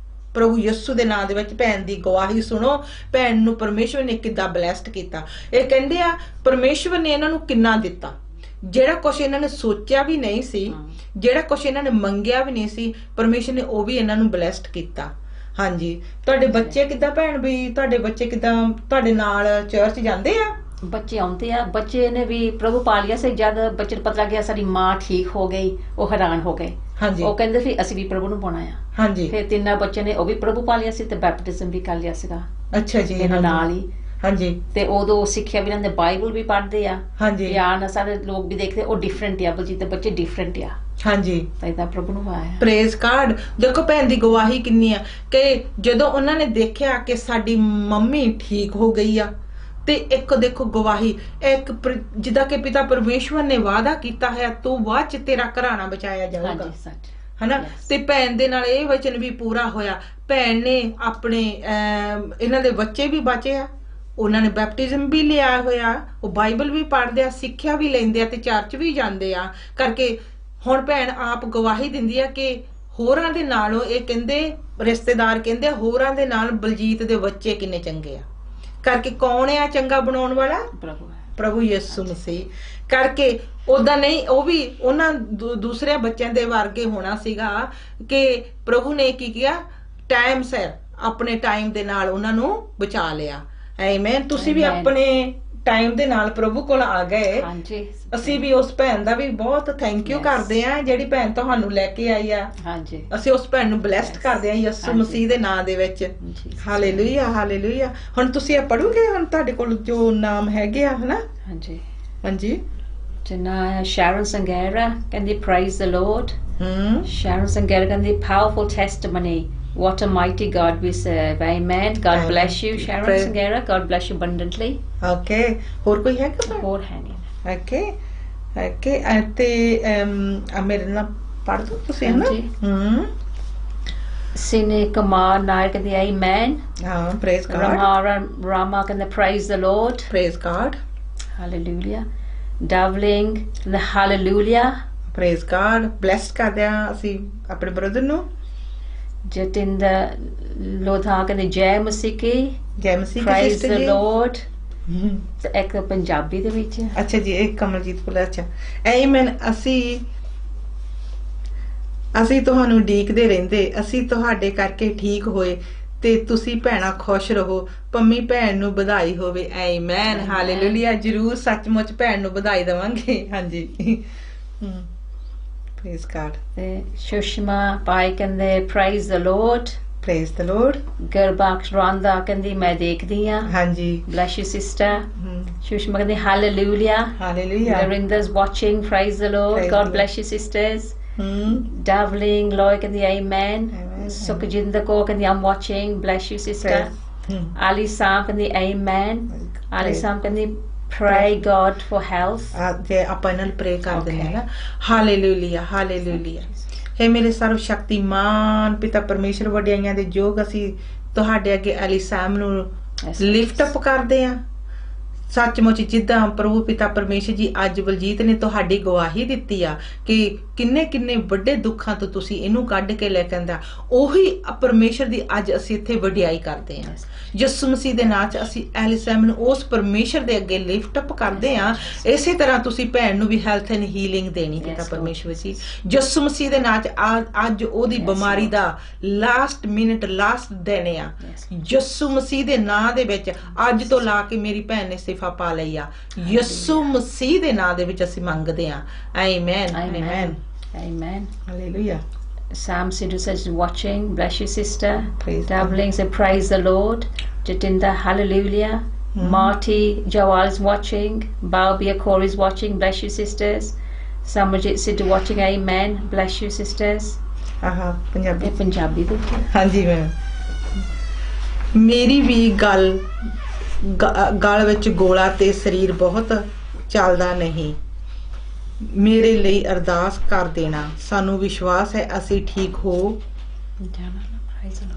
ਪ੍ਰਭੂ ਯਿਸੂ ਦੇ ਨਾਮ ਦੇ ਵਿੱਚ ਭੈਣ ਦੀ ਗਵਾਹੀ ਸੁਣੋ। ਭੈਣ ਨੂੰ ਪਰਮੇਸ਼ਵਰ ਨੇ ਕਿੱਦਾਂ ਬਲੈਸਡ ਕੀਤਾ। ਇਹ ਕਹਿੰਦੇ ਆ ਪ੍ਰਮੇਸ਼ਵਰ ਨੇ ਇਹਨਾਂ ਨੂੰ ਕਿੰਨਾ ਦਿੱਤਾ, ਜਿਹੜਾ ਕੁਛ ਇਹਨਾਂ ਨੇ ਸੋਚਿਆ ਵੀ ਨਹੀਂ ਸੀ, ਜਿਹੜਾ ਕੁਛ ਇਹਨਾਂ ਨੇ ਮੰਗਿਆ ਵੀ ਨਹੀਂ ਸੀ, ਪਰਮੇਸ਼ਰ ਨੇ ਉਹ ਵੀ ਇਹਨਾਂ ਨੂੰ ਬਲੈਸਡ ਕੀਤਾ। ਹਾਂਜੀ। ਤੁਹਾਡੇ ਬੱਚੇ ਕਿੱਦਾਂ ਭੈਣ? ਵੀ ਤੁਹਾਡੇ ਬੱਚੇ ਕਿੱਦਾਂ ਤੁਹਾਡੇ ਨਾਲ ਚਰਚ ਜਾਂਦੇ ਆ? ਬੱਚੇ ਆਉਂਦੇ ਆ। ਬੱਚੇ ਨੇ ਵੀ ਪ੍ਰਭੂ ਪਾ ਲਿਆ ਸੀ। ਜਦ ਬੱਚੇ ਨੂੰ ਪਤਾ ਲੱਗਿਆ ਸਾਡੀ ਮਾਂ ਠੀਕ ਹੋ ਗਈ, ਉਹ ਹੈਰਾਨ ਹੋ ਗਏ। ਹਾਂਜੀ। ਉਹ ਕਹਿੰਦੇ ਫਿਰ ਅਸੀਂ ਵੀ ਪ੍ਰਭੂ ਨੂੰ ਪਾਉਣਾ ਆ। ਹਾਂਜੀ। ਫਿਰ ਤਿੰਨਾਂ ਬੱਚੇ ਨੇ ਉਹ ਵੀ ਪ੍ਰਭੂ ਪਾ ਲਿਆ ਸੀ ਤੇ ਬੈਪਟਿਜ਼ਮ ਵੀ ਕਰ ਲਿਆ ਸੀਗਾ। ਅੱਛਾ ਜੀ। ਇਹਨਾਂ ਨਾਲ ਹੀ। ਹਾਂਜੀ। ਤੇ ਉਦੋਂ ਸਿੱਖਿਆ ਵੀ ਇਹਨਾਂ ਦੇ ਬਾਈਬਲ ਵੀ ਪੜ੍ਹਦੇ ਆ। ਹਾਂਜੀ। ਯਾਰ ਸਾਰੇ ਲੋਕ ਵੀ ਦੇਖਦੇ ਉਹ ਡਿਫਰੈਂਟ ਆ, ਬਲਜੀਤ ਦੇ ਬੱਚੇ ਡਿਫਰੈਂਟ ਆ। ਹਾਂਜੀ। ਤਾਂ ਇਹਦਾ ਪ੍ਰਭੂ ਨੂੰ ਆਇਆ। Praise god. ਦੇਖੋ ਭੈਣ ਦੀ ਗਵਾਹੀ ਕਿੰਨੀ ਆ ਕਿ ਜਦੋਂ ਉਹਨਾਂ ਨੇ ਦੇਖਿਆ ਕਿ ਸਾਡੀ ਮੰਮੀ ਠੀਕ ਹੋ ਗਈ ਆ, ਤੇ ਇੱਕ ਦੇਖੋ ਗਵਾਹੀ, ਇੱਕ ਜਿੱਦਾਂ ਕਿ ਪਿਤਾ ਪਰਮੇਸ਼ਵਰ ਨੇ ਵਾਅਦਾ ਕੀਤਾ ਹੈ, ਤੂੰ ਬਾਅਦ ਚ ਤੇਰਾ ਘਰਾਣਾ ਬਚਾਇਆ ਜਾਊਗਾ, ਹਨਾ। ਤੇ ਭੈਣ ਦੇ ਨਾਲ ਇਹ ਵਚਨ ਵੀ ਪੂਰਾ ਹੋਇਆ। ਭੈਣ ਨੇ ਆਪਣੇ ਇਹਨਾਂ ਦੇ ਬੱਚੇ ਵੀ ਬਚੇ ਆ, ਉਹਨਾਂ ਨੇ ਬੈਪਟਿਜ਼ਮ ਵੀ ਲਿਆ ਹੋਇਆ, ਉਹ ਬਾਈਬਲ ਵੀ ਪੜ੍ਹਦੇ ਆ, ਸਿੱਖਿਆ ਵੀ ਲੈਂਦੇ ਆ ਤੇ ਚਰਚ ਵੀ ਜਾਂਦੇ ਆ। ਕਰਕੇ ਹੁਣ ਭੈਣ ਆਪ ਗਵਾਹੀ ਦਿੰਦੀ ਆ ਕਿ ਹੋਰਾਂ ਦੇ ਨਾਲੋਂ, ਇਹ ਕਹਿੰਦੇ ਰਿਸ਼ਤੇਦਾਰ ਕਹਿੰਦੇ ਹੋਰਾਂ ਦੇ ਨਾਲ ਬਲਜੀਤ ਦੇ ਬੱਚੇ ਕਿੰਨੇ ਚੰਗੇ ਆ। ਕਰਕੇ ਕੌਣ ਆ ਚੰਗਾ ਬਣਾਉਣ ਵਾਲਾ? ਪ੍ਰਭੂ ਯਿਸੂ ਮਸੀਹ। ਕਰਕੇ ਉਦਾਂ ਨਹੀਂ, ਉਹ ਵੀ ਉਹਨਾਂ ਦੂਸਰੇ ਬੱਚਿਆਂ ਦੇ ਵਰਗੇ ਹੋਣਾ ਸੀਗਾ ਕਿ ਪ੍ਰਭੂ ਨੇ ਕੀ ਕੀਤਾ, ਟਾਈਮ ਸਿਰ ਆਪਣੇ ਟਾਈਮ ਦੇ ਨਾਲ ਉਹਨਾਂ ਨੂੰ ਬਚਾ ਲਿਆ। ਆਮੇਨ। ਤੁਸੀਂ ਵੀ ਆਪਣੇ ਟਾਈਮ ਦੇ ਨਾਲ ਪ੍ਰਭੂ ਕੋਲ ਆ ਗਏ। ਅਸੀਂ ਵੀ ਉਸ ਭੈਣ ਦਾ ਵੀ ਬਹੁਤ ਥੈਂਕ ਯੂ ਕਰਦੇ ਆ, ਜਿਹੜੀ ਭੈਣ ਤੁਹਾਨੂੰ ਲੈ ਕੇ ਆਈ ਆ। ਅਸੀਂ ਉਸ ਭੈਣ ਨੂੰ ਬਲੈਸਡ ਕਰਦੇ ਆ ਯਿਸੂ ਮਸੀਹ ਦੇ ਨਾਮ ਦੇ ਵਿੱਚ। Hallelujah hallelujah. ਹੁਣ ਤੁਸੀਂ ਇਹ ਪੜੋਗੇ, ਹੁਣ ਤੁਹਾਡੇ ਕੋਲ ਜੋ ਨਾਮ ਹੈਗੇ ਆ, ਹਨਾ? ਹਾਂਜੀ ਹਾਂਜੀ। Janaya Sharon Sangera ਕਹਿੰਦੀ praise the Lord. Sharon Sangera ਕਹਿੰਦੀ powerful testimony. What a mighty God we serve. Amen. God bless you, Sharon Sangera. God bless you abundantly. Okay. ਹੋਰ ਕੋਈ ਹੈ ਕਿ? ਹੋਰ ਹੈ ਨਹੀਂ। Okay. Okay. ਤੇ ਮੇਰੇ ਨਾਲ ਪੜ੍ਹ ਦੋ ਤੁਸੀਂ, ਹਨਾ? Sine Kumar Nair ਕਹਿੰਦੀ amen. ਹਾਂ, praise God. Rama ਕਹਿੰਦੀ praise the Lord. Praise God. Hallelujah. Dovling the hallelujah. Praise God. Blessed ਕਰਦੇ ਆ ਅਸੀਂ ਆਪਣੇ ਬ੍ਰਦਰ ਨੂੰ। Jatinder Lodha ਕਹਿੰਦੇ ਜੈ ਮਸੀਹ ਕੀ। ਜੈ ਮਸੀਹ ਕੀ। Praise the Lord. ਇੱਕ ਪੰਜਾਬੀ ਦੇ ਵਿੱਚ। ਅੱਛਾ ਜੀ, ਇੱਕ ਕਮਲਜੀਤ ਕੋਲ। ਅੱਛਾ। ਆਮੇਨ। ਅਸੀਂ ਤੁਹਾਨੂੰ ਉਡੀਕਦੇ ਰਹਿੰਦੇ, ਅਸੀਂ ਤੁਹਾਡੇ ਕਰਕੇ ਠੀਕ ਹੋਏ ਤੇ ਤੁਸੀਂ ਭੈਣਾਂ ਖੁਸ਼ ਰਹੋ। ਪੰਮੀ ਭੈਣ ਨੂੰ ਵਧਾਈ ਹੋਵੇ। Amen hallelujah. ਜਰੂਰ ਸੱਚਮੁੱਚ ਭੈਣ ਨੂੰ ਵਧਾਈ ਦੇਵਾਂਗੇ। ਹਾਂਜੀ। Praise god. ਤੇ ਸੁਸ਼ਮਾ ਪਾਈ ਕਹਿੰਦੇ praise the Lord. Praise the Lord. ਗਰਬਾਕਸ਼ ਰਾਂਦਾ ਕਹਿੰਦੀ ਮੈਂ ਦੇਖਦੀ ਆ। ਹਾਂਜੀ। bless you sister. ਸੁਸ਼ਮਾ ਕਹਿੰਦੀ hallelujah. Hallelujah. Narinda's watching. Praise the Lord. God bless you sisters. Davling Loy ਕਹਿੰਦੀ amen. Amen. Sukhjinder Kaur ਕਹਿੰਦੀ I'm watching. Bless you sister. Ali Sam ਕਹਿੰਦੀ amen. Ali Sam ਕਹਿੰਦੀ pray God for health. ਤੇ ਆਪਾਂ ਇਹਨਾਂ ਨੂੰ ਪ੍ਰੇ ਕਰ ਦਿੰਦੇ ਹਾਂ ਨਾ। Hallelujah hallelujah. हे ਮੇਰੇ ਸਰਵ ਸ਼ਕਤੀਮਾਨ ਪਿਤਾ ਪਰਮੇਸ਼ਰ, ਵਡਿਆਈਆਂ ਦੇ ਯੋਗ ਅਸੀਂ ਤੁਹਾਡੇ ਅੱਗੇ ਅਲੀ ਸੈਮ ਨੂੰ ਲਿਫਟ ਅਪ ਕਰਦੇ ਹਾਂ। ਸੱਚਮੁੱਚ ਜਿੱਦਾਂ ਪ੍ਰਭੂ ਪਿਤਾ ਪਰਮੇਸ਼ਰ ਜੀ ਅੱਜ ਬਲਜੀਤ ਨੇ ਤੁਹਾਡੀ ਗਵਾਹੀ ਦਿੱਤੀ ਆ ਕਿ ਕਿੰਨੇ ਕਿੰਨੇ ਵੱਡੇ ਦੁੱਖਾਂ ਤੋਂ ਤੁਸੀਂ ਇਹਨੂੰ ਕੱਢ ਕੇ ਲੈ ਕੇ ਆਂਦਾ, ਉਹੀ ਪਰਮੇਸ਼ਰ ਦੀ ਅੱਜ ਅਸੀਂ ਇੱਥੇ ਵਡਿਆਈ ਕਰਦੇ ਹਾਂ। ਯਿਸੂ ਮਸੀਹ ਦੇ ਨਾਂ 'ਚ ਅਸੀਂ ਐਲਿਸੈਮ ਨੂੰ ਉਸ ਪਰਮੇਸ਼ਰ ਦੇ ਅੱਗੇ ਲਿਫਟ ਅਪ ਕਰਦੇ ਹਾਂ। ਇਸੇ ਤਰ੍ਹਾਂ ਤੁਸੀਂ ਭੈਣ ਨੂੰ ਵੀ ਹੈਲਥ ਐਂਡ ਹੀਲਿੰਗ ਦੇਣੀ ਪਿਤਾ ਪਰਮੇਸ਼ਰ ਜੀ। ਯਿਸੂ ਮਸੀਹ ਦੇ ਨਾਂ 'ਚ ਅੱਜ ਉਹਦੀ ਬਿਮਾਰੀ ਦਾ ਲਾਸਟ ਮਿੰਟ ਲਾਸਟ ਦਿਨ ਆ। ਯਿਸੂ ਮਸੀਹ ਦੇ ਨਾਂ ਦੇ ਵਿੱਚ ਅੱਜ ਤੋਂ ਲਾ ਕੇ ਮੇਰੀ ਭੈਣ ਨੇ ਸਿਫਾ ਪਾ ਲਈ ਆ। ਯਿਸੂ ਮਸੀਹ ਦੇ ਨਾਂ ਦੇ ਵਿੱਚ ਅਸੀਂ ਮੰਗਦੇ ਹਾਂ। Amen amen Amen. Hallelujah. Sam Sidhu says watching. Bless you sister. Praise Dabbling says praise the Lord. Jatinda hallelujah. Marty Jawal is watching. Balbia Corey is watching. Bless you sisters. Samajit Sidhu watching. Amen. Bless you sisters. Punjabi Punjabi ਦੇਖੋ। ਹਾਂਜੀ ma'am. ਮੇਰੀ ਵੀ ਗਲ ਵਿੱਚ ਗੋਲਾ ਤੇ ਸਰੀਰ ਬਹੁਤ ਚੱਲਦਾ ਨਹੀਂ। ਮੇਰੇ ਲਈ ਅਰਦਾਸ ਕਰ ਦੇਣਾ। ਸਾਨੂੰ ਵਿਸ਼ਵਾਸ ਹੈ ਅਸੀਂ ਠੀਕ ਹੋ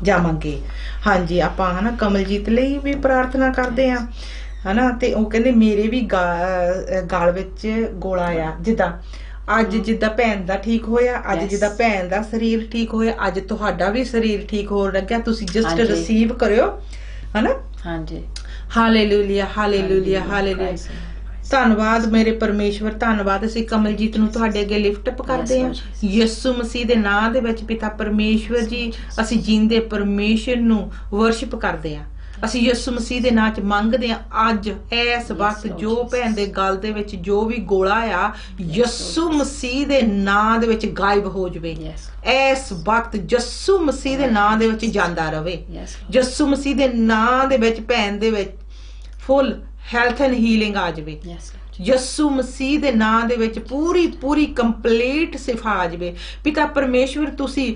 ਜਾਵਾਂਗੇ। ਹਾਂਜੀ ਆਪਾਂ ਹਨਾ ਕਮਲਜੀਤ ਲਈ ਵੀ ਪ੍ਰਾਰਥਨਾ ਕਰਦੇ ਆ ਹਨਾ। ਤੇ ਉਹ ਕਹਿੰਦੇ ਮੇਰੇ ਵੀ ਗਲ ਵਿੱਚ ਗੋਲਾ ਆ। ਜਿੱਦਾਂ ਅੱਜ ਜਿੱਦਾਂ ਭੈਣ ਦਾ ਠੀਕ ਹੋਇਆ, ਅੱਜ ਜਿੱਦਾਂ ਭੈਣ ਦਾ ਸਰੀਰ ਠੀਕ ਹੋਇਆ, ਅੱਜ ਤੁਹਾਡਾ ਵੀ ਸਰੀਰ ਠੀਕ ਹੋਣ ਲੱਗਿਆ। ਤੁਸੀਂ ਜਸਟ ਰਿਸੀਵ ਕਰਿਓ ਹਨਾ। ਹਾਂਜੀ ਹਾਲੇਲੂਇਆ ਹਾਲੇਲੂਇਆ ਹਾਲੇਲੂਇਆ। ਧੰਨਵਾਦ ਮੇਰੇ ਪਰਮੇਸ਼ਵਰ, ਧੰਨਵਾਦ। ਅਸੀਂ ਕਮਲਜੀਤ ਨੂੰ ਤੁਹਾਡੇ ਅੱਗੇ ਲਿਫਟ ਅਪ ਕਰਦੇ ਹਾਂ ਯਿਸੂ ਮਸੀਹ ਦੇ ਨਾਂ ਦੇ ਵਿੱਚ। ਪਿਤਾ ਪਰਮੇਸ਼ਵਰ ਜੀ ਅਸੀਂ ਜੀਂਦੇ ਪਰਮੇਸ਼ਰ ਨੂੰ ਵਰਸ਼ਿਪ ਕਰਦੇ ਹਾਂ। ਅਸੀਂ ਯਿਸੂ ਮਸੀਹ ਦੇ ਨਾਂ 'ਚ ਮੰਗਦੇ ਹਾਂ ਅੱਜ ਇਸ ਵਕਤ ਜੋ ਭੈਣ ਦੇ ਗਲ ਦੇ ਵਿੱਚ ਜੋ ਵੀ ਗੋਲਾ ਆ ਯਿਸੂ ਮਸੀਹ ਦੇ ਨਾਂ ਦੇ ਵਿੱਚ ਗਾਇਬ ਹੋ ਜਾਵੇ। ਇਸ ਵਕਤ ਯਿਸੂ ਮਸੀਹ ਦੇ ਨਾਂ ਦੇ ਵਿੱਚ ਜਾਂਦਾ ਰਵੇ। ਯਿਸੂ ਮਸੀਹ ਦੇ ਨਾਂ ਦੇ ਵਿੱਚ ਭੈਣ ਦੇ ਵਿੱਚ ਫੁੱਲ ਹੈਲਥ ਐਂਡ ਹੀਲਿੰਗ ਆ ਜਾਵੇ। ਯਿਸੂ ਮਸੀਹ ਦੇ ਨਾਂ ਦੇ ਵਿੱਚ ਪੂਰੀ ਕੰਪਲੀਟ ਸਿਫਾ ਆ ਜਾਵੇ। ਪਿਤਾ ਪਰਮੇਸ਼ਵਰ ਤੁਸੀਂ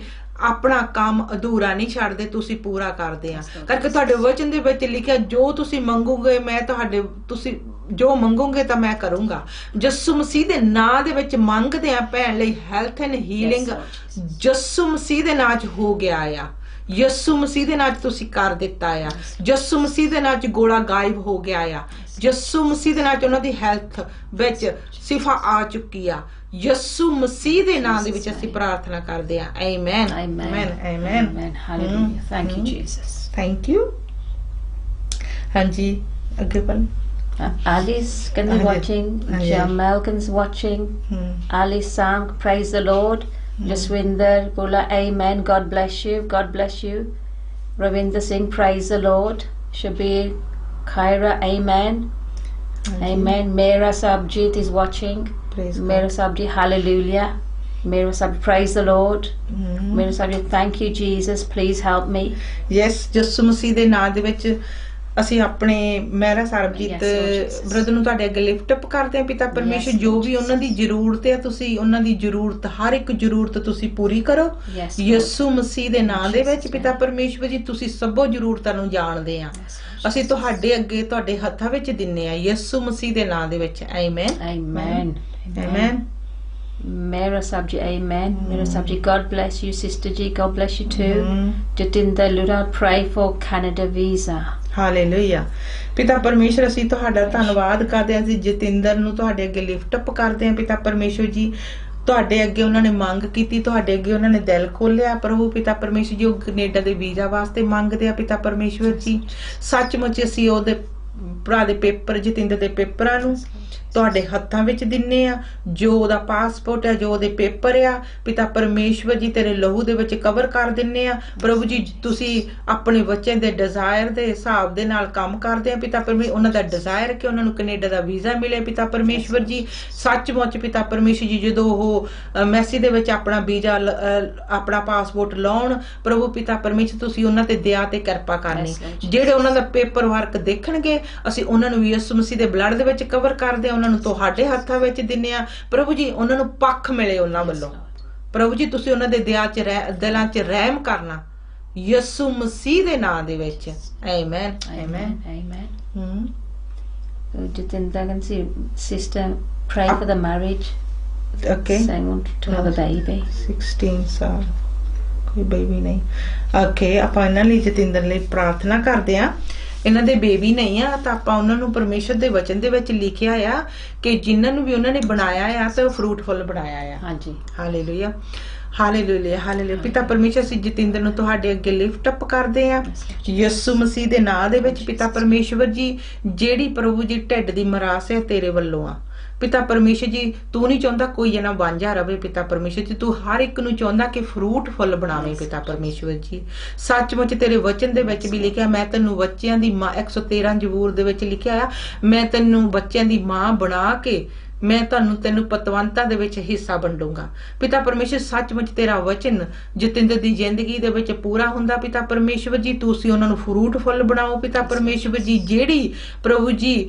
ਆਪਣਾ ਕੰਮ ਅਧੂਰਾ ਨਹੀਂ ਛੱਡਦੇ, ਤੁਸੀਂ ਪੂਰਾ ਕਰਦੇ ਆ ਕਰਕੇ ਤੁਹਾਡੇ ਵਚਨ ਦੇ ਵਿੱਚ ਲਿਖਿਆ ਜੋ ਤੁਸੀਂ ਮੰਗੋਗੇ ਮੈਂ ਤੁਸੀਂ ਜੋ ਮੰਗੋਗੇ ਤਾਂ ਮੈਂ ਕਰੂੰਗਾ। ਯਿਸੂ ਮਸੀਹ ਦੇ ਨਾਂ ਦੇ ਵਿੱਚ ਮੰਗਦੇ ਆ ਭੈਣ ਲਈ ਹੈਲਥ ਐਂਡ ਹੀਲਿੰਗ ਯਿਸੂ ਮਸੀਹ ਦੇ ਨਾਂ 'ਚ ਹੋ ਗਿਆ ਆ। ਯਿਸੂ ਮਸੀਹ ਦੇ ਨਾਂ 'ਚ ਤੁਸੀਂ ਕਰ ਦਿੱਤਾ ਆ। ਯਿਸੂ ਮਸੀਹ ਦੇ ਨਾਂ 'ਚ ਗੋਲਾ ਗਾਇਬ ਹੋ ਗਿਆ ਆ। ਯਿਸੂ ਮਸੀਹ ਦੇ ਨਾਂ 'ਚ ਉਹਨਾਂ ਦੀ ਹੈਲਥ ਵਿੱਚ ਸਿਫਾ ਆ ਚੁੱਕੀ ਆ। ਯਿਸੂ ਮਸੀਹ ਦੇ ਨਾਮ ਦੇ ਵਿੱਚ ਅਸੀਂ ਪ੍ਰਾਰਥਨਾ ਕਰਦੇ ਹਾਂ। Amen amen amen hallelujah. Thank you Jesus. Thank you. ਹਾਂਜੀ ਅੱਗੇ ਪੜ੍ਹ। Alice can be watching. Jamal can be watching. Ali Sam, praise the Lord. Jaswinder Bula, amen. God bless you. God bless you. Ravinder Singh, praise the Lord. Shabir Khaira, amen. Amen. Mera Sabjit is watching. Mera Sabjit, hallelujah. Mera Sabjit, praise the Lord. Mera Sabjit, thank you Jesus, please help me. Yes, ਯਿਸੂ ਮਸੀਹ ਦੇ ਨਾਮ ਦੇ ਵਿੱਚ ਅਸੀਂ ਆਪਣੇ Mehra Sarabjit brother ਨੂੰ ਤੁਹਾਡੇ ਅੱਗੇ ਲਿਫਟ ਅਪ ਕਰਦੇ ਹਾਂ। ਪਿਤਾ ਪਰਮੇਸ਼ਰ ਜੋ ਵੀ ਉਹਨਾਂ ਦੀ ਜ਼ਰੂਰਤ ਹੈ ਤੁਸੀਂ ਉਹਨਾਂ ਦੀ ਜ਼ਰੂਰਤ ਹਰ ਇੱਕ ਜ਼ਰੂਰਤ ਤੁਸੀਂ ਪੂਰੀ ਕਰੋ ਯਿਸੂ ਮਸੀਹ ਦੇ ਨਾਮ ਦੇ ਵਿੱਚ। ਪਿਤਾ ਪਰਮੇਸ਼ਵਰ ਜੀ ਤੁਸੀਂ ਸਭੋ ਜ਼ਰੂਰਤਾਂ ਨੂੰ ਜਾਣਦੇ ਆ। ਅਸੀਂ ਤੁਹਾਡੇ ਅੱਗੇ ਤੁਹਾਡੇ ਹੱਥਾਂ ਵਿੱਚ ਦਿੰਨੇ ਆ ਯਿਸੂ ਮਸੀਹ ਦੇ ਨਾਮ ਦੇ ਵਿੱਚ। Amen amen amen. Mera Sabji, amen. Mera Sabji, God bless you, Sister G. God bless you too. Jatinda Lura, pray for Canada visa. Hallelujah. ਪਿਤਾ ਪਰਮੇਸ਼ਰ ਅਸੀਂ ਤੁਹਾਡਾ ਧੰਨਵਾਦ ਕਰਦੇ ਹਾਂ। ਅਸੀਂ ਜਤਿੰਦਰ ਨੂੰ ਤੁਹਾਡੇ ਅੱਗੇ ਲਿਫਟ ਅਪ ਕਰਦੇ ਹਾਂ। ਪਿਤਾ ਪਰਮੇਸ਼ਰ ਜੀ ਤੁਹਾਡੇ ਅੱਗੇ ਉਹਨਾਂ ਨੇ ਮੰਗ ਕੀਤੀ, ਤੁਹਾਡੇ ਅੱਗੇ ਉਹਨਾਂ ਨੇ ਦਿਲ ਖੋਲਿਆ ਪ੍ਰਭੂ ਪਿਤਾ ਪਰਮੇਸ਼ਰ ਜੀ। ਉਹ ਕੈਨੇਡਾ ਦੇ ਵੀਜ਼ਾ ਵਾਸਤੇ ਮੰਗਦੇ ਆ ਪਿਤਾ ਪਰਮੇਸ਼ਵਰ ਜੀ। ਸੱਚਮੁੱਚ ਅਸੀਂ ਉਹਦੇ ਭਰਾ ਦੇ ਪੇਪਰ ਜਤਿੰਦਰ ਦੇ ਪੇਪਰਾਂ ਨੂੰ ਤੁਹਾਡੇ ਹੱਥਾਂ ਵਿੱਚ ਦਿੰਨੇ ਆ। ਜੋ ਉਹਦਾ ਪਾਸਪੋਰਟ ਹੈ ਜੋ ਉਹਦੇ ਪੇਪਰ ਆ ਪਿਤਾ ਪਰਮੇਸ਼ਵਰ ਜੀ ਤੇਰੇ ਲਹੂ ਦੇ ਵਿੱਚ ਕਵਰ ਕਰ ਦਿੰਨੇ ਆ ਪ੍ਰਭੂ ਜੀ। ਤੁਸੀਂ ਆਪਣੇ ਬੱਚੇ ਦੇ ਡਿਜ਼ਾਇਰ ਦੇ ਹਿਸਾਬ ਦੇ ਨਾਲ ਕੰਮ ਕਰਦੇ ਆ ਪਿਤਾ ਪਰਮੇਸ਼ਵਰ। ਉਹਨਾਂ ਦਾ ਡਿਜ਼ਾਇਰ ਕਿ ਉਹਨਾਂ ਨੂੰ ਕੈਨੇਡਾ ਦਾ ਵੀਜ਼ਾ ਮਿਲੇ ਪਿਤਾ ਪਰਮੇਸ਼ਵਰ ਜੀ। ਸੱਚਮੁੱਚ ਪਿਤਾ ਪਰਮੇਸ਼ਵਰ ਜੀ ਜਦੋਂ ਉਹ ਮੈਸੀ ਦੇ ਵਿੱਚ ਆਪਣਾ ਵੀਜ਼ਾ ਆਪਣਾ ਪਾਸਪੋਰਟ ਲਾਉਣ ਪ੍ਰਭੂ ਪਿਤਾ ਪਰਮੇਸ਼ਵਰ ਤੁਸੀਂ ਉਹਨਾਂ ਤੇ ਦਇਆ ਤੇ ਕਿਰਪਾ ਕਰਨੀ। ਜਿਹੜੇ ਉਹਨਾਂ ਦਾ ਪੇਪਰ ਵਰਕ ਦੇਖਣਗੇ ਅਸੀਂ ਉਹਨਾਂ ਨੂੰ ਯਿਸੂ ਮਸੀਹ ਦੇ ਬਲੱਡ ਦੇ ਵਿੱਚ ਕਵਰ ਕਰਦੇ ਆ। ਉਹਨਾਂ ਨੂੰ ਤੁਹਾਡੇ ਹੱਥਾਂ ਵਿੱਚ ਦਿੰਨੇ ਆ ਪ੍ਰਭੂ ਜੀ। ਉਹਨਾਂ ਨੂੰ ਪੱਖ ਮਿਲੇ ਉਹਨਾਂ ਵੱਲੋਂ ਪ੍ਰਭੂ ਜੀ ਤੁਸੀਂ ਉਹਨਾਂ ਦੇ ਦਿਲਾਂ 'ਚ ਰਹਿਮ ਕਰਨਾ ਯਿਸੂ ਮਸੀਹ ਦੇ ਨਾਂ ਦੇ ਵਿੱਚ amen amen Amen. Jatinder can see sister pray for the marriage. Okay. Saying want to have a baby. 16 ਸਾਲ ਕੋਈ ਬੇਬੀ ਨਹੀਂ। ਓਕੇ, ਆਪਾਂ ਇਹਨਾਂ ਲਈ ਜਤਿੰਦਰ ਲਈ ਪ੍ਰਾਰਥਨਾ ਕਰਦੇ ਆ। ਇਹਨਾਂ ਦੇ ਬੇਬੀ ਨਹੀਂ ਆ ਤਾਂ ਆਪਾਂ ਉਹਨਾਂ ਨੂੰ ਪਰਮੇਸ਼ਰ ਦੇ ਵਚਨ ਦੇ ਵਿੱਚ ਲਿਖਿਆ ਆ ਕਿ ਜਿਨ੍ਹਾਂ ਨੂੰ ਵੀ ਉਹਨਾਂ ਨੇ ਬਣਾਇਆ ਆ ਤੇ ਉਹ ਫਰੂਟਫੁਲ ਬਣਾਇਆ ਆ। ਹਾਂਜੀ, ਹਾਲੇਲੂਇਆ ਹਾਲੇਲੂਇਆ ਹਾਲੇਲੂਇਆ। ਪਿਤਾ ਪਰਮੇਸ਼ਰ ਅਸੀਂ ਜਤਿੰਦਰ ਨੂੰ ਤੁਹਾਡੇ ਅੱਗੇ ਲਿਫਟ ਅਪ ਕਰਦੇ ਆ ਯਿਸੂ ਮਸੀਹ ਦੇ ਨਾਮ ਦੇ ਵਿੱਚ। ਪਿਤਾ ਪਰਮੇਸ਼ਵਰ ਜੀ, ਜਿਹੜੀ ਪ੍ਰਭੂ ਜੀ ਢਿੱਡ ਦੀ ਮਰਾਸ ਹੈ ਤੇਰੇ ਵੱਲੋਂ ਆ ਪਿਤਾ ਪਰਮੇਸ਼ਰ ਜੀ। ਤੂੰ ਨਹੀਂ ਚਾਹੁੰਦਾ ਕੋਈ ਜਣਾ ਵਾਂਝਾ ਰਵੇ ਪਿਤਾ ਪਰਮੇਸ਼ਰ ਜੀ, ਤੂੰ ਹਰ ਇੱਕ ਨੂੰ ਚਾਹੁੰਦਾ ਕਿ ਫਰੂਟ ਫੁੱਲ ਬਣਾਵੇ ਪਿਤਾ ਪਰਮੇਸ਼ਵਰ ਜੀ। ਸੱਚਮੁੱਚ ਤੇਰੇ ਵਚਨ ਦੇ ਵਿੱਚ ਵੀ ਲਿਖਿਆ, ਮੈਂ ਤੈਨੂੰ ਬੱਚਿਆਂ ਦੀ ਮਾਂ 113 ਜ਼ਬੂਰ ਦੇ ਵਿੱਚ ਲਿਖਿਆ ਆ, ਮੈਂ ਤੈਨੂੰ ਬੱਚਿਆਂ ਦੀ ਮਾਂ ਬਣਾ ਕੇ ਮੈਂ ਤੈਨੂੰ ਪਤਵੰਤਾ ਦੇ ਵਿੱਚ ਹਿੱਸਾ ਵੰਡੂੰਗਾ ਪਿਤਾ ਪਰਮੇਸ਼ਰ। ਸੱਚਮੁੱਚ ਤੇਰਾ ਵਚਨ ਜਤਿੰਦਰ ਦੀ ਜ਼ਿੰਦਗੀ ਦੇ ਵਿੱਚ ਪੂਰਾ ਹੁੰਦਾ ਪਿਤਾ ਪਰਮੇਸ਼ਵਰ ਜੀ। ਤੁਸੀਂ ਉਹਨਾਂ ਨੂੰ ਫਰੂਟ ਫੁੱਲ ਬਣਾਓ ਪਿਤਾ ਪਰਮੇਸ਼ਵਰ ਜੀ। ਜਿਹੜੀ ਪ੍ਰਭੂ ਜੀ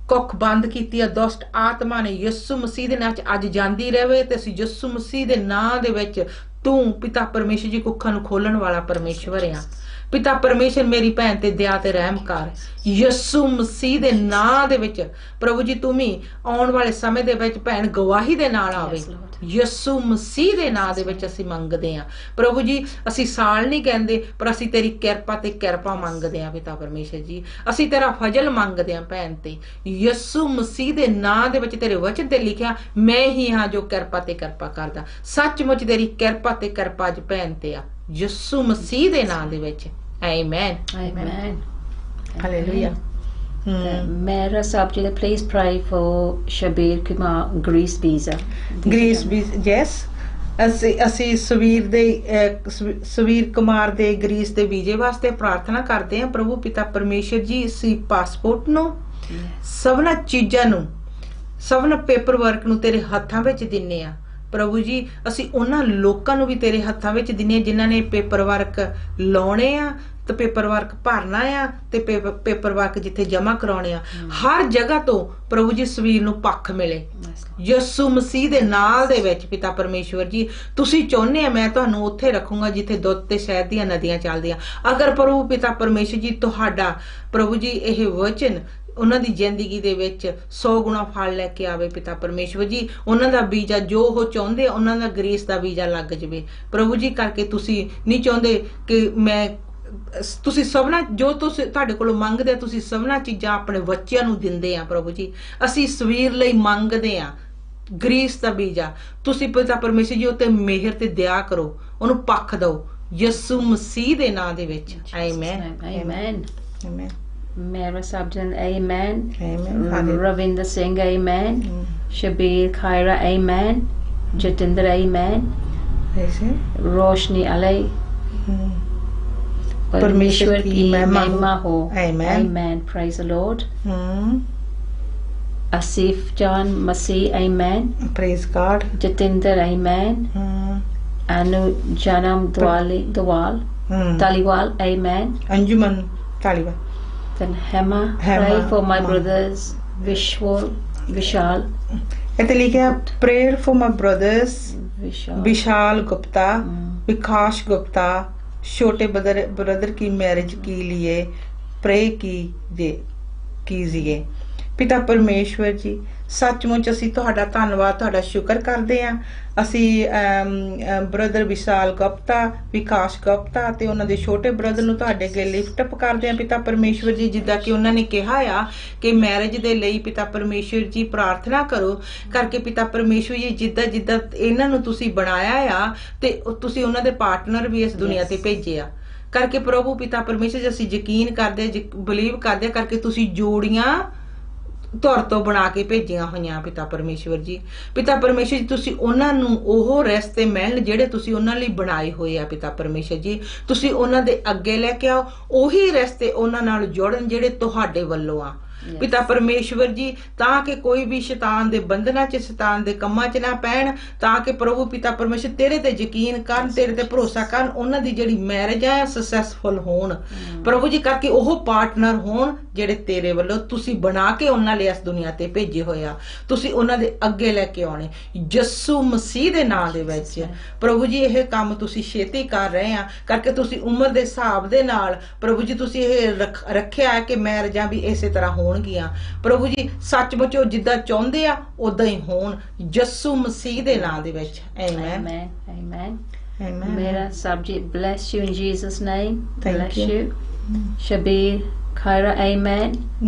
ਕੁੱਖ ਬੰਦ ਕੀਤੀ ਆ ਦੁਸ਼ਟ ਆਤਮਾ ਨੇ ਯਿਸੂ ਮਸੀਹ ਦੇ ਨਾਂ 'ਚ ਅੱਜ ਜਾਂਦੀ ਰਹੇ ਤੇ ਅਸੀਂ ਯਿਸੂ ਮਸੀਹ ਦੇ ਨਾਂ ਦੇ ਵਿੱਚ ਤੂੰ ਪਿਤਾ ਪਰਮੇਸ਼ਰ ਜੀ ਕੁੱਖਾਂ ਨੂੰ ਖੋਲਣ ਵਾਲਾ ਪਰਮੇਸ਼ਵਰ ਆ ਪਿਤਾ ਪਰਮੇਸ਼ਰ। ਮੇਰੀ ਭੈਣ ਤੇ ਦਇਆ ਤੇ ਰਹਿਮ ਕਰ ਯਿਸੂ ਮਸੀਹ ਦੇ ਨਾਂ ਦੇ ਵਿੱਚ ਪ੍ਰਭੂ ਜੀ। ਤੂੰ ਵੀ ਆਉਣ ਵਾਲੇ ਸਮੇਂ ਦੇ ਵਿੱਚ ਭੈਣ ਗਵਾਹੀ ਦੇ ਨਾਲ ਆਵੇ ਯਿਸੂ ਮਸੀਹ ਦੇ ਨਾਂ ਦੇ ਵਿੱਚ ਅਸੀਂ ਮੰਗਦੇ ਆ ਪ੍ਰਭੂ ਜੀ। ਅਸੀਂ ਸਾਲ ਨਹੀਂ ਕਹਿੰਦੇ ਪਰ ਅਸੀਂ ਤੇਰੀ ਕਿਰਪਾ ਤੇ ਕਿਰਪਾ ਮੰਗਦੇ ਆ ਪਿਤਾ ਪਰਮੇਸ਼ਰ ਜੀ। ਅਸੀਂ ਤੇਰਾ ਫਜ਼ਲ ਮੰਗਦੇ ਆ ਭੈਣ ਤੇ ਯਿਸੂ ਮਸੀਹ ਦੇ ਨਾਂ ਦੇ ਵਿੱਚ। ਤੇਰੇ ਵਚਨ ਤੇ ਲਿਖਿਆ, ਮੈਂ ਹੀ ਹਾਂ ਜੋ ਕਿਰਪਾ ਤੇ ਕਿਰਪਾ ਕਰਦਾ। ਸੱਚਮੁੱਚ ਤੇਰੀ ਕਿਰਪਾ ਤੇ ਕਿਰਪਾ ਅੱਜ ਭੈਣ ਤੇ ਆ ਯਿਸੂ ਮਸੀਹ ਦੇ ਨਾਂ ਦੇ ਵਿੱਚ amen Amen. Hallelujah. Mera subject, please pray for Shabir Kumar Greece visa. Greece ਵੀ ਯੈਸ। ਅਸੀਂ ਸਵੀਰ ਕੁਮਾਰ ਦੇ ਗ੍ਰੀਸ ਦੇ ਵੀਜ਼ੇ ਵਾਸਤੇ ਪ੍ਰਾਰਥਨਾ ਕਰਦੇ ਹਾਂ ਪ੍ਰਭੂ ਪਿਤਾ ਪਰਮੇਸ਼ਰ ਜੀ। ਅਸੀਂ ਪਾਸਪੋਰਟ ਨੂੰ ਸਭਨਾਂ ਚੀਜ਼ਾਂ ਨੂੰ ਸਭਨਾਂ ਪੇਪਰ ਵਰਕ ਨੂੰ ਤੇਰੇ ਹੱਥਾਂ ਵਿੱਚ ਦਿੰਨੇ ਆ ਪ੍ਰਭੂ ਜੀ। ਅਸੀਂ ਉਹਨਾਂ ਲੋਕਾਂ ਨੂੰ ਵੀ ਤੇਰੇ ਹੱਥਾਂ ਵਿੱਚ ਦਿੰਨੇ ਆ ਜਿਨ੍ਹਾਂ ਨੇ ਪੇਪਰ ਵਰਕ ਲਾਉਣੇ ਆ ਤੇ ਪੇਪਰ ਵਰਕ ਭਰਨਾ ਆ ਤੇ ਪੇਪਰ ਵਰਕ ਜਿੱਥੇ ਜਮ੍ਹਾਂ ਕਰਾਉਣੇ ਆ। ਹਰ ਜਗ੍ਹਾ ਤੋਂ ਪ੍ਰਭੂ ਜੀ ਸਵੀਰ ਨੂੰ ਪੱਖ ਮਿਲੇ ਯਿਸੂ ਮਸੀਹ ਦੇ ਨਾਮ ਦੇ ਵਿੱਚ ਪਿਤਾ ਪਰਮੇਸ਼ਵਰ ਜੀ। ਤੁਸੀਂ ਚਾਹੁੰਦੇ ਆ ਮੈਂ ਤੁਹਾਨੂੰ ਉੱਥੇ ਰੱਖੂੰਗਾ ਜਿੱਥੇ ਦੁੱਧ ਤੇ ਸ਼ਹਿਦ ਦੀਆਂ ਨਦੀਆਂ ਚੱਲਦੀਆਂ। ਅਗਰ ਪ੍ਰਭੂ ਪਿਤਾ ਪਰਮੇਸ਼ਵਰ ਜੀ ਤੁਹਾਡਾ ਪ੍ਰਭੂ ਜੀ ਇਹ ਵਚਨ ਉਹਨਾਂ ਦੀ ਜ਼ਿੰਦਗੀ ਦੇ ਵਿੱਚ 100 ਗੁਣਾ ਫਲ ਲੈ ਕੇ ਆਵੇ ਪਿਤਾ ਪਰਮੇਸ਼ਵਰ ਜੀ। ਉਹਨਾਂ ਦਾ ਵੀਜ਼ਾ ਜੋ ਉਹ ਚਾਹੁੰਦੇ ਉਹਨਾਂ ਦਾ ਗ੍ਰੀਸ ਦਾ ਵੀਜ਼ਾ ਲੱਗ ਜਾਵੇ ਪ੍ਰਭੂ ਜੀ ਕਰਕੇ। ਤੁਸੀਂ ਨਹੀਂ ਚਾਹੁੰਦੇ ਕਿ ਤੁਸੀਂ ਸਭਨਾ ਜੋ ਤੁਸੀਂ ਤੁਹਾਡੇ ਕੋਲੋਂ ਮੰਗਦੇ ਆ ਤੁਸੀਂ ਸਭਨਾ ਚੀਜ਼ਾਂ ਆਪਣੇ ਬੱਚਿਆਂ ਨੂੰ ਦਿੰਦੇ ਆ ਪ੍ਰਭੂ ਜੀ। ਅਸੀਂ ਸਵੀਰ ਲਈ ਮੰਗਦੇ ਆ ਗ੍ਰੀਸ ਦਾ ਵੀਜ਼ਾ। ਤੁਸੀਂ ਪਿਤਾ ਪਰਮੇਸ਼ਰ ਜੀ ਉੱਤੇ ਮਿਹਰ ਤੇ ਦਇਆ ਕਰੋ, ਉਹਨੂੰ ਪੱਖ ਦਿਓ ਯਿਸੂ ਮਸੀਹ ਦੇ ਨਾਮ ਦੇ ਵਿੱਚ amen Amen. Amen. Mera Subjan, Amen. Amen. Ravinder Singh, Amen. Shabir Khaira, Amen. Jatinder, Amen. Roshni Ali. परमेश्वर की महिमा हो। Amen. Amen. Praise the Lord. Asif John Masih, Amen. Praise God. Jatinder, Amen. Anu Janam Dwal Taliwal, Amen. Anjuman Taliwal. Then Hema, pray for my brothers Vishal. ਇੱਥੇ ਲਿਖਿਆ prayer for my brothers Vishal Gupta, विकास गुप्ता, छोटे brother की marriage के लिए pray कीजिए। पिता परमेश्वर जी सचमुच ਅਸੀਂ ਤੁਹਾਡਾ ਧੰਨਵਾਦ ਤੁਹਾਡਾ ਸ਼ੁਕਰ ਕਰਦੇ ਹਾਂ। ਅਸੀਂ ਬ੍ਰਦਰ ਵਿਸ਼ਾਲ ਗੁਪਤਾ ਵਿਕਾਸ ਗੁਪਤਾ ਤੇ ਉਹਨਾਂ ਦੇ ਛੋਟੇ ਬ੍ਰਦਰ ਨੂੰ ਤੁਹਾਡੇ ਅੱਗੇ ਲਿਫਟ ਅਪ ਕਰਦੇ ਹਾਂ ਪਿਤਾ ਪਰਮੇਸ਼ਵਰ ਜੀ। ਜਿੱਦਾਂ ਕਿ ਉਹਨਾਂ ਨੇ ਕਿਹਾ ਆ ਕਿ ਮੈਰਿਜ ਦੇ ਲਈ ਪਿਤਾ ਪਰਮੇਸ਼ਵਰ ਜੀ ਪ੍ਰਾਰਥਨਾ ਕਰੋ ਕਰਕੇ ਪਿਤਾ ਪਰਮੇਸ਼ਵਰ ਜੀ ਜਿੱਦਾਂ ਜਿੱਦਾਂ ਇਹਨਾਂ ਨੂੰ ਤੁਸੀਂ ਬਣਾਇਆ ਆ ਤੇ ਤੁਸੀਂ ਉਹਨਾਂ ਦੇ ਪਾਰਟਨਰ ਵੀ ਇਸ ਦੁਨੀਆ ਤੇ ਭੇਜੇ ਆ ਕਰਕੇ ਪ੍ਰਭੂ ਪਿਤਾ ਪਰਮੇਸ਼ਵਰ ਜੀ ਅਸੀਂ ਯਕੀਨ ਕਰਦੇ ਬਲੀਵ ਕਰਦੇ ਕਰਕੇ ਤੁਸੀਂ ਜੋੜੀਆਂ ਧੁਰ ਤੋਂ ਬਣਾ ਕੇ ਭੇਜੀਆਂ ਹੋਈਆਂ ਪਿਤਾ ਪਰਮੇਸ਼ਵਰ ਜੀ। ਪਿਤਾ ਪਰਮੇਸ਼ਵਰ ਜੀ ਤੁਸੀਂ ਉਹਨਾਂ ਨੂੰ ਉਹ ਰਸਤੇ ਮਿਲਣ ਜਿਹੜੇ ਤੁਸੀਂ ਉਹਨਾਂ ਲਈ ਬਣਾਏ ਹੋਏ ਆ ਪਿਤਾ ਪਰਮੇਸ਼ਵਰ ਜੀ। ਤੁਸੀਂ ਉਹਨਾਂ ਦੇ ਅੱਗੇ ਲੈ ਕੇ ਆਓ ਉਹੀ ਰਸਤੇ ਉਹਨਾਂ ਨਾਲ ਜੋੜਨ ਜਿਹੜੇ ਤੁਹਾਡੇ ਵੱਲੋਂ ਆ ਪਿਤਾ ਪਰਮੇਸ਼ਵਰ ਜੀ ਤਾਂ ਕਿ ਕੋਈ ਵੀ ਸ਼ੈਤਾਨ ਦੇ ਬੰਧਨਾਂ 'ਚ ਸ਼ੈਤਾਨ ਦੇ ਕੰਮਾਂ 'ਚ ਨਾ ਪੈਣ ਤਾਂ ਕਿ ਪ੍ਰਭੂ ਪਿਤਾ ਪਰਮੇਸ਼ਵਰ ਤੇਰੇ ਤੇ ਯਕੀਨ ਕਰਨ ਤੇਰੇ ਤੇ ਭਰੋਸਾ ਕਰਨ ਉਹਨਾਂ ਦੀ ਜਿਹੜੀ ਮੈਰਿਜ ਆ ਸਕਸੈਸਫੁਲ ਹੋਣ ਪ੍ਰਭੂ ਜੀ ਕਰਕੇ ਉਹ ਪਾਰਟਨਰ ਹੋਣ ਜਿਹੜੇ ਤੇਰੇ ਵੱਲੋਂ ਤੁਸੀਂ ਬਣਾ ਕੇ ਉਹਨਾਂ ਲਈ ਇਸ ਦੁਨੀਆ ਤੇ ਭੇਜੇ ਹੋਏ ਆ, ਤੁਸੀਂ ਉਹਨਾਂ ਦੇ ਅੱਗੇ ਲੈ ਕੇ ਆਉਣੇ ਯਿਸੂ ਮਸੀਹ ਦੇ ਨਾਂ ਦੇ ਵਿੱਚ। ਪ੍ਰਭੂ ਜੀ ਇਹ ਕੰਮ ਤੁਸੀਂ ਛੇਤੀ ਕਰ ਰਹੇ ਆ ਕਰਕੇ ਤੁਸੀਂ ਉਮਰ ਦੇ ਹਿਸਾਬ ਦੇ ਨਾਲ ਪ੍ਰਭੂ ਜੀ ਤੁਸੀਂ ਇਹ ਰੱਖਿਆ ਹੈ ਕਿ ਮੈਰਿਜਾਂ ਵੀ ਇਸੇ ਤਰ੍ਹਾਂ ਹੋਣਗੀਆਂ। ਪ੍ਰਭੂ ਜੀ ਸੱਚਮੁੱਚ ਉਹ ਜਿੱਦਾਂ ਚਾਹੁੰਦੇ ਆ ਉਦਾਂ ਹੀ ਹੋਣ ਯਿਸੂ ਮਸੀਹ ਦੇ ਨਾਂ ਦੇ ਵਿੱਚ। Amen Amen. Amen. Mera Sabji, bless you in Jesus' name. Thank bless you. Shabir, Kyra, amen.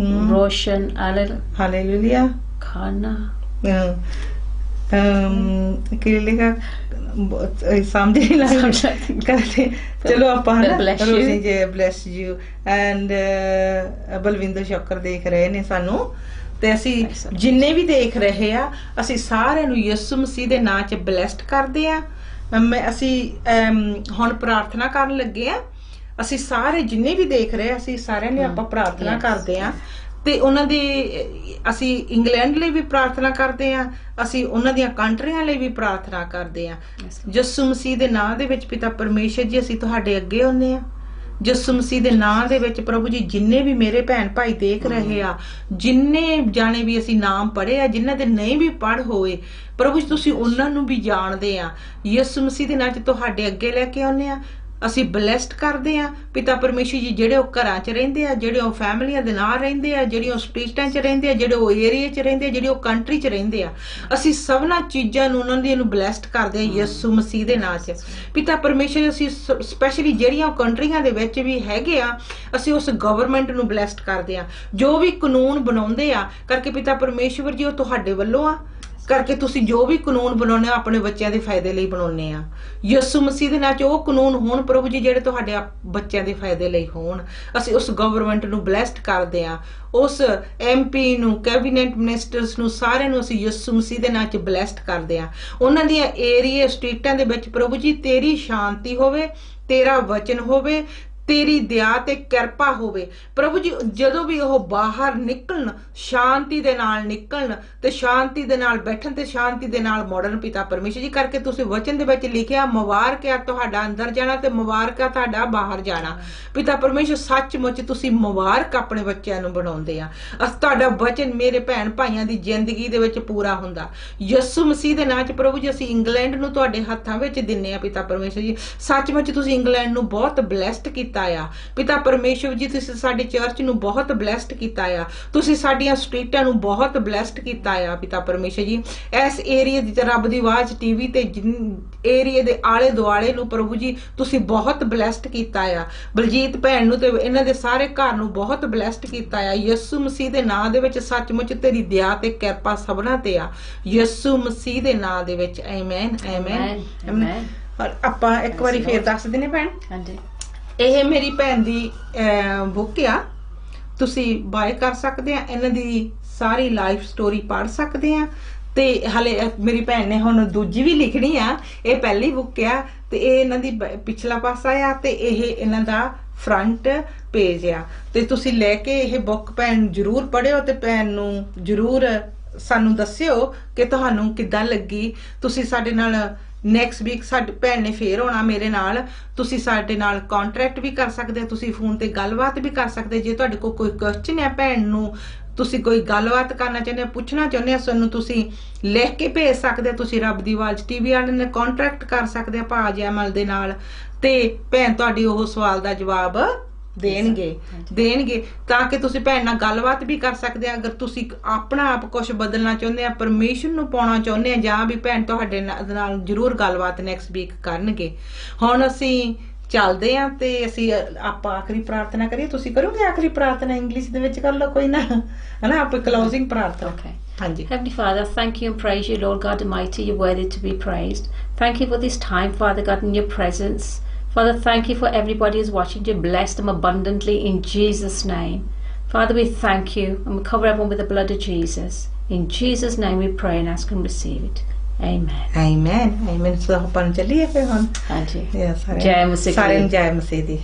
Roshan, Hallelujah. Khana. लिखा समझ नहीं लग करते। चलो ਆਪਾਂ ਰੋਜ਼ੀ ਜੀ bless you and Balwinder shocker ਦੇਖ ਰਹੇ ਨੇ ਸਾਨੂੰ, ਤੇ ਅਸੀਂ ਜਿੰਨੇ ਵੀ ਦੇਖ ਰਹੇ ਆ ਅਸੀਂ ਸਾਰਿਆਂ ਨੂੰ ਯਿਸੂ ਮਸੀਹ ਦੇ ਨਾਂ 'ਚ ਬਲੈਸਡ ਕਰਦੇ ਆ। ਅਸੀਂ ਹੁਣ ਪ੍ਰਾਰਥਨਾ ਕਰਨ ਲੱਗੇ ਆ। ਅਸੀਂ ਸਾਰੇ ਜਿੰਨੇ ਵੀ ਦੇਖ ਰਹੇ ਅਸੀਂ ਸਾਰਿਆਂ ਲਈ ਆਪਾਂ ਪ੍ਰਾਰਥਨਾ ਕਰਦੇ ਆ, ਤੇ ਉਹਨਾਂ ਦੀ ਅਸੀਂ ਇੰਗਲੈਂਡ ਲਈ ਵੀ ਪ੍ਰਾਰਥਨਾ ਕਰਦੇ ਆ, ਅਸੀਂ ਉਹਨਾਂ ਦੀਆਂ ਕੰਟਰੀਆਂ ਲਈ ਵੀ ਪ੍ਰਾਰਥਨਾ ਕਰਦੇ ਆ। ਯਿਸੂ ਮਸੀਹ ਦੇ ਨਾਂ ਦੇ ਵਿੱਚ ਪਿਤਾ ਪਰਮੇਸ਼ਰ ਜੀ ਅਸੀਂ ਤੁਹਾਡੇ ਅੱਗੇ ਆਉਂਦੇ ਆ। ਯਿਸੂ ਮਸੀਹ ਦੇ ਨਾਂ ਦੇ ਵਿੱਚ ਪ੍ਰਭੂ ਜੀ ਜਿੰਨੇ ਵੀ ਮੇਰੇ ਭੈਣ ਭਾਈ ਦੇਖ ਰਹੇ ਆ, ਜਿੰਨੇ ਜਾਣੇ ਵੀ ਅਸੀਂ ਨਾਮ ਪੜ੍ਹੇ ਆ, ਜਿਨ੍ਹਾਂ ਦੇ ਨਹੀਂ ਵੀ ਪੜ੍ਹ ਹੋਏ ਪ੍ਰਭੂ ਜੀ ਤੁਸੀਂ ਉਹਨਾਂ ਨੂੰ ਵੀ ਜਾਣਦੇ ਆ। ਯਿਸੂ ਮਸੀਹ ਦੇ ਨਾਂ 'ਚ ਤੁਹਾਡੇ ਅੱਗੇ ਲੈ ਕੇ ਆਉਂਦੇ ਆ। ਅਸੀਂ ਬਲੈਸਡ ਕਰਦੇ ਆ ਪਿਤਾ ਪਰਮੇਸ਼ਰ ਜੀ, ਜਿਹੜੇ ਉਹ ਘਰਾਂ 'ਚ ਰਹਿੰਦੇ ਆ, ਜਿਹੜੇ ਉਹ ਫੈਮਲੀਆਂ ਦੇ ਨਾਲ ਰਹਿੰਦੇ ਆ, ਜਿਹੜੇ ਉਹ ਸਟੇਟਾਂ 'ਚ ਰਹਿੰਦੇ ਆ, ਜਿਹੜੇ ਉਹ ਏਰੀਏ 'ਚ ਰਹਿੰਦੇ ਆ, ਜਿਹੜੇ ਉਹ ਕੰਟਰੀ 'ਚ ਰਹਿੰਦੇ ਆ, ਅਸੀਂ ਸਭਨਾਂ ਚੀਜ਼ਾਂ ਨੂੰ ਉਹਨਾਂ ਦੀਆਂ ਨੂੰ ਬਲੈਸਡ ਕਰਦੇ ਆ ਯਿਸੂ ਮਸੀਹ ਦੇ ਨਾਂ 'ਚ। ਪਿਤਾ ਪਰਮੇਸ਼ਰ ਅਸੀਂ ਸਪੈਸ਼ਲੀ ਜਿਹੜੀਆਂ ਉਹ ਕੰਟਰੀਆਂ ਦੇ ਵਿੱਚ ਵੀ ਹੈਗੇ ਆ ਅਸੀਂ ਉਸ ਗਵਰਨਮੈਂਟ ਨੂੰ ਬਲੈਸਡ ਕਰਦੇ ਆ, ਜੋ ਵੀ ਕਾਨੂੰਨ ਬਣਾਉਂਦੇ ਆ ਕਰਕੇ ਪਿਤਾ ਪਰਮੇਸ਼ਵਰ ਜੀ ਉਹ ਤੁਹਾਡੇ ਵੱਲੋਂ ਆ ਕਰਕੇ ਤੁਸੀਂ ਜੋ ਵੀ ਕਾਨੂੰਨ ਬਣਾਉਣੇ ਆ ਆਪਣੇ ਬੱਚਿਆਂ ਦੇ ਫਾਇਦੇ ਲਈ ਬਣਾਉਣੇ ਆ। ਯਿਸੂ ਮਸੀਹ ਦੇ ਨਾਂ 'ਚ ਉਹ ਕਾਨੂੰਨ ਹੋਣ ਪ੍ਰਭੂ ਜੀ ਜਿਹੜੇ ਤੁਹਾਡੇ ਬੱਚਿਆਂ ਦੇ ਫਾਇਦੇ ਲਈ ਹੋਣ। ਅਸੀਂ ਉਸ ਗਵਰਨਮੈਂਟ ਨੂੰ ਬਲੈਸਡ ਕਰਦੇ ਆ, ਉਸ MP ਨੂੰ, ਕੈਬਨਿਟ ਮਿਨਿਸਟਰਸ ਨੂੰ, ਸਾਰਿਆਂ ਨੂੰ ਅਸੀਂ ਯਿਸੂ ਮਸੀਹ ਦੇ ਨਾਂ 'ਚ ਬਲੈਸਡ ਕਰਦੇ ਆ। ਉਹਨਾਂ ਦੀਆਂ ਏਰੀਏ ਸਟੇਟਾਂ ਦੇ ਵਿੱਚ ਪ੍ਰਭੂ ਜੀ ਤੇਰੀ ਸ਼ਾਂਤੀ ਹੋਵੇ, ਤੇਰਾ ਵਚਨ ਹੋਵੇ, ਤੇਰੀ ਦਇਆ ਤੇ ਕਿਰਪਾ ਹੋਵੇ ਪ੍ਰਭੂ ਜੀ। ਜਦੋਂ ਵੀ ਉਹ ਬਾਹਰ ਨਿਕਲਣ ਸ਼ਾਂਤੀ ਦੇ ਨਾਲ ਨਿਕਲਣ ਤੇ ਸ਼ਾਂਤੀ ਦੇ ਨਾਲ ਬੈਠਣ ਤੇ ਸ਼ਾਂਤੀ ਦੇ ਨਾਲ ਮੁੜਨ ਪਿਤਾ ਪਰਮੇਸ਼ਰ ਜੀ ਕਰਕੇ ਤੁਸੀਂ ਵਚਨ ਦੇ ਵਿੱਚ ਲਿਖਿਆ ਮੁਬਾਰਕ ਆ ਤੁਹਾਡਾ ਅੰਦਰ ਜਾਣਾ ਤੇ ਮੁਬਾਰਕ ਆ ਤੁਹਾਡਾ ਬਾਹਰ ਜਾਣਾ। ਪਿਤਾ ਪਰਮੇਸ਼ਰ ਸੱਚਮੁੱਚ ਤੁਸੀਂ ਮੁਬਾਰਕ ਆਪਣੇ ਬੱਚਿਆਂ ਨੂੰ ਬਣਾਉਂਦੇ ਆ। ਤੁਹਾਡਾ ਵਚਨ ਮੇਰੇ ਭੈਣ ਭਾਈਆਂ ਦੀ ਜ਼ਿੰਦਗੀ ਦੇ ਵਿੱਚ ਪੂਰਾ ਹੁੰਦਾ ਯਿਸੂ ਮਸੀਹ ਦੇ ਨਾਂ 'ਚ ਪ੍ਰਭੂ ਜੀ। ਅਸੀਂ ਇੰਗਲੈਂਡ ਨੂੰ ਤੁਹਾਡੇ ਹੱਥਾਂ ਵਿੱਚ ਦਿੰਨੇ ਆ ਪਿਤਾ ਪਰਮੇਸ਼ਰ ਜੀ। ਸੱਚਮੁੱਚ ਤੁਸੀਂ ਇੰਗਲੈਂਡ ਨੂੰ ਬਹੁਤ ਬਲੈਸਡ ਕੀਤਾ ਆ ਪਿਤਾ ਪਰਮੇਸ਼ਵਰ ਜੀ। ਤੁਸੀਂ ਸਾਡੀ ਚਰਚ ਨੂੰ ਬਹੁਤ ਬਲੈਸਡ ਕੀਤਾ ਆ, ਤੁਸੀਂ ਸਾਡੀਆਂ ਸਟਰੀਟਾਂ ਨੂੰ ਬਹੁਤ ਬਲੈਸਡ ਕੀਤਾ ਆ ਪਿਤਾ ਪਰਮੇਸ਼ਵਰ ਜੀ। ਇਸ ਏਰੀਏ ਦੀ ਰੱਬ ਦੀ ਆਵਾਜ਼ TV ਤੇ ਏਰੀਏ ਦੇ ਆਲੇ ਦੁਆਲੇ ਨੂੰ ਪ੍ਰਭੂ ਜੀ ਤੁਸੀਂ ਬਹੁਤ ਬਲੈਸਡ ਕੀਤਾ ਆ। ਬਲਜੀਤ ਭੈਣ ਨੂੰ ਤੇ ਇਹਨਾਂ ਦੇ ਸਾਰੇ ਘਰ ਨੂੰ ਬਹੁਤ ਬਲੈਸਡ ਕੀਤਾ ਆ ਯਿਸੂ ਮਸੀਹ ਦੇ ਨਾਂ ਦੇ ਵਿੱਚ। ਸੱਚਮੁੱਚ ਤੇਰੀ ਦਇਆ ਤੇ ਕਿਰਪਾ ਸਭਨਾਂ ਤੇ ਆ ਯਿਸੂ ਮਸੀਹ ਦੇ ਨਾਂ ਦੇ ਵਿੱਚ। Amen amen. ਆਪਾਂ ਇੱਕ ਵਾਰੀ ਫੇਰ ਦੱਸ ਦਿੰਨੇ ਭੈਣ, ਹਾਂਜੀ ਇਹ ਮੇਰੀ ਭੈਣ ਦੀ ਬੁੱਕ ਆ, ਤੁਸੀਂ ਬਾਏ ਕਰ ਸਕਦੇ ਆ। ਇਹਨਾਂ ਦੀ ਸਾਰੀ ਲਾਈਫ ਸਟੋਰੀ ਪੜ੍ਹ ਸਕਦੇ ਆ, ਤੇ ਹਲੇ ਮੇਰੀ ਭੈਣ ਨੇ ਹੁਣ ਦੂਜੀ ਵੀ ਲਿਖਣੀ ਆ। ਇਹ ਪਹਿਲੀ ਬੁੱਕ ਆ ਤੇ ਇਹ ਇਹਨਾਂ ਦੀ ਪਿਛਲਾ ਪਾਸਾ ਆ ਤੇ ਇਹ ਇਹਨਾਂ ਦਾ ਫਰੰਟ ਪੇਜ ਆ। ਤੇ ਤੁਸੀਂ ਲੈ ਕੇ ਇਹ ਬੁੱਕ ਭੈਣ ਜ਼ਰੂਰ ਪੜ੍ਹਿਓ ਤੇ ਭੈਣ ਨੂੰ ਜ਼ਰੂਰ ਸਾਨੂੰ ਦੱਸਿਓ ਕਿ ਤੁਹਾਨੂੰ ਕਿੱਦਾਂ ਲੱਗੀ। ਤੁਸੀਂ ਸਾਡੇ ਨਾਲ ਨੈਕਸਟ ਵੀਕ ਸਾਡੀ ਭੈਣ ਨੇ ਫੇਰ ਆਉਣਾ ਮੇਰੇ ਨਾਲ, ਤੁਸੀਂ ਸਾਡੇ ਨਾਲ ਕੰਟੈਕਟ ਵੀ ਕਰ ਸਕਦੇ ਹੋ, ਤੁਸੀਂ ਫੋਨ ਤੇ ਗੱਲਬਾਤ ਵੀ ਕਰ ਸਕਦੇ। ਜੇ ਤੁਹਾਡੇ ਕੋਲ ਕੋਈ ਕੁਐਸਚਨ ਹੈ ਭੈਣ ਨੂੰ, ਤੁਸੀਂ ਕੋਈ ਗੱਲਬਾਤ ਕਰਨਾ ਚਾਹੁੰਦੇ ਹੋ, ਪੁੱਛਣਾ ਚਾਹੁੰਦੇ ਹੋ, ਸਾਨੂੰ ਤੁਸੀਂ ਲਿਖ ਕੇ ਭੇਜ ਸਕਦੇ ਹੋ। ਤੁਸੀਂ ਰੱਬ ਦੀ ਆਵਾਜ਼ TV ਵਾਲਿਆਂ ਨਾਲ ਕੰਟੈਕਟ ਕਰ ਸਕਦੇ ਆ ਭਾਅ ਜੈਮਲ ਦੇ ਨਾਲ, ਤੇ ਭੈਣ ਤੁਹਾਡੀ ਉਹ ਸਵਾਲ ਦਾ ਜਵਾਬ ਦੇਣਗੇ ਤਾਂ ਕਿ ਤੁਸੀਂ ਭੈਣ ਨਾਲ ਗੱਲਬਾਤ ਵੀ ਕਰ ਸਕਦੇ ਆ। ਅਗਰ ਤੁਸੀਂ ਆਪਣਾ ਆਪ ਕੁਝ ਬਦਲਣਾ ਚਾਹੁੰਦੇ ਆ, ਪਰਮੇਸ਼ਰ ਨੂੰ ਪਾਉਣਾ ਚਾਹੁੰਦੇ ਆ, ਜਾਂ ਵੀ ਭੈਣ ਤੁਹਾਡੇ ਨਾਲ ਜ਼ਰੂਰ ਗੱਲਬਾਤ ਨੈਕਸਟ ਵੀਕ ਕਰਨਗੇ। ਹੁਣ ਅਸੀਂ ਚੱਲਦੇ ਆ ਤੇ ਅਸੀਂ ਆਪਾਂ ਆਖਰੀ ਪ੍ਰਾਰਥਨਾ ਕਰੀਏ। ਤੁਸੀਂ ਕਰੋਗੇ ਆਖਰੀ ਪ੍ਰਾਰਥਨਾ? ਇੰਗਲਿਸ਼ ਦੇ ਵਿੱਚ ਕਰ ਲਓ, ਕੋਈ ਨਾ, ਹਨਾ, ਆਪਾਂ ਕਲੋਜ਼ਿੰਗ ਪ੍ਰਾਰਥਨਾ। ਹਾਂਜੀ। Heavenly Father, thank you and praise you, Lord God Almighty. You're worthy to be praised. Thank you for this time, Father God, in your presence. Father, thank you for everybody who's watching. You bless them abundantly in Jesus' name. Father, we thank you and we cover everyone with the blood of Jesus. In Jesus' name we pray and ask and receive it. Amen. Amen. Amen. So, ਆਪਾਂ ਚੱਲੀਏ ਫਿਰ ਹੁਣ। ਹਾਂਜੀ। ਜੈ ਮਸੀਹ ਦੀ।